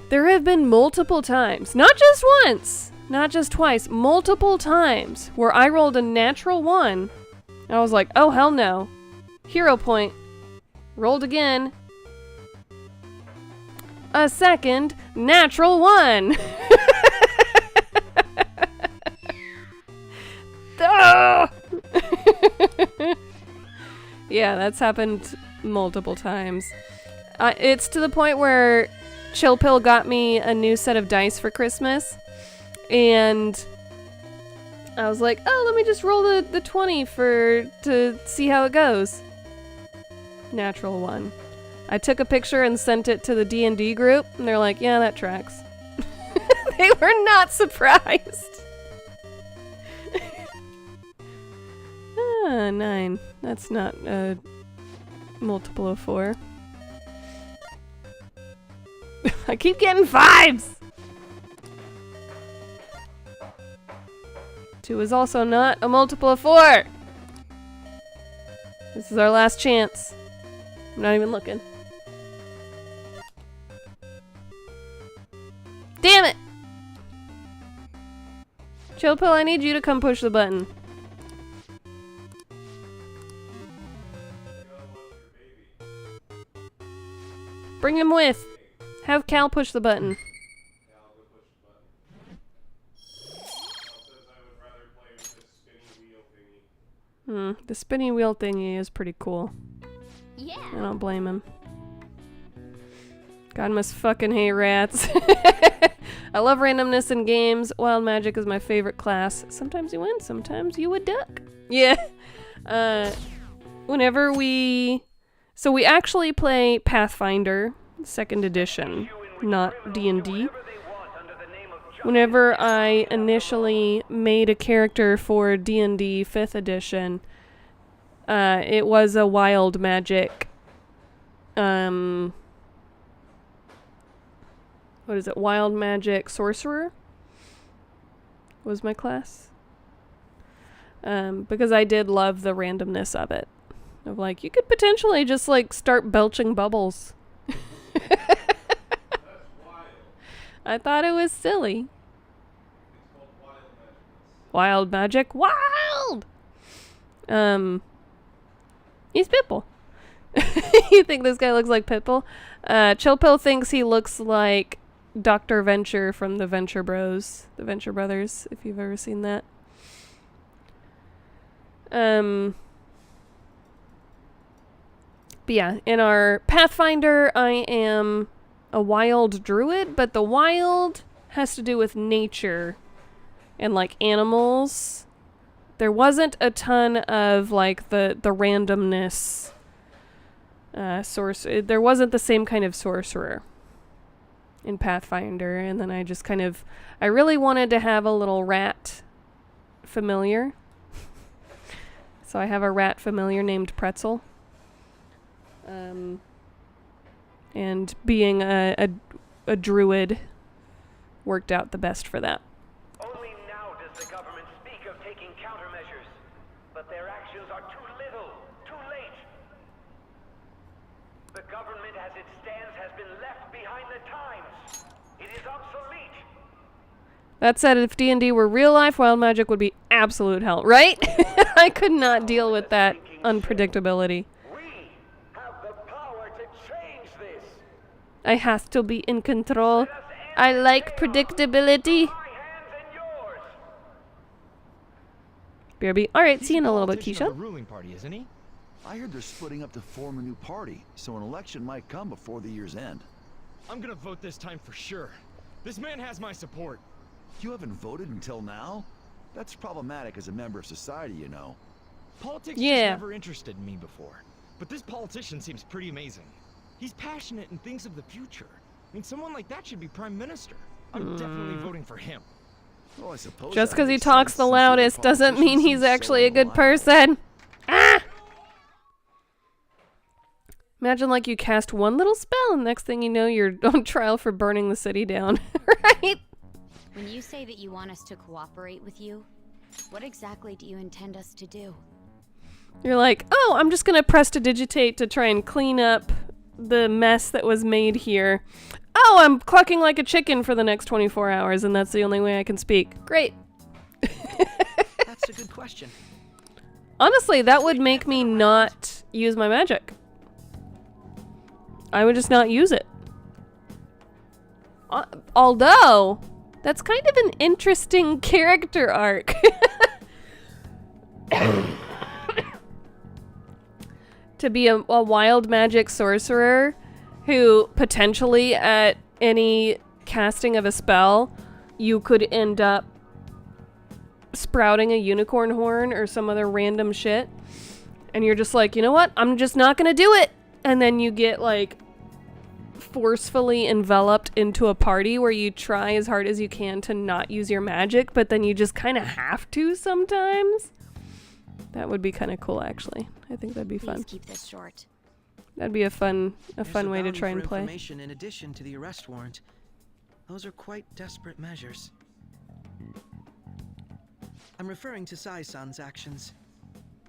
There have been multiple times, not just once, not just twice, multiple times where I rolled a natural 1. I was like, oh hell no. Hero point. Rolled again. A second natural 1. Ah! Yeah, that's happened multiple times. It's to the point where Chillpill got me a new set of dice for Christmas, and I was like, oh, let me just roll the 20 to see how it goes. Natural 1. I took a picture and sent it to the D&D group, and they're like, yeah, that tracks. They were not surprised. 9. That's not a multiple of 4. I keep getting 5s! 2 is also not a multiple of 4! This is our last chance. I'm not even looking. Damn it! Chillpill, I need you to come push the button. Bring him with. Have Cal push the button. The spinny wheel thingy is pretty cool. Yeah. I don't blame him. God must fucking hate rats. I love randomness in games. Wild magic is my favorite class. Sometimes you win, sometimes you a duck. Yeah. Whenever we... So we actually play Pathfinder, 2nd edition, not D&D. Whenever I initially made a character for D&D 5th edition, it was a wild magic, what is it? Wild magic sorcerer was my class. Because I did love the randomness of it. Of like, you could potentially just like start belching bubbles. I thought it was silly. Wild magic. Wild! He's Pitbull. You think this guy looks like Pitbull? Chillpill thinks he looks like Dr. Venture from the Venture Bros, the Venture Brothers, if you've ever seen that. But yeah, in our Pathfinder, I am a wild druid, but the wild has to do with nature and like animals. There wasn't a ton of like the randomness there wasn't the same kind of sorcerer in Pathfinder, and then I just I really wanted to have a little rat familiar. So I have a rat familiar named Pretzel. And being a druid worked out the best for that. Only now does the government speak of taking countermeasures, but their actions are too little, too late. The government as it stands has been left behind the times. It is obsolete. That said, if D&D were real life, wild magic would be absolute hell, right? I could not deal with that unpredictability. I have to be in control. I like predictability. BRB. Alright, see you in a little bit, Keisha. The ruling party, isn't he? I heard they're splitting up to form a new party, so an election might come before the year's end. I'm gonna vote this time for sure. This man has my support. You haven't voted until now? That's problematic as a member of society, you know. Politics just never interested me before. But this politician seems pretty amazing. He's passionate and thinks of the future. I mean, someone like that should be prime minister. I'm definitely voting for him. Well, I suppose just because he talks the loudest doesn't mean he's actually a good person. Ah! Imagine like you cast one little spell and next thing you know you're on trial for burning the city down, right? When you say that you want us to cooperate with you, what exactly do you intend us to do? You're like, oh, I'm just gonna prestidigitate to try and clean up the mess that was made here. Oh, I'm clucking like a chicken for the next 24 hours and that's the only way I can speak. Great. That's a good question. Honestly, that would make me not use my magic. I would just not use it. Although, that's kind of an interesting character arc. To be a wild magic sorcerer who potentially at any casting of a spell, you could end up sprouting a unicorn horn or some other random shit. And you're just like, you know what? I'm just not gonna do it. And then you get like forcefully enveloped into a party where you try as hard as you can to not use your magic, but then you just kind of have to sometimes. That would be kind of cool, actually. I think that'd be fun. Please keep this short. That'd be a fun way to try and play. Information in addition to the arrest warrant. Those are quite desperate measures. I'm referring to Sai-san's actions.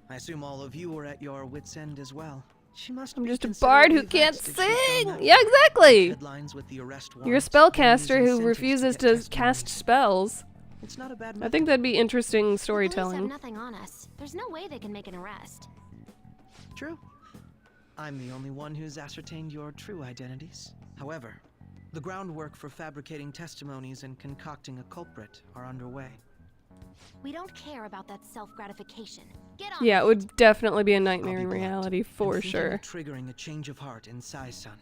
I assume all of you were at your wits' end as well. She must I'm be just a bard who can't sing! Yeah, exactly! You're a spellcaster who refuses to cast spells. It's not a bad I think that'd be interesting Police storytelling. have nothing on us. There's no way they can make an arrest. True. I'm the only one who's ascertained your true identities. However, the groundwork for fabricating testimonies and concocting a culprit are underway. We don't care about that self-gratification. Get on. Yeah, it would definitely be a nightmare in reality, for I'm thinking sure. of triggering a change of heart in Sai-san.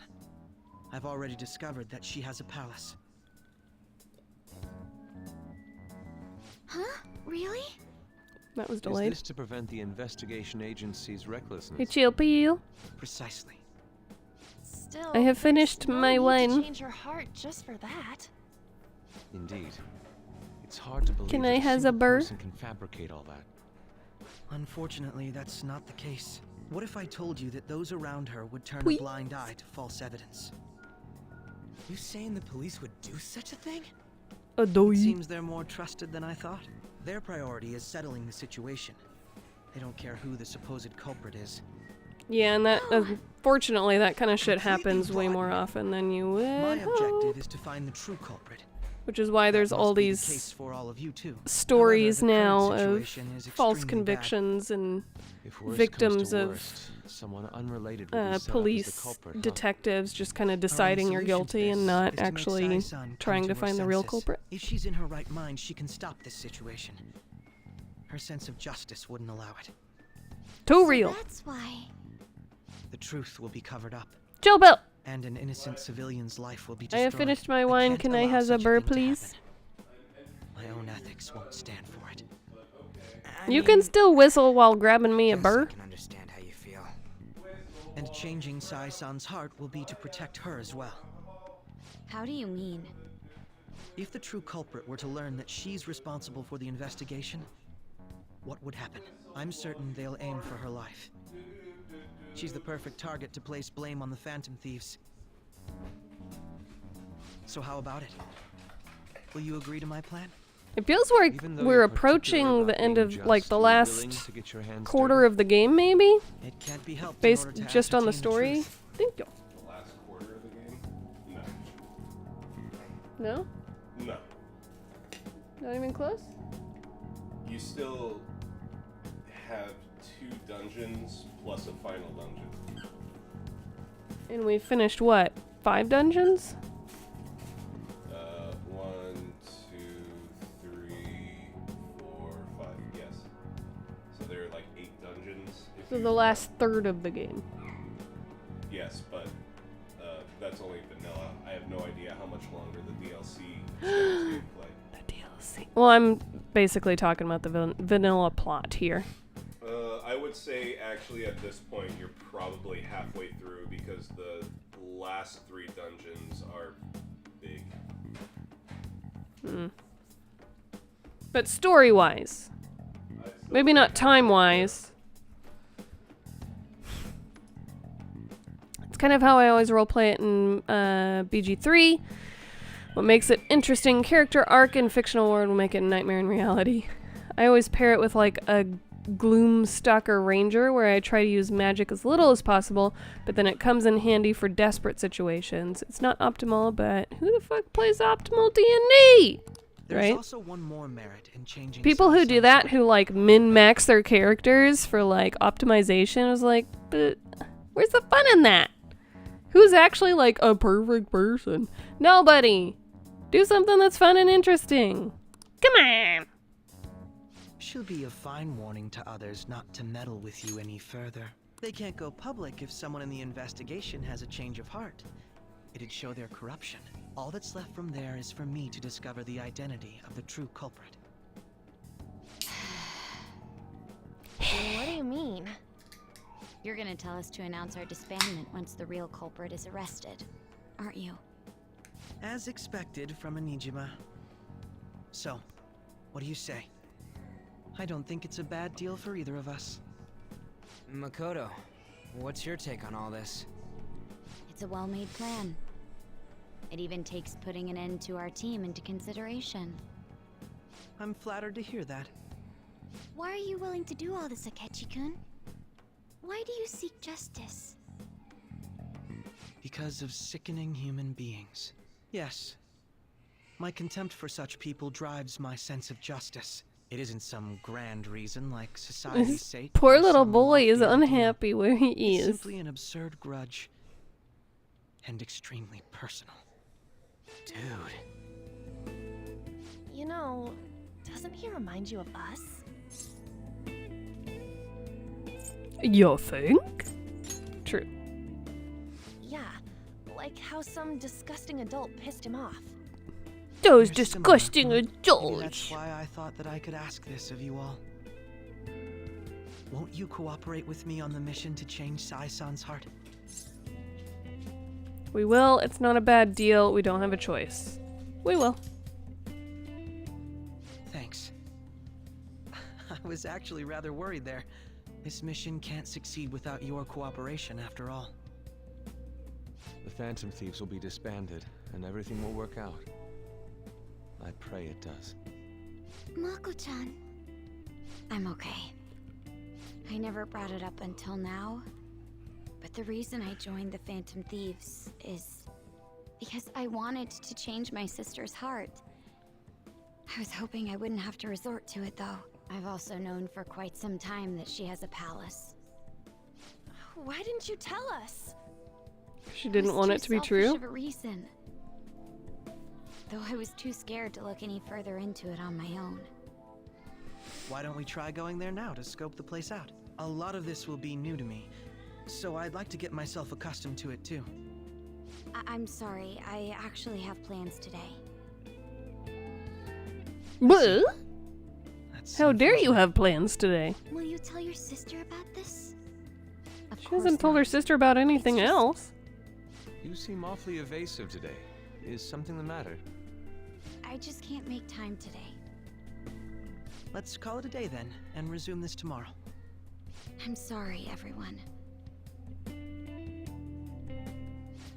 I've already discovered that she has a palace. Huh? Really? That was Is delayed. this to prevent the investigation agency's recklessness? Hey, chill, peel. Precisely. Still, I have finished there's no my need to wine. change her heart just for that. Indeed. It's hard to believe Can that I a has a single burr? person can fabricate all that. Unfortunately, that's not the case. What if I told you that those around her would turn Please? a blind eye to false evidence? You saying the police would do such a thing? It seems they're more trusted than I thought. Their priority is settling the situation. They don't care who the supposed culprit is. Yeah, and that, unfortunately, that kind of shit happens way more often than you would My hope. objective is to find the true culprit Which is why there's That all must be the these case for all of you too. stories However, the current now of situation is false extremely convictions and If worst victims comes to of worst, someone unrelated will be set up as the police culprit, huh? detectives just kind of Our deciding only you're solution to guilty and this not is to make actually Sai-san come trying to her find the real senses. culprit. If she's in her right mind, she can stop this situation. Her sense of justice wouldn't allow it. Too real. That's why. The truth will be covered up. Joe Bell! And an innocent civilian's life will be I destroyed. have finished my wine. can't Can I allow have a such burr, thing to please? happen. My own ethics won't stand for it. You can still whistle while grabbing me a burr. I can understand how you feel. And changing Sai-san's heart will be to protect her as well. How do you mean? If the true culprit were to learn that she's responsible for the investigation, what would happen? I'm certain they'll aim for her life. She's the perfect target to place blame on the Phantom Thieves. So how about it? Will you agree to my plan? It feels like Even though we're you're approaching particular the about end being of just, like the you're last willing to get your hands quarter dirty? of the game, maybe? It can't be helped in Based order to just on the ascertain story. truth. Thank you. The last quarter of the game? No? No. Not even close? You still have 2 dungeons plus a final dungeon. And we finished what? 5 dungeons? 1, 2, 3, 4, 5. Yes. So there are like 8 dungeons. So the last third of the game. Yes, but that's only vanilla. I have no idea how much longer the DLC is going to play. The DLC. Well, I'm basically talking about the vanilla plot here. I would say actually at this point you're probably halfway through because the last 3 dungeons are big. But story-wise. Maybe not time-wise. It's kind of how I always roleplay it in BG3. What makes it interesting character arc in fictional world will make it a nightmare in reality. I always pair it with like a Gloomstalker Ranger where I try to use magic as little as possible, but then it comes in handy for desperate situations. It's not optimal, but who the fuck plays optimal D&D? There's Right? also one more merit in changing People who do Sai-san's that, who like min-max their characters for like optimization, is like, but where's the fun in that? Who's actually like a perfect person? Nobody. Do something that's fun and interesting. Come on. She'll be a fine warning to others not to meddle with you any further. They can't go public if someone in the investigation has a change of heart. It'd show their corruption. All that's left from there is for me to discover the identity of the true culprit. What do you mean? You're gonna tell us to announce our disbandment once the real culprit is arrested, aren't you? As expected from a Nijima. So, what do you say? I don't think it's a bad deal for either of us. Makoto, what's your take on all this? It's a well-made plan. It even takes putting an end to our team into consideration. I'm flattered to hear that. Why are you willing to do all this, Akechi-kun? Why do you seek justice? Because of sickening human beings. Yes. My contempt for such people drives my sense of justice. It isn't some grand reason like society's This sake. poor or little some boy is lofty ideal. unhappy where he It's is. simply an absurd grudge. And extremely personal. Dude. You know, doesn't he remind you of us? You think? True. Yeah, like how some disgusting adult pissed him off. Those You're disgusting similar. Maybe adults. that's why I thought that I could ask this of you all. Won't you cooperate with me on the mission to change Sai-san's heart? We will. It's not a bad deal. We don't have a choice. We will. Thanks. I was actually rather worried there. This mission can't succeed without your cooperation, after all. The Phantom Thieves will be disbanded, and everything will work out. I pray it does. Mako-chan. I'm okay. I never brought it up until now, but the reason I joined the Phantom Thieves is because I wanted to change my sister's heart I was hoping I wouldn't have to resort to it, though. I've also known for quite some time that she has a palace. Why didn't you tell us? She didn't want it to be true? Of a reason. Though I was too scared to look any further into it on my own. Why don't we try going there now to scope the place out? A lot of this will be new to me, so I'd like to get myself accustomed to it too. I'm sorry, I actually have plans today. What? How dare you have plans today? Will you tell your sister about this? She hasn't told her sister about anything else. You seem awfully evasive today. Is something the matter? I just can't make time today. Let's call it a day then, and resume this tomorrow. I'm sorry, everyone.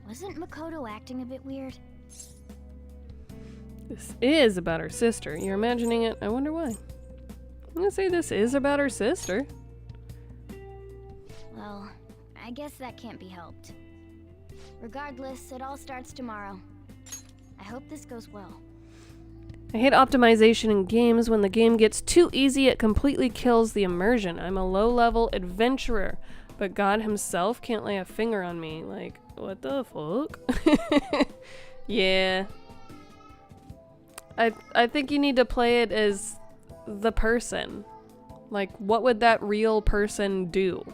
Wasn't Makoto acting a bit weird? This is about her sister. You're imagining it. I wonder why. I'm gonna say this is about her sister. Well, I guess that can't be helped. Regardless, it all starts tomorrow. I hope this goes well. I hate optimization in games. When the game gets too easy, it completely kills the immersion. I'm a low-level adventurer, but God himself can't lay a finger on me. Like, what the fuck? Yeah. I think you need to play it as the person. Like, what would that real person do?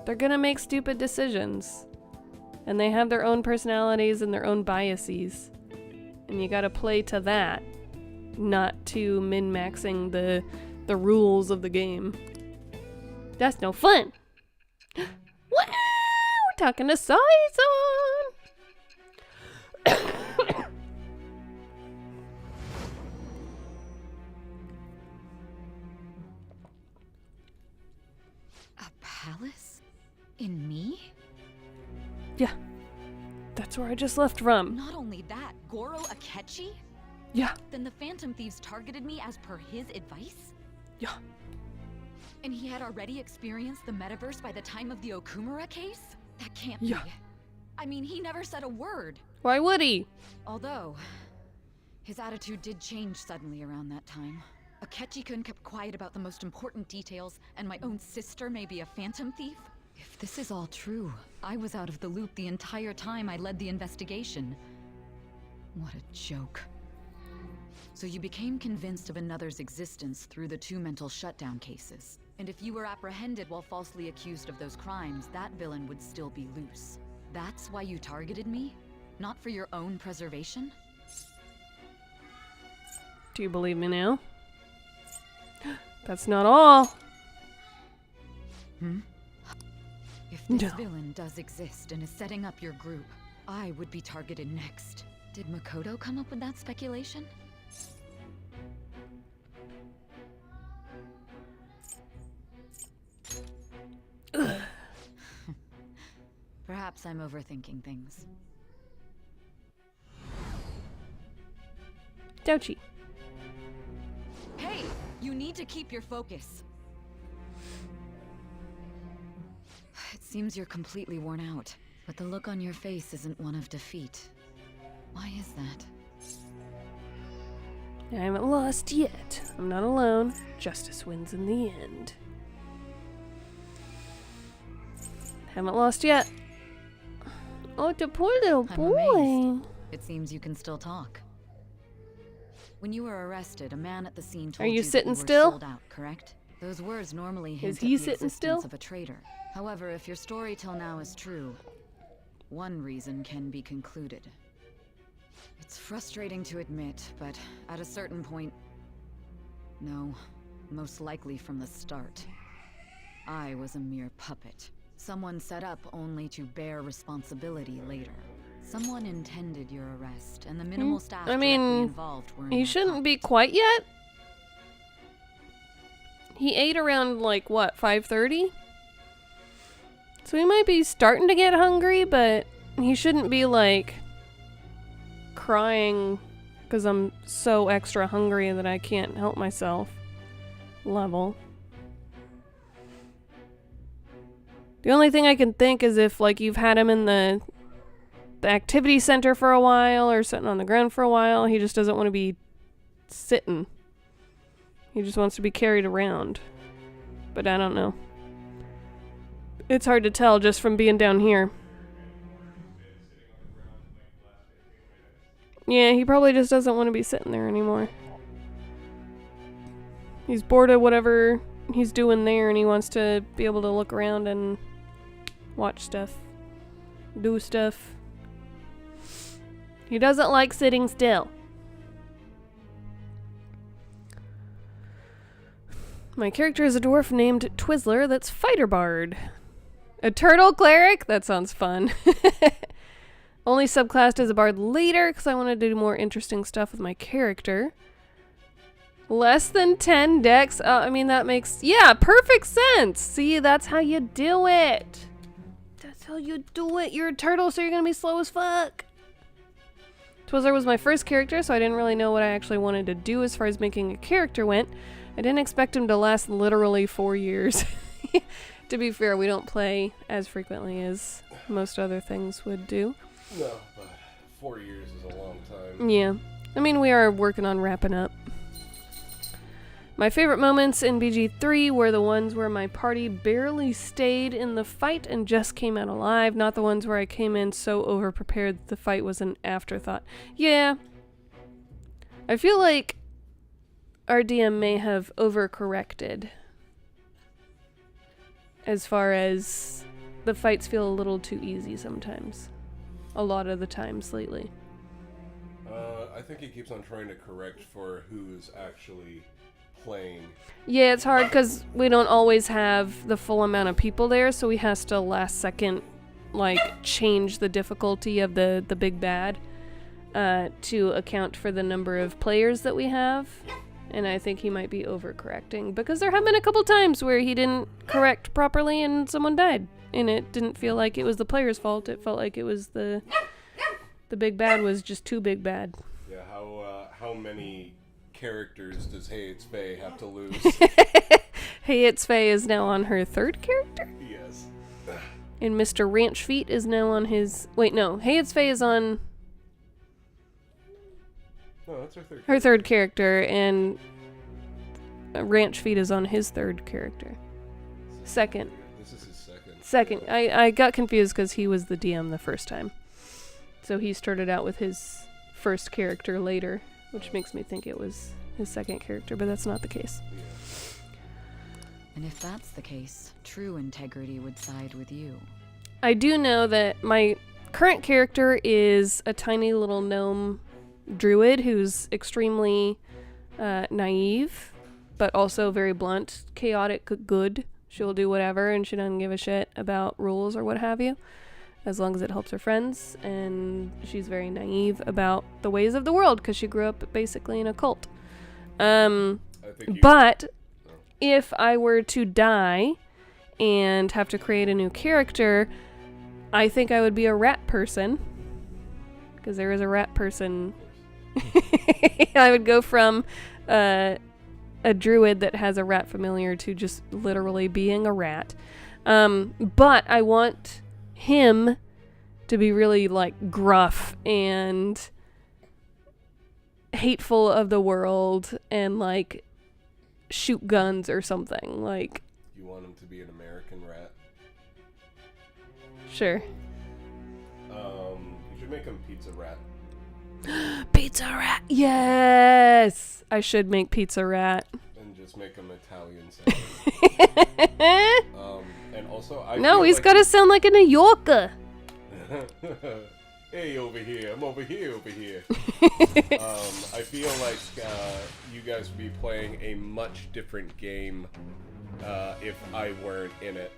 They're gonna make stupid decisions. And they have their own personalities and their own biases. And you gotta play to that, not to min-maxing the rules of the game. That's no fun! Wow! We're talking to Saison! Palace? In me? Yeah. That's where I just left from. Not only that, Goro Akechi? Yeah. Then the Phantom Thieves targeted me as per his advice? Yeah. And he had already experienced the metaverse by the time of the Okumura case? That can't Yeah. be. I mean, he never said a word. Why would he? Although, his attitude did change suddenly around that time. Akechi-kun kept quiet about the most important details, and my own sister may be a phantom thief? If this is all true, I was out of the loop the entire time I led the investigation. What a joke. So you became convinced of another's existence through the 2 mental shutdown cases. And if you were apprehended while falsely accused of those crimes, that villain would still be loose. That's why you targeted me? Not for your own preservation? Do you believe me now? That's not all. If this villain does exist and is setting up your group, I would be targeted next. Did Makoto come up with that speculation? Perhaps I'm overthinking things. Douchi. Hey! You need to keep your focus. It seems you're completely worn out, but the look on your face isn't one of defeat. Why is that? I haven't lost yet. I'm not alone. Justice wins in the end. Haven't lost yet. Oh, the poor little boy. It seems you can still talk. When you were arrested, a man at the scene told Are you that sitting were still? sold out, correct? Those words normally hint Is at he the sitting existence still? of a traitor. However, if your story till now is true, one reason can be concluded. It's frustrating to admit, but at a certain point... No, most likely from the start. I was a mere puppet. Someone set up only to bear responsibility later. Someone intended your arrest, and the minimal staff I directly mean, involved were in he your shouldn't be quite yet. He ate around, like, what, 5:30? So he might be starting to get hungry, but he shouldn't be, like, crying because I'm so extra hungry that I can't help myself level. The only thing I can think is if, like, you've had him in the the activity center for a while or sitting on the ground for a while. He just doesn't want to be sitting. He just wants to be carried around. But I don't know. It's hard to tell just from being down here. Yeah, he probably just doesn't want to be sitting there anymore. He's bored of whatever he's doing there, and he wants to be able to look around and watch stuff. Do stuff. He doesn't like sitting still. My character is a dwarf named Twizzler that's Fighter Bard. A turtle cleric? That sounds fun. Only subclassed as a bard later because I wanted to do more interesting stuff with my character. Less than 10 dex. I mean, that makes, yeah, perfect sense. See, that's how you do it. That's how you do it. You're a turtle, so you're going to be slow as fuck. Twizzler was my first character, so I didn't really know what I actually wanted to do as far as making a character went. I didn't expect him to last literally 4 years. To be fair, we don't play as frequently as most other things would do. No, but 4 years is a long time. Yeah. I mean, we are working on wrapping up. My favorite moments in BG3 were the ones where my party barely stayed in the fight and just came out alive, not the ones where I came in so overprepared that the fight was an afterthought. Yeah. I feel like our DM may have overcorrected as far as the fights feel a little too easy sometimes. A lot of the times lately. I think he keeps on trying to correct for who's actually playing. Yeah, it's hard because we don't always have the full amount of people there, so he has to last second, like, change the difficulty of the big bad to account for the number of players that we have. And I think he might be overcorrecting because there have been a couple times where he didn't correct properly and someone died. And it didn't feel like it was the player's fault. It felt like it was the big bad was just too big bad. Yeah, how many characters does Hey It's Faye have to lose? Hey It's Faye is now on her third character? Yes. And Mr. Ranch Feet is now on his... Wait, no. Hey It's Faye is on... No, that's her third. Her third character, and Ranch Feet is on his third character. Second. This is his second. Second. I got confused because he was the DM the first time. So he started out with his first character later, which makes me think it was his second character, but that's not the case. And if that's the case, true integrity would side with you. I do know that my current character is a tiny little gnome druid who's extremely naive, but also very blunt, chaotic good. She'll do whatever, and she doesn't give a shit about rules or what have you, as long as it helps her friends. And she's very naive about the ways of the world because she grew up basically in a cult. But if I were to die and have to create a new character, I think I would be a rat person, because there is a rat person. I would go from a druid that has a rat familiar to just literally being a rat. But I want him to be really, like, gruff and hateful of the world and, like, shoot guns or something. Like, You want him to be an American rat? Sure. You should make him Pizza Rat. Pizza Rat! Yes! I should make Pizza Rat. And just make him Italian sounding. And also, No, he's gotta sound like a New Yorker. Hey, over here. I'm over here, over here. I feel like you guys would be playing a much different game if I weren't in it.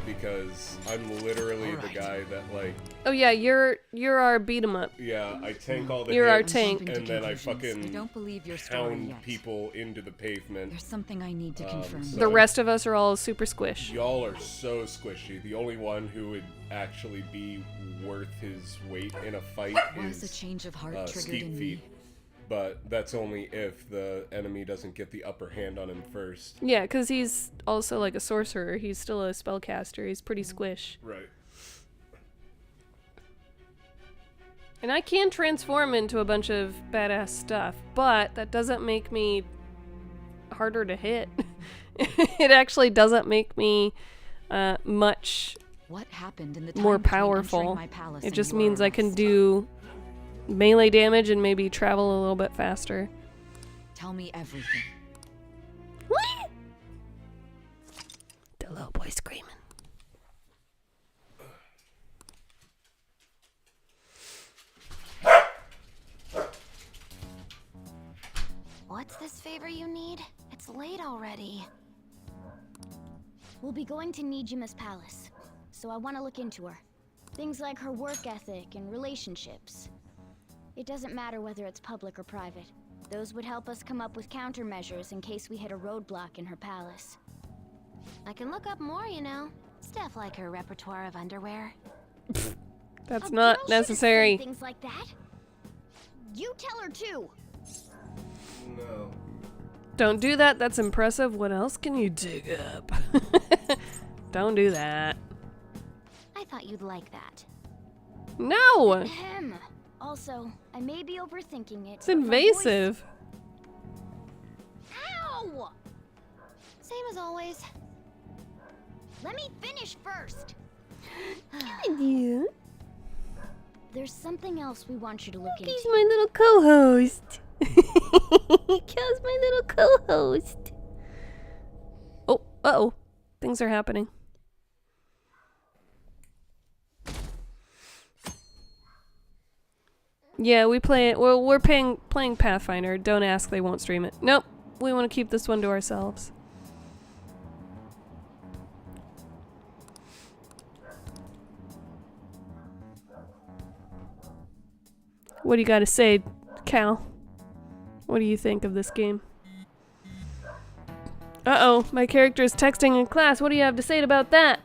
Because I'm literally the guy that, like... Oh yeah, you're our beat 'em up. Yeah, I tank all the You're our hits, tank. and then I fucking I don't believe your story pound yet. people into the pavement. There's something I need to confirm. The rest of us are all super squish. Y'all are so squishy. The only one who would actually be worth his weight in a fight Was is a change of heart triggered Skeet in Feet. me. But that's only if the enemy doesn't get the upper hand on him first. Yeah, because he's also like a sorcerer. He's still a spellcaster. He's pretty squish. Right. And I can transform into a bunch of badass stuff, but that doesn't make me harder to hit. It actually doesn't make me much What happened in the more time between entering powerful. my palace It and just your means I can arrest? do melee damage and maybe travel a little bit faster. Tell me everything. What? The little boy screaming. What's this favor you need? It's late already. We'll be going to Nijima's palace, so I want to look into her. Things like her work ethic and relationships. It doesn't matter whether it's public or private. Those would help us come up with countermeasures in case we hit a roadblock in her palace. I can look up more, you know. Stuff like her repertoire of underwear. That's not necessary. Things like that. You tell her too. No. Don't do that. That's impressive. What else can you dig up? Don't do that. I thought you'd like that. No! Ahem. Also, I may be overthinking it. It's but my invasive. Ow! Same as always. Let me finish first. Yeah. There's something else we want you to look He's into. my little co-host. Cal's my little co-host. Oh, uh-oh. Things are happening. Yeah, we play it. Well, we're playing Pathfinder. Don't ask, they won't stream it. Nope. We want to keep this one to ourselves. What do you got to say, Cal? What do you think of this game? Uh-oh, my character is texting in class. What do you have to say about that?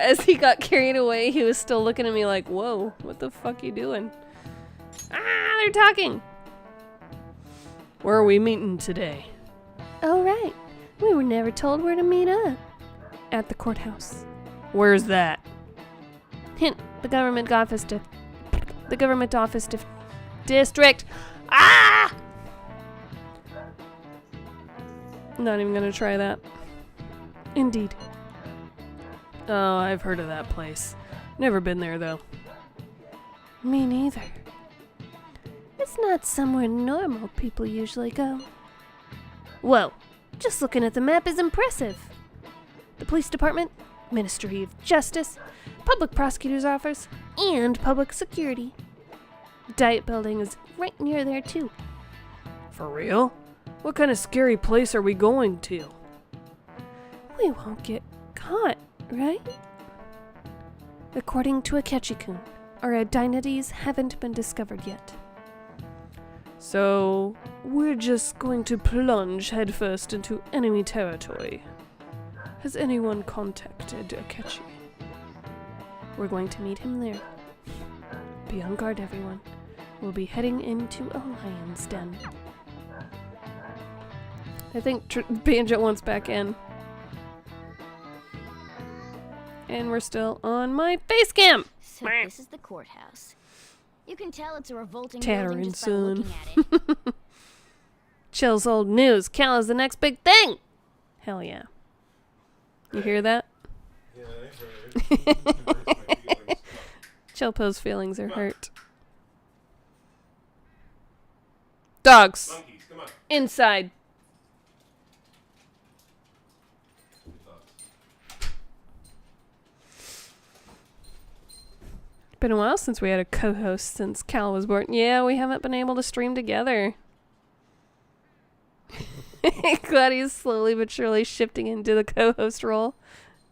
As he got carried away, he was still looking at me like, whoa, what the fuck you doing? They're talking. Where are we meeting today? Oh, right. We were never told where to meet up. At the courthouse. Where's that? Hint, the government office District. Ah! Not even gonna try that. Indeed. Oh, I've heard of that place. Never been there, though. Me neither. It's not somewhere normal people usually go. Whoa, just looking at the map is impressive. The police department, Ministry of Justice, Public Prosecutor's Office, and Public Security. Diet Building is right near there too. For real? What kind of scary place are we going to? We won't get caught, right? According to Akechi-kun, our identities haven't been discovered yet. So, we're just going to plunge headfirst into enemy territory. Has anyone contacted Akechi? We're going to meet him there. Be on guard, everyone. We'll be heading into a lion's den. I think Banjo wants back in. And we're still on my face cam. So this is the courthouse. You can tell it's a revolting Tatter building and just by looking son. at it. Chill's old news. Cal is the next big thing. Hell yeah. You hear that? Yeah, I heard. Chillpo's feelings are hurt. Dogs. Monkeys, come on. Inside. Been a while since we had a co-host since Cal was born. Yeah, we haven't been able to stream together. Glad he's slowly but surely shifting into the co-host role.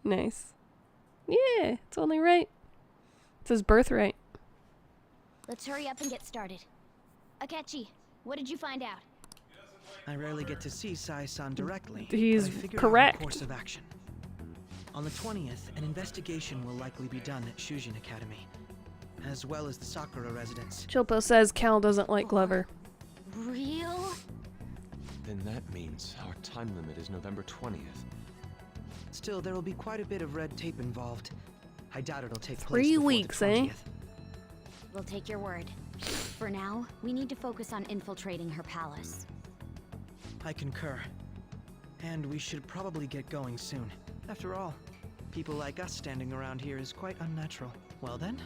Nice. Yeah, it's only right. It's his birthright. Let's hurry up and get started. Akechi, what did you find out? I rarely get to see Sai-san directly. He's but I figured correct. out a course of action. On the 20th, an investigation will likely be done at Shujin Academy, as well as the Sakura residence. Chillpo says Cal doesn't like Glover. Real? Then that means our time limit is November 20th. Still, there will be quite a bit of red tape involved. I doubt it'll take place 3 before the weeks, eh? 20th. We'll take your word. For now, we need to focus on infiltrating her palace. I concur. And we should probably get going soon. After all, people like us standing around here is quite unnatural. Well then?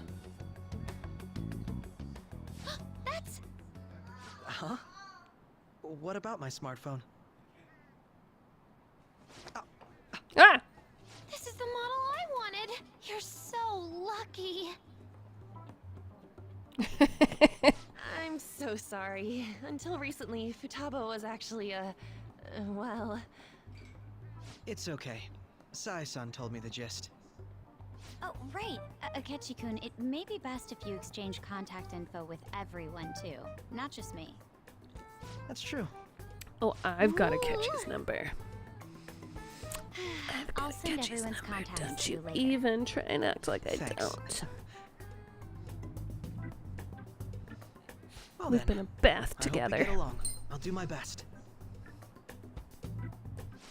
That's... Huh? What about my smartphone? Ah! This is the model I wanted. You're so lucky. I'm so sorry. Until recently, Futaba was actually well... It's okay. Sai-san told me the gist. Oh, right. Akechi-kun, it may be best if you exchange contact info with everyone, too. Not just me. That's true. Oh, I've got Akechi's number. I'll send everyone's contacts Don't to you you later. even try and act like I Thanks. don't. Well We've then, been a bath I hope we together. get along. I'll do my best.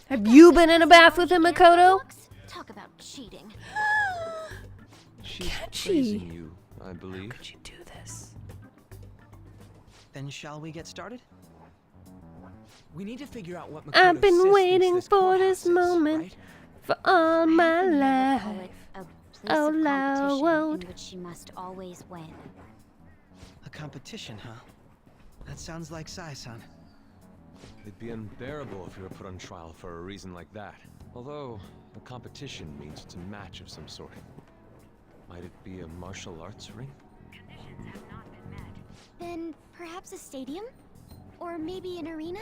Have you been in a bath with him, Makoto? Talk about cheating. She's Akechi. praising you, I believe. How could you do this? Then shall we get started? We need to figure out what Makoto I've been Sis thinks waiting this for courthouse this is, moment right? for all my Never life. call it a place Oh, of competition Lord. in which she must always win. A competition, huh? That sounds like Sai-san. It'd be unbearable if you were put on trial for a reason like that. Although, a competition means it's a match of some sort. Might it be a martial arts ring? Then perhaps a stadium? Or maybe an arena?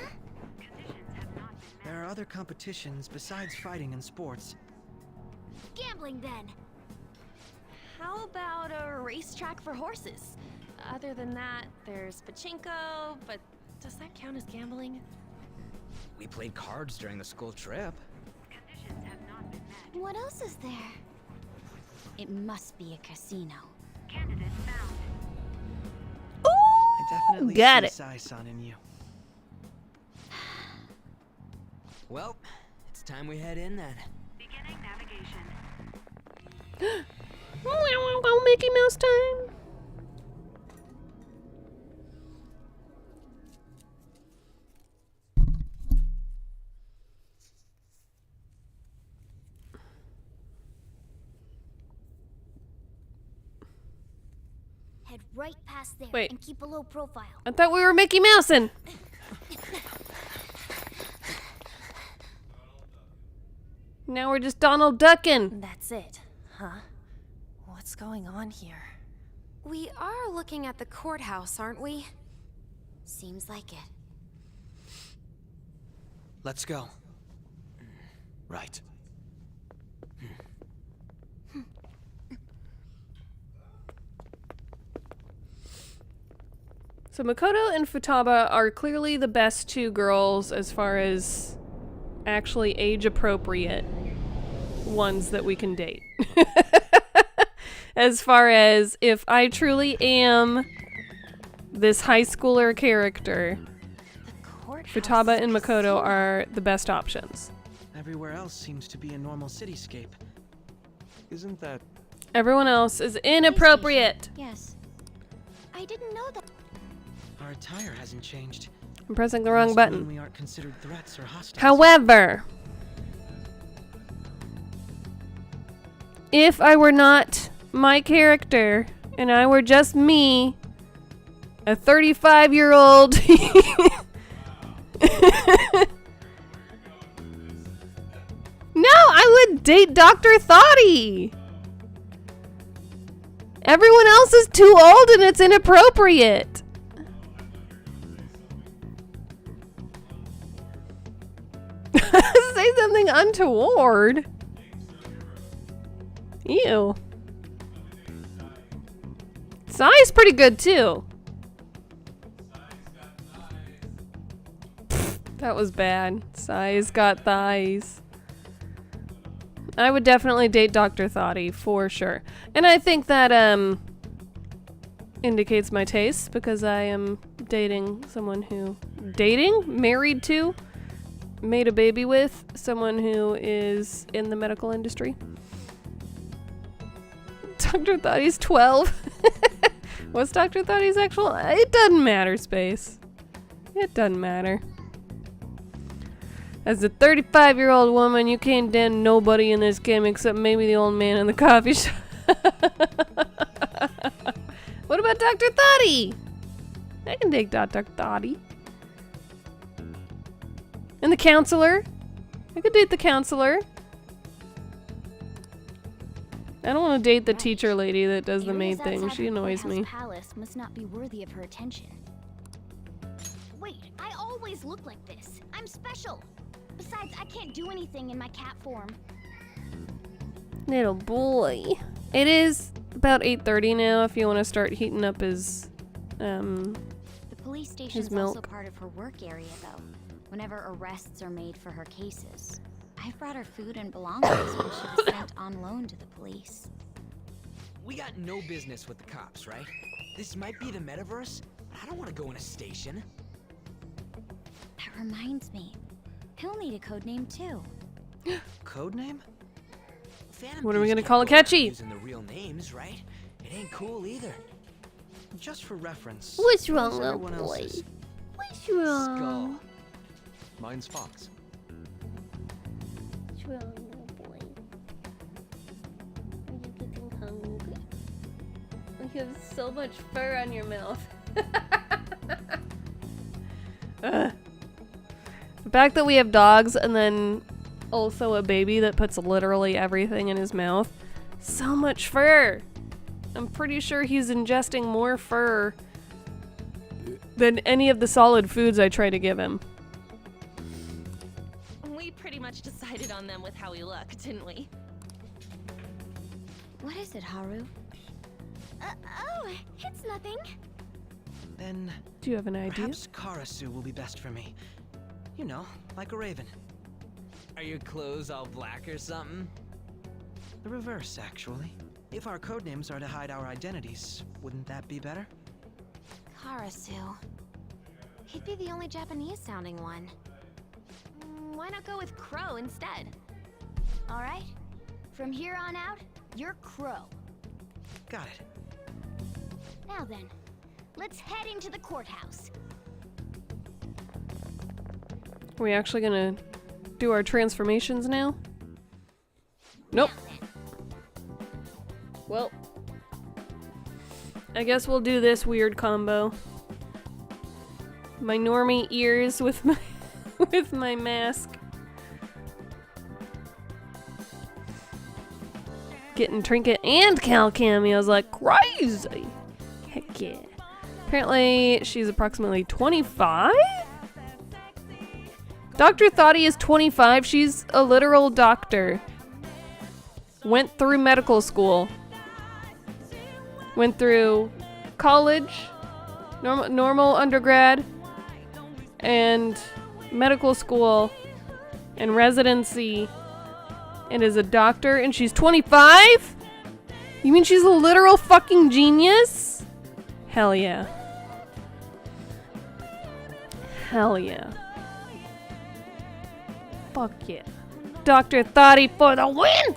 There are other competitions besides fighting and sports. Gambling then. How about a racetrack for horses? Other than that, there's pachinko, but does that count as gambling? We played cards during the school trip. What else is there? It must be a casino. I definitely Got see it. Sai-san in you. Well, it's time we head in then. Beginning navigation. Mickey Mouse time. Head right past there Wait. and keep a low profile. I thought we were Mickey Mousin'. Now we're just Donald Duckin'. That's it, huh? What's going on here? We are looking at the courthouse, aren't we? Seems like it. Let's go. Right. So Makoto and Futaba are clearly the best two girls as far as actually age-appropriate ones that we can date. As far as if I truly am this high schooler character, Futaba and Makoto are the best options. Everywhere else seems to be a normal cityscape. Isn't that... Everyone else is inappropriate. Yes. I didn't know that. Our attire hasn't changed. I'm pressing the wrong Must mean button. We aren't considered threats or hostiles. However, if I were not my character and I were just me, a 35-year-old No, I would date Dr. Thoughty. Everyone else is too old and it's inappropriate. Say something untoward. Ew. Sai's pretty good too. That was bad. Sai's got thighs. I would definitely date Dr. Thoughty for sure. And I think that indicates my taste because I am dating someone who married to made a baby with, someone who is in the medical industry. Dr. Thoughty's 12. What's Dr. Thoughty's actual? It doesn't matter, Space. It doesn't matter. As a 35-year-old woman, you can't damn nobody in this game except maybe the old man in the coffee shop. What about Dr. Thoughty? I can take Dr. Thoughty. And the counselor. I could date the counselor. I don't want to date the teacher lady that does the maid thing. She annoys me. Palace must not be worthy of her attention. Wait, I always look like this. I'm special. Besides, I can't do anything in my cat form. Little boy. It is about 8:30 now if you want to start heating up his The police station is also milk. part of her work area, though. Whenever arrests are made for her cases, I've brought her food and belongings when she was sent on loan to the police. We got no business with the cops, right? This might be the metaverse, but I don't want to go in a station. That reminds me. He'll need a code name too. Code name? What are we gonna call Akechi? Using the real names, right? It ain't cool either. Just for reference. What's what wrong, is little everyone boy? else's? What's wrong? Skull. Mine's Fox. What's wrong, little boy? Are you getting hungry? You have so much fur on your mouth. Ugh. The fact that we have dogs and then also a baby that puts literally everything in his mouth. So much fur. I'm pretty sure he's ingesting more fur than any of the solid foods I try to give him. We pretty much decided on them with how we look, didn't we? What is it, Haru? Oh, it's nothing. Then do you have an idea? Perhaps Karasu will be best for me. You know, like a raven. Are your clothes all black or something? The reverse, actually. If our codenames are to hide our identities, wouldn't that be better? Karasu. He'd be the only Japanese-sounding one. Why not go with Crow instead? All right. From here on out, you're Crow. Got it. Now then, let's head into the courthouse. Are we actually gonna do our transformations now? Nope. Well, I guess we'll do this weird combo. My normie ears with my with my mask. Getting Trinket and Cal cameos like crazy. Heck yeah. Apparently she's approximately 25? Dr. Thoughty is 25. She's a literal doctor. Went through medical school. Went through college, normal undergrad, and medical school, and residency, and is a doctor, and she's 25? You mean she's a literal fucking genius? Hell yeah. Hell yeah. Fuck yeah. Dr. Thoughty for the win!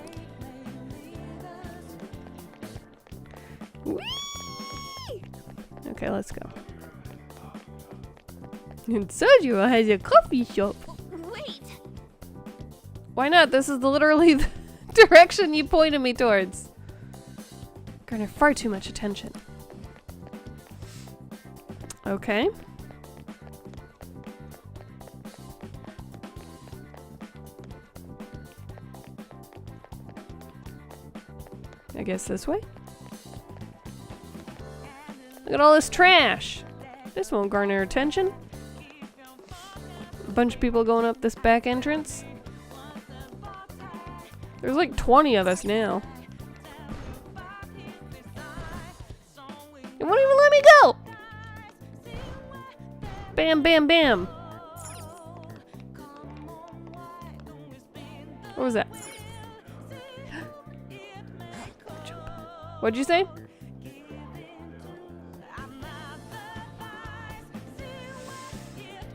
Whee! Okay, let's go. And Sergio has a coffee shop. Wait! Why not? This is literally the direction you pointed me towards. Garner far too much attention. Okay. I guess this way. Look at all this trash. This won't garner attention. A bunch of people going up this back entrance. There's like 20 of us now. It won't even let me go. Bam, bam, bam. What was that? What'd you say?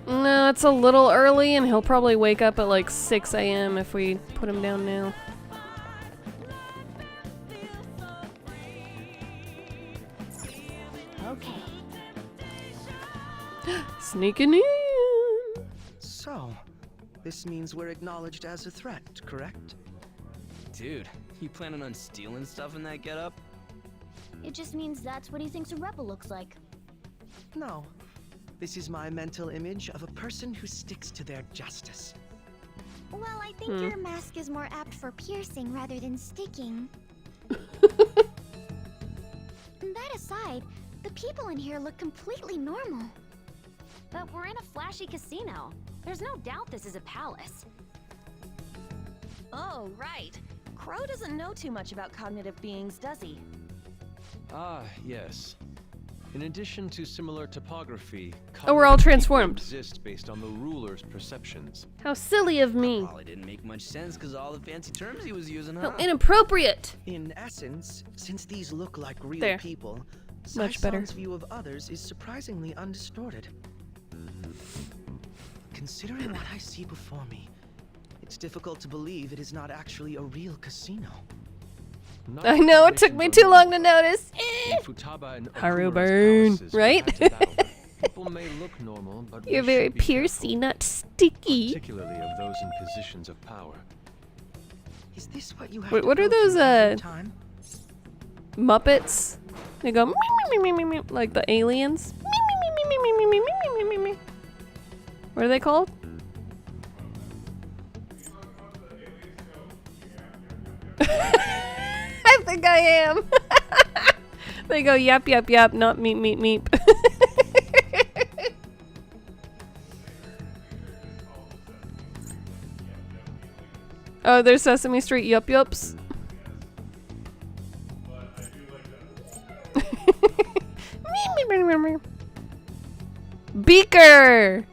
No, it's a little early, and he'll probably wake up at like 6 a.m. if we put him down now. Okay. Sneaking in. So, this means we're acknowledged as a threat, correct? Dude, you planning on stealing stuff in that getup? It just means that's what he thinks a rebel looks like. No. This is my mental image of a person who sticks to their justice. Well, I think your mask is more apt for piercing rather than sticking. That aside, the people in here look completely normal. But we're in a flashy casino. There's no doubt this is a palace. Oh, right. Crow doesn't know too much about cognitive beings, does he? Ah, yes. In addition to similar topography, Oh, we're all cognitive transformed. people exist based on the ruler's perceptions. How silly of me. Probably didn't make much sense because all the fancy terms he was using, How huh? inappropriate. In essence, since these look like real There. people, Much better. Saison's view of others is surprisingly undistorted. Considering what I see before me, it's difficult to believe it is not actually a real casino. I know, it took me too long to notice. In Futaba and Haru Okura's burn, palaces, right? people may look normal, but You're we very should be piercy, not sticky. particularly of those in positions of power. Is this what you have Wait, to what go are those, through every time? Muppets? They go meow, meow, meow, meow, meow, like the aliens. Meow, meow, meow, meow, meow, meow, meow, meow, meow, meow. What are they called? I think I am. They go yap, yap, yap, not meep, meep, meep. Oh, there's Sesame Street yup yups. Beaker!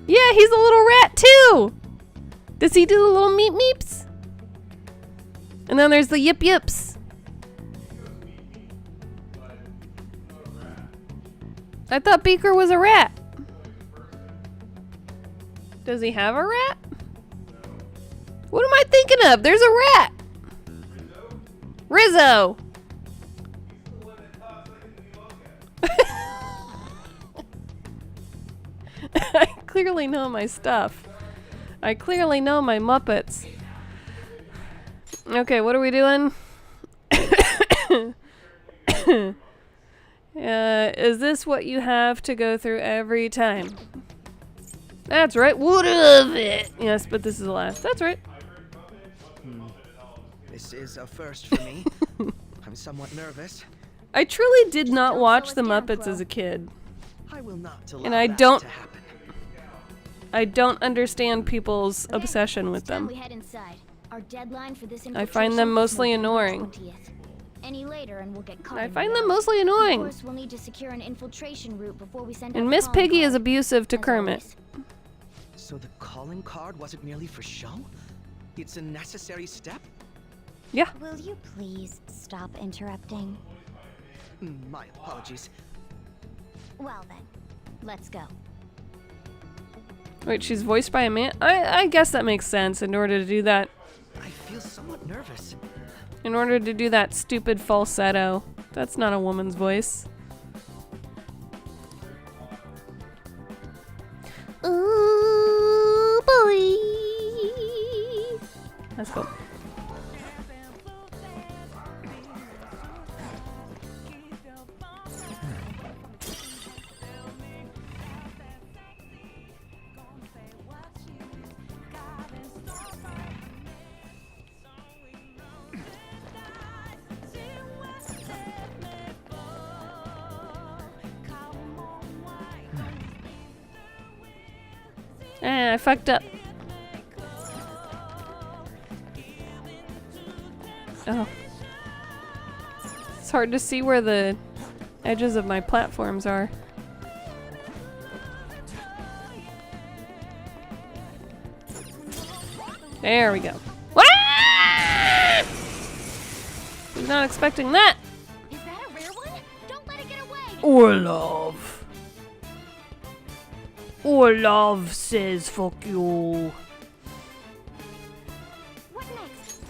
Yeah, he's a little rat too! Does he do the little meep meeps? And then there's the yip yips. I thought Beaker was a rat. Does he have a rat? What am I thinking of? There's a rat! Rizzo! I clearly know my stuff. I clearly know my Muppets. Okay, what are we doing? Is this what you have to go through every time? That's right. What of it? Yes, but this is the last. That's right. This is a first for me. I'm somewhat nervous. I truly did not watch the Muppets as a kid. I will not allow And I that don't to happen. I don't understand people's obsession with Time them. we head inside. Our deadline for this I find them infiltration is mostly November annoying. 20th. Any later and we'll get caught. I in the find them middle. mostly annoying. Of course, we'll need to secure an infiltration route before we send out And the Miss calling Piggy is card. abusive to As Kermit. always. So the calling card wasn't merely for show? It's a necessary step? Yeah. Will you please stop interrupting? My apologies. Well then, let's go. Wait, she's voiced by a man? I guess that makes sense in order to do that. I feel somewhat nervous. In order to do that stupid falsetto. That's not a woman's voice. Ooh, boy. Let's go. I fucked up. Oh. It's hard to see where the edges of my platforms are. There we go. Ah! Was not expecting that. Is that a rare one? Don't let it get away. Orlov. Olaf says fuck you. What next?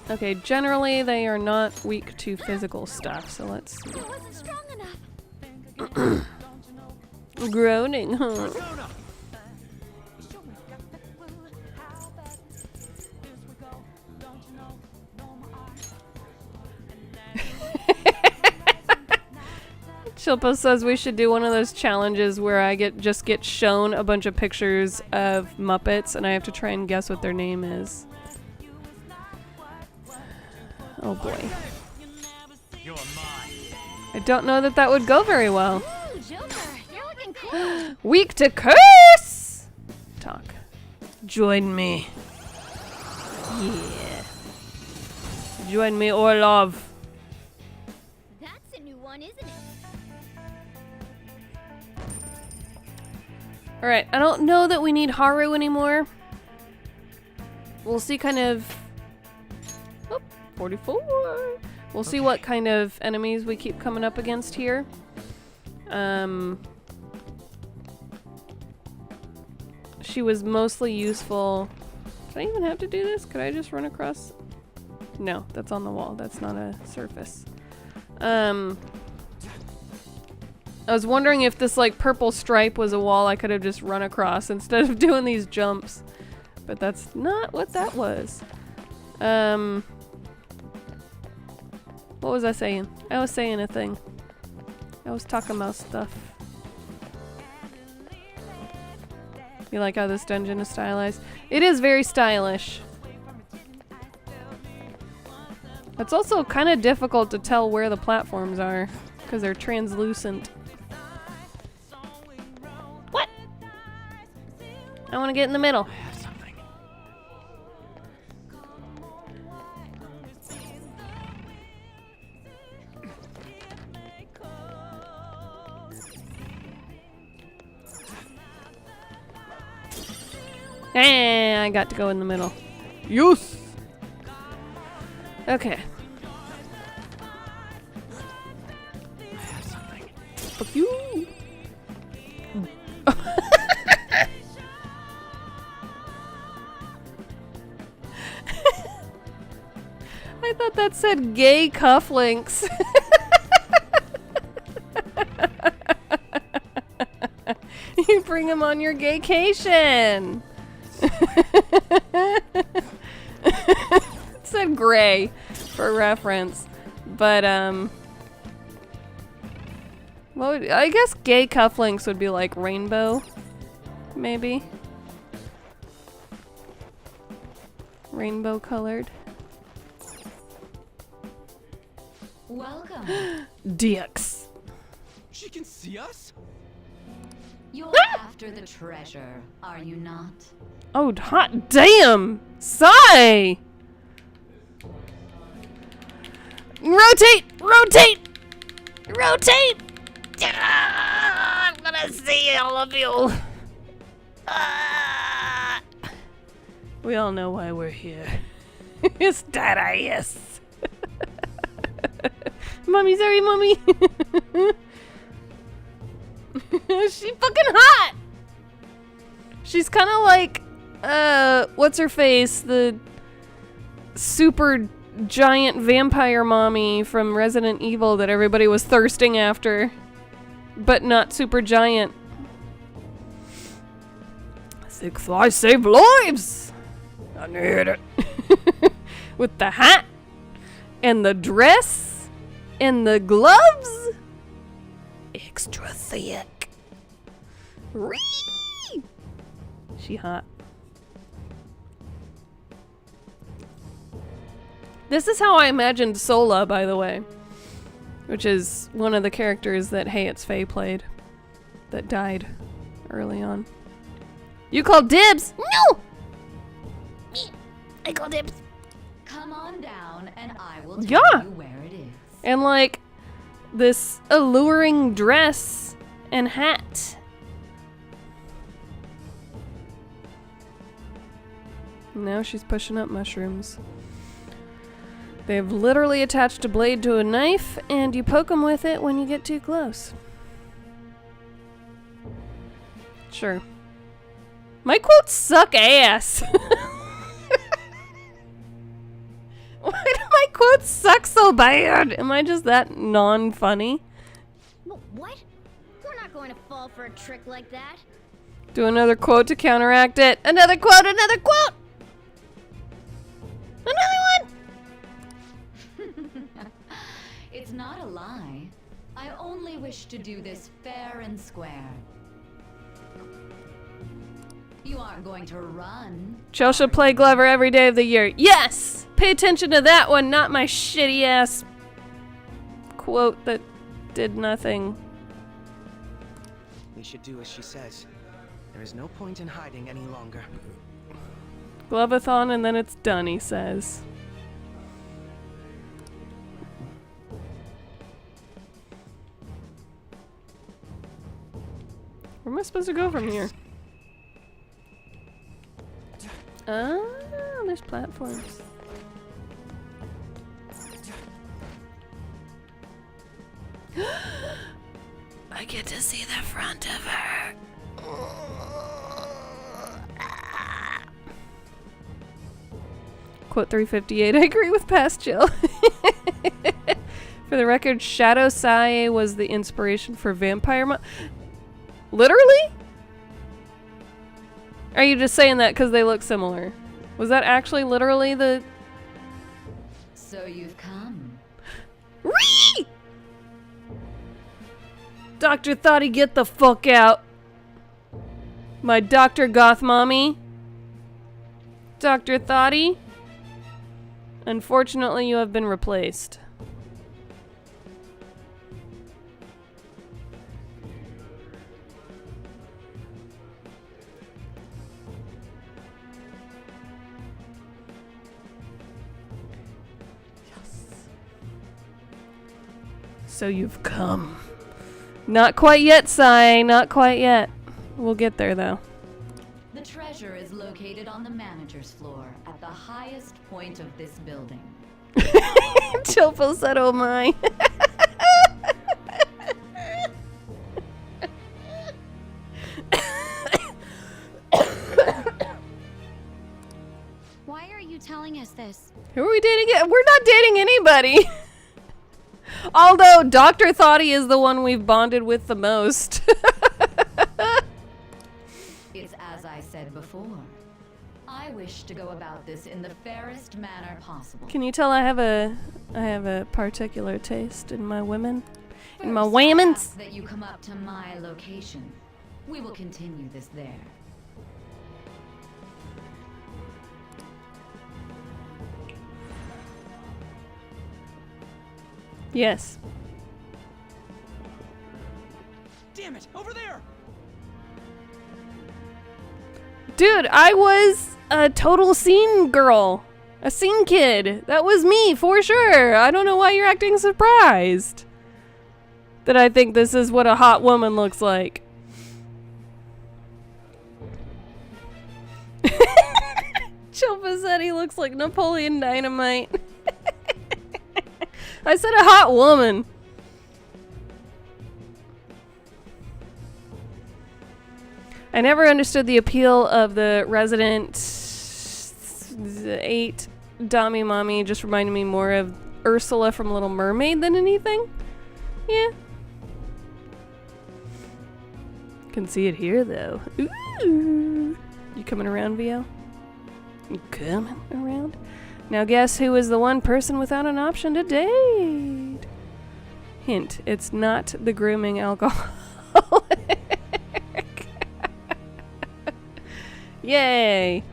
Okay, generally they are not weak to physical stuff, so let's see. I wasn't strong enough. Groaning, huh? Shilpa says we should do one of those challenges where I just get shown a bunch of pictures of Muppets and I have to try and guess what their name is. Oh boy. I don't know that would go very well. Ooh, Joker, you're looking cool. Weak to curse! Talk. Join me. Yeah. Join me, Orlov. That's a new one, isn't it? Alright, I don't know that we need Haru anymore. We'll see kind of... Oh, 44. We'll see what kind of enemies we keep coming up against here. She was mostly useful... Do I even have to do this? Could I just run across? No, that's on the wall. That's not a surface. I was wondering if this like purple stripe was a wall I could have just run across instead of doing these jumps. But that's not what that was. What was I saying? I was saying a thing. I was talking about stuff. You like how this dungeon is stylized? It is very stylish. It's also kind of difficult to tell where the platforms are because they're translucent. What? I want to get in the middle. And I got to go in the middle. Yes! Okay. I have something. Fuck you! I thought that said gay cufflinks. You bring them on your gaycation. It said gray for reference, but well, I guess gay cufflinks would be like rainbow, maybe. Rainbow colored. Welcome. Dicks. She can see us? You're after the treasure, are you not? Oh, hot damn! Sigh! Rotate! Rotate! Rotate! Ah, I'm gonna see all of you. Ah. We all know why we're here. It's Tatter, yes. Mommy, sorry, mommy. She fucking hot! She's kind of like, what's her face? The super giant vampire mommy from Resident Evil that everybody was thirsting after, but not super giant. I save lives! I need it. With the hat, and the dress, and the gloves. Extra thick. Ree! She hot. This is how I imagined Sola, by the way. Which is one of the characters that Hey It's Faye played. That died early on. You called dibs? No! Me. I called dibs. Come on down and I will tell you where it is. And like this alluring dress and hat. Now she's pushing up mushrooms. They've literally attached a blade to a knife, and you poke them with it when you get too close. Sure. My quotes suck ass. Why do my quotes suck so bad? Am I just that non-funny? What? We're not going to fall for a trick like that. Do another quote to counteract it. Another quote, another quote! Another one! It's not a lie. I only wish to do this fair and square. You aren't going to run. Jill should play Glover every day of the year. Yes! Pay attention to that one, not my shitty ass quote that did nothing. We should do as she says. There is no point in hiding any longer. Glovathon and then it's done, he says. Where am I supposed to go from here? Oh, there's platforms. I get to see the front of her. Quote 358, I agree with past Jill. For the record, Shadow Sai was the inspiration for Vampire Literally? Are you just saying that because they look similar? Was that actually literally the... So you've come. Ree! Doctor thought he'd get the fuck out. My Dr. Goth mommy. Dr. Thoughty. Unfortunately, you have been replaced. So you've come. Not quite yet, Sai. Not quite yet. We'll get there, though. The treasure is located on the manager's floor at the highest point of this building. Chilpo said, oh my. Why are you telling us this? Who are we dating? We're not dating anybody. Although Dr. Thoughty is the one we've bonded with the most. It's as I said before. I wish to go about this in the fairest manner possible. Can you tell I have a particular taste in my women? In my First, I women's? ask that you come up to my location. We will continue this there. Yes. Damn it! Over there! Dude, I was a total scene girl. A scene kid. That was me, for sure. I don't know why you're acting surprised. That I think this is what a hot woman looks like. Chilpa said he looks like Napoleon Dynamite. I said a hot woman. I never understood the appeal of the Resident 8 Dami Mommy. Just reminded me more of Ursula from Little Mermaid than anything. Yeah. Can see it here though. Ooh. You coming around, VO? You coming around? Now guess who is the one person without an option to date? Hint, it's not the grooming alcoholic. Yay!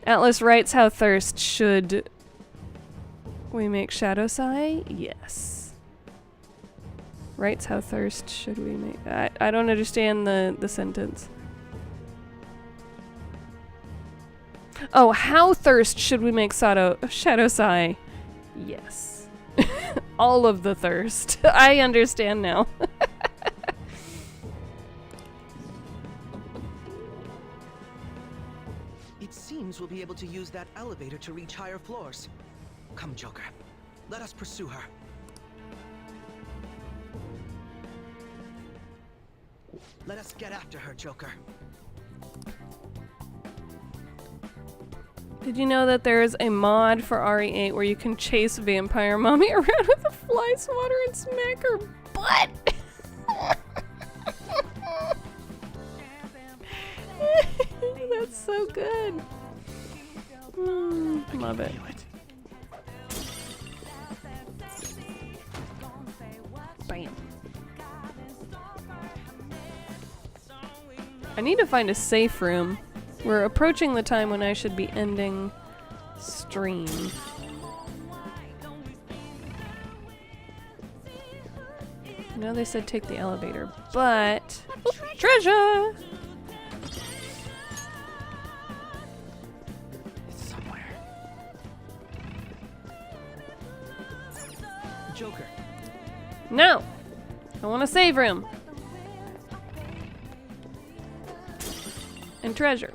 Atlas writes how thirst should we make Shadow Sai? Yes. Writes how thirst should we make... I don't understand the sentence. Oh, how thirst should we make Shadow Sai? Yes. All of the thirst. I understand now. It seems we'll be able to use that elevator to reach higher floors. Come, Joker. Let us pursue her. Let us get after her, Joker. Did you know that there is a mod for RE8 where you can chase Vampire Mommy around with a fly swatter and smack her butt? That's so good. Love it. Bam. I need to find a safe room. We're approaching the time when I should be ending stream. I know they said take the elevator, but... Ooh, treasure! It's somewhere. Joker. No! I want a save room. And treasure.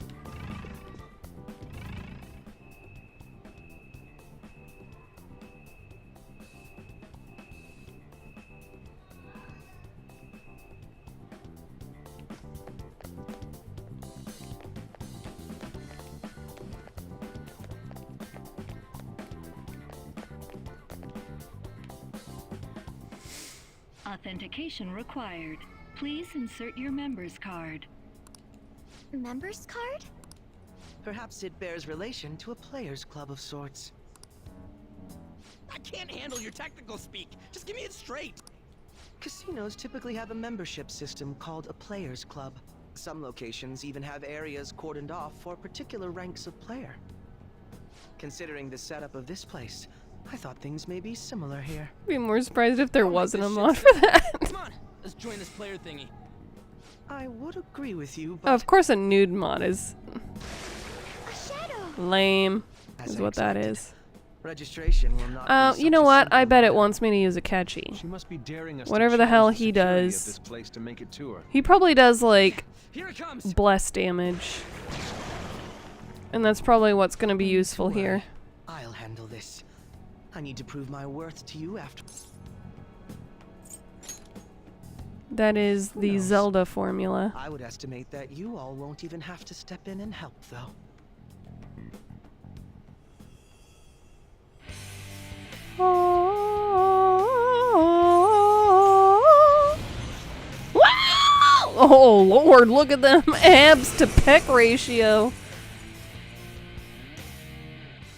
Authentication required. Please insert your member's card. Member's card? Perhaps it bears relation to a players' club of sorts. I can't handle your technical speak. Just give me it straight. Casinos typically have a membership system called a players' club. Some locations even have areas cordoned off for particular ranks of player. Considering the setup of this place, I thought things may be similar here. I'd be more surprised if there wasn't a mod for that. Come on, let's join this player thingy. I would agree with you, but... Of course a nude mod is... lame, is what that is. Registration will not be you know what? I bet it wants me to use a catchy. She must be daring us Whatever to the hell challenge he security does. of this place to make it to her. He probably does, like, Here it comes. bless damage. And that's probably what's gonna be useful here. I'll handle this. I need to prove my worth to you after... That is the Zelda formula. I would estimate that you all won't even have to step in and help, though. Wow! Oh Lord, look at them abs to peck ratio.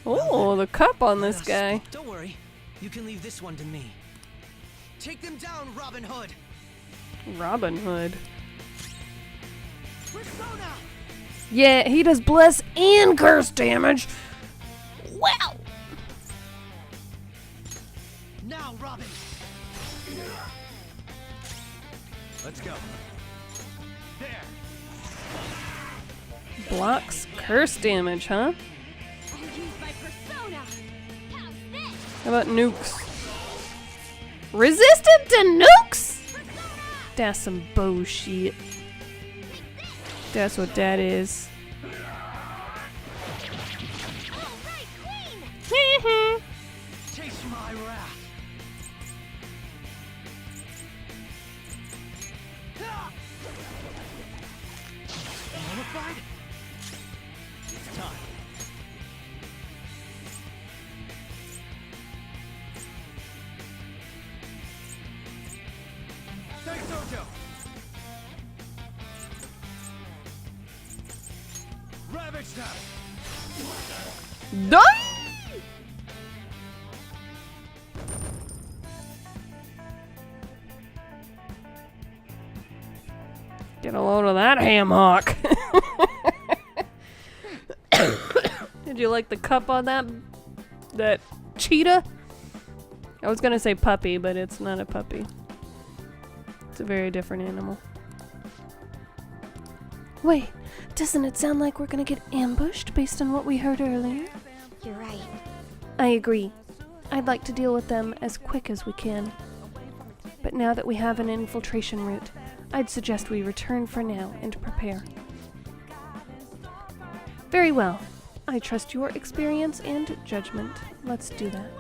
Oh, the cup on this guy. Don't worry. You can leave this one to me. Take them down, Robin Hood! Robin Hood. Persona! Yeah, he does bless and curse damage. Wow! Now, Robin! Let's go. There. Blocks curse damage, huh? I'll use my persona. How's this? How about nukes? Resistant to nukes? That's some bullshit. That's what that is. Taste my wrath! Nullified? It's time. Thanks, Dojo! Ravage them! Die! Get a load of that ham hock. Did you like the cup on that cheetah? I was gonna say puppy, but it's not a puppy. It's a very different animal. Wait, doesn't it sound like we're gonna get ambushed based on what we heard earlier? You're right. I agree. I'd like to deal with them as quick as we can. But now that we have an infiltration route, I'd suggest we return for now and prepare. Very well. I trust your experience and judgment. Let's do that.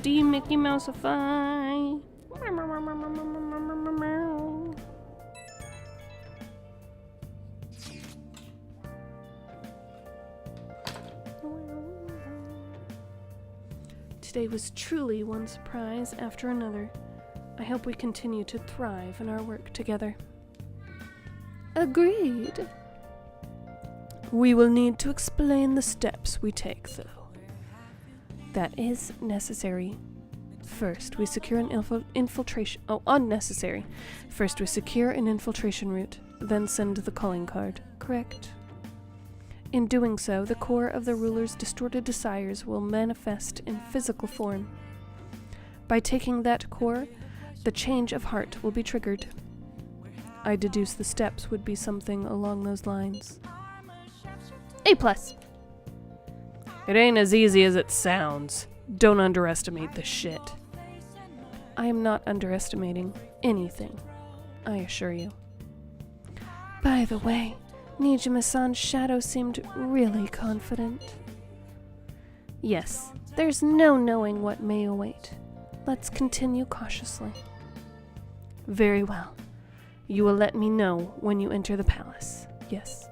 D Mickey Mousify. Today was truly one surprise after another. I hope we continue to thrive in our work together. Agreed. We will need to explain the steps we take, though. That is necessary. First, we secure an infiltration... Oh, unnecessary. First, we secure an infiltration route, then send the calling card. Correct? In doing so, the core of the ruler's distorted desires will manifest in physical form. By taking that core, the change of heart will be triggered. I deduce the steps would be something along those lines. A+. It ain't as easy as it sounds. Don't underestimate this shit. I am not underestimating anything, I assure you. By the way, Nijima-san's shadow seemed really confident. Yes, there's no knowing what may await. Let's continue cautiously. Very well. You will let me know when you enter the palace. Yes.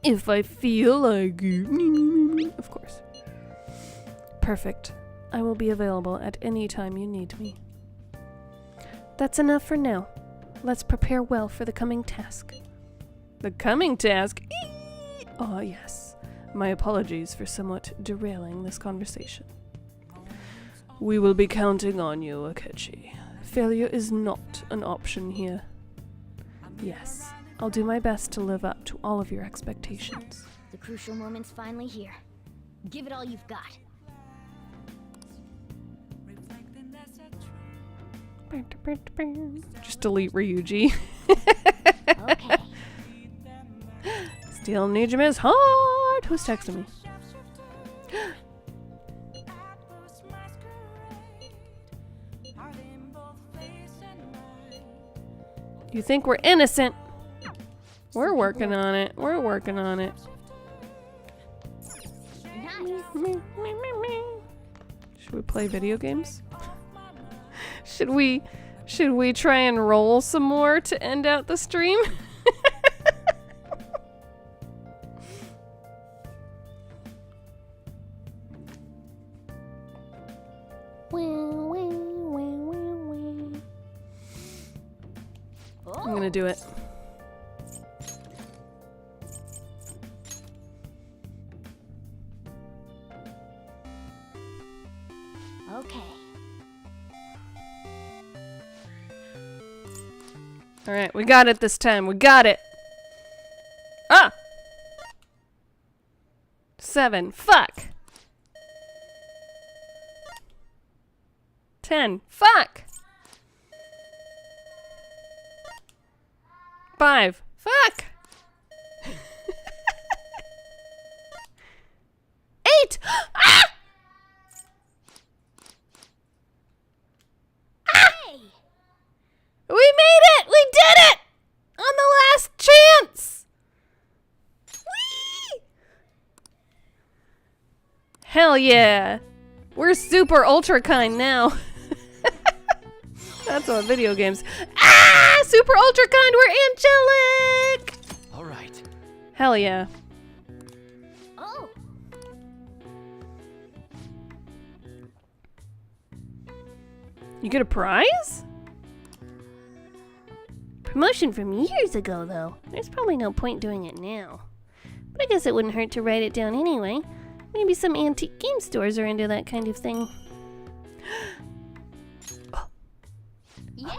If I feel like it. Of course. Perfect. I will be available at any time you need me. That's enough for now. Let's prepare well for the coming task. The coming task? Ah, yes. My apologies for somewhat derailing this conversation. We will be counting on you, Akechi. Failure is not an option here. Yes, I'll do my best to live up to all of your expectations. The crucial moment's finally here. Give it all you've got. Just delete Ryuji. Okay. Steal Nijima's heart! Who's texting me? You think we're innocent? We're working on it. We're working on it. Should we play video games? Should we try and roll some more to end out the stream? I'm gonna do it. Okay. Alright, we got it this time. We got it. Ah! 7. Fuck! 10. Fuck! 5. Fuck! 8! Ah! Hey! We made it! We did it! On the last chance! Whee! Hell yeah! We're super ultra kind now. That's on video games. Ah! Super ultra kind, we're angelic! Alright. Hell yeah. Oh! You get a prize? Promotion from years ago, though. There's probably no point doing it now. But I guess it wouldn't hurt to write it down anyway. Maybe some antique game stores are into that kind of thing. Yeah!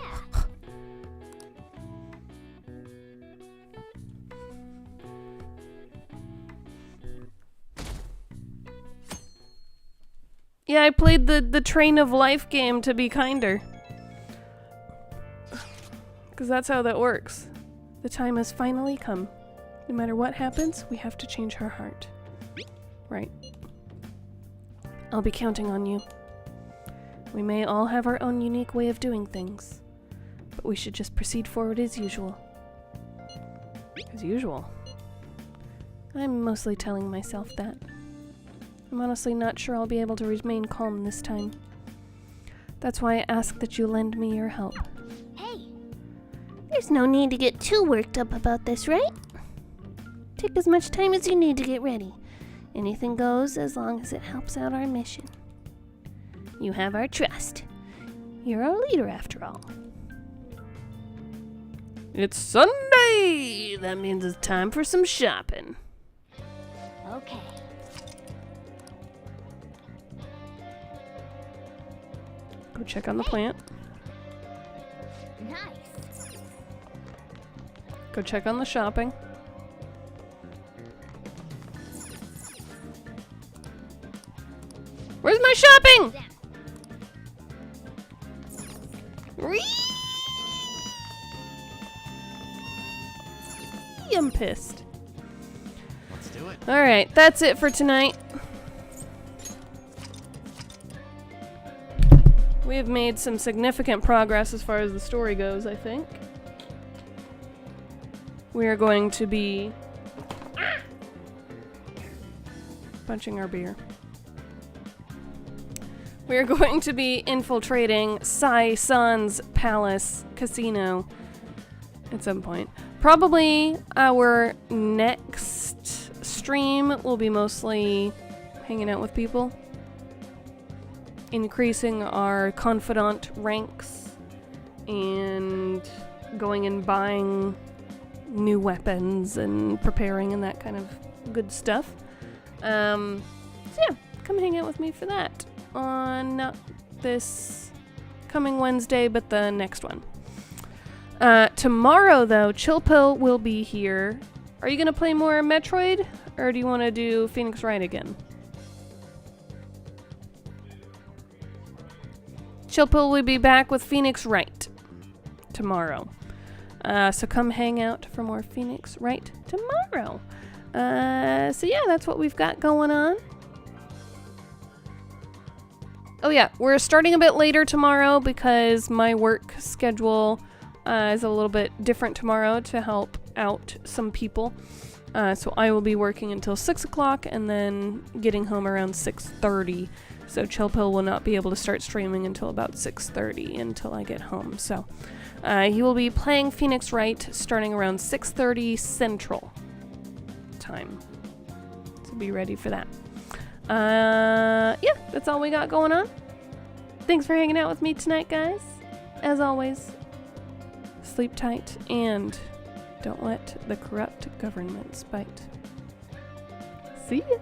Yeah, I played the Train of Life game to be kinder. Because that's how that works. The time has finally come. No matter what happens, we have to change her heart. Right. I'll be counting on you. We may all have our own unique way of doing things, but we should just proceed forward as usual. As usual? I'm mostly telling myself that. I'm honestly not sure I'll be able to remain calm this time. That's why I ask that you lend me your help. Hey! There's no need to get too worked up about this, right? Take as much time as you need to get ready. Anything goes as long as it helps out our mission. You have our trust. You're our leader, after all. It's Sunday! That means it's time for some shopping. Okay. Go check on the plant. Nice. Go check on the shopping. Where's my shopping? I'm pissed. Let's do it. Alright, that's it for tonight. We have made some significant progress as far as the story goes, I think. We are going to be punching our beer. We are going to be infiltrating Sai San's palace casino at some point. Probably our next stream will be mostly hanging out with people, increasing our confidant ranks, and going and buying new weapons and preparing and that kind of good stuff. So yeah, come hang out with me for that on not this coming Wednesday, but the next one. Tomorrow, though, Chill Pill will be here. Are you going to play more Metroid, or do you want to do Phoenix Wright again? Chill Pill will be back with Phoenix Wright tomorrow. So come hang out for more Phoenix Wright tomorrow. So yeah, that's what we've got going on. Oh yeah, we're starting a bit later tomorrow because my work schedule is a little bit different tomorrow to help out some people. So I will be working until 6 o'clock and then getting home around 6:30. So Chill Pill will not be able to start streaming until about 6:30 until I get home. So he will be playing Phoenix Wright starting around 6:30 Central time. So be ready for that. Yeah, that's all we got going on. Thanks for hanging out with me tonight, guys. As always, sleep tight and don't let the corrupt governments bite. See ya.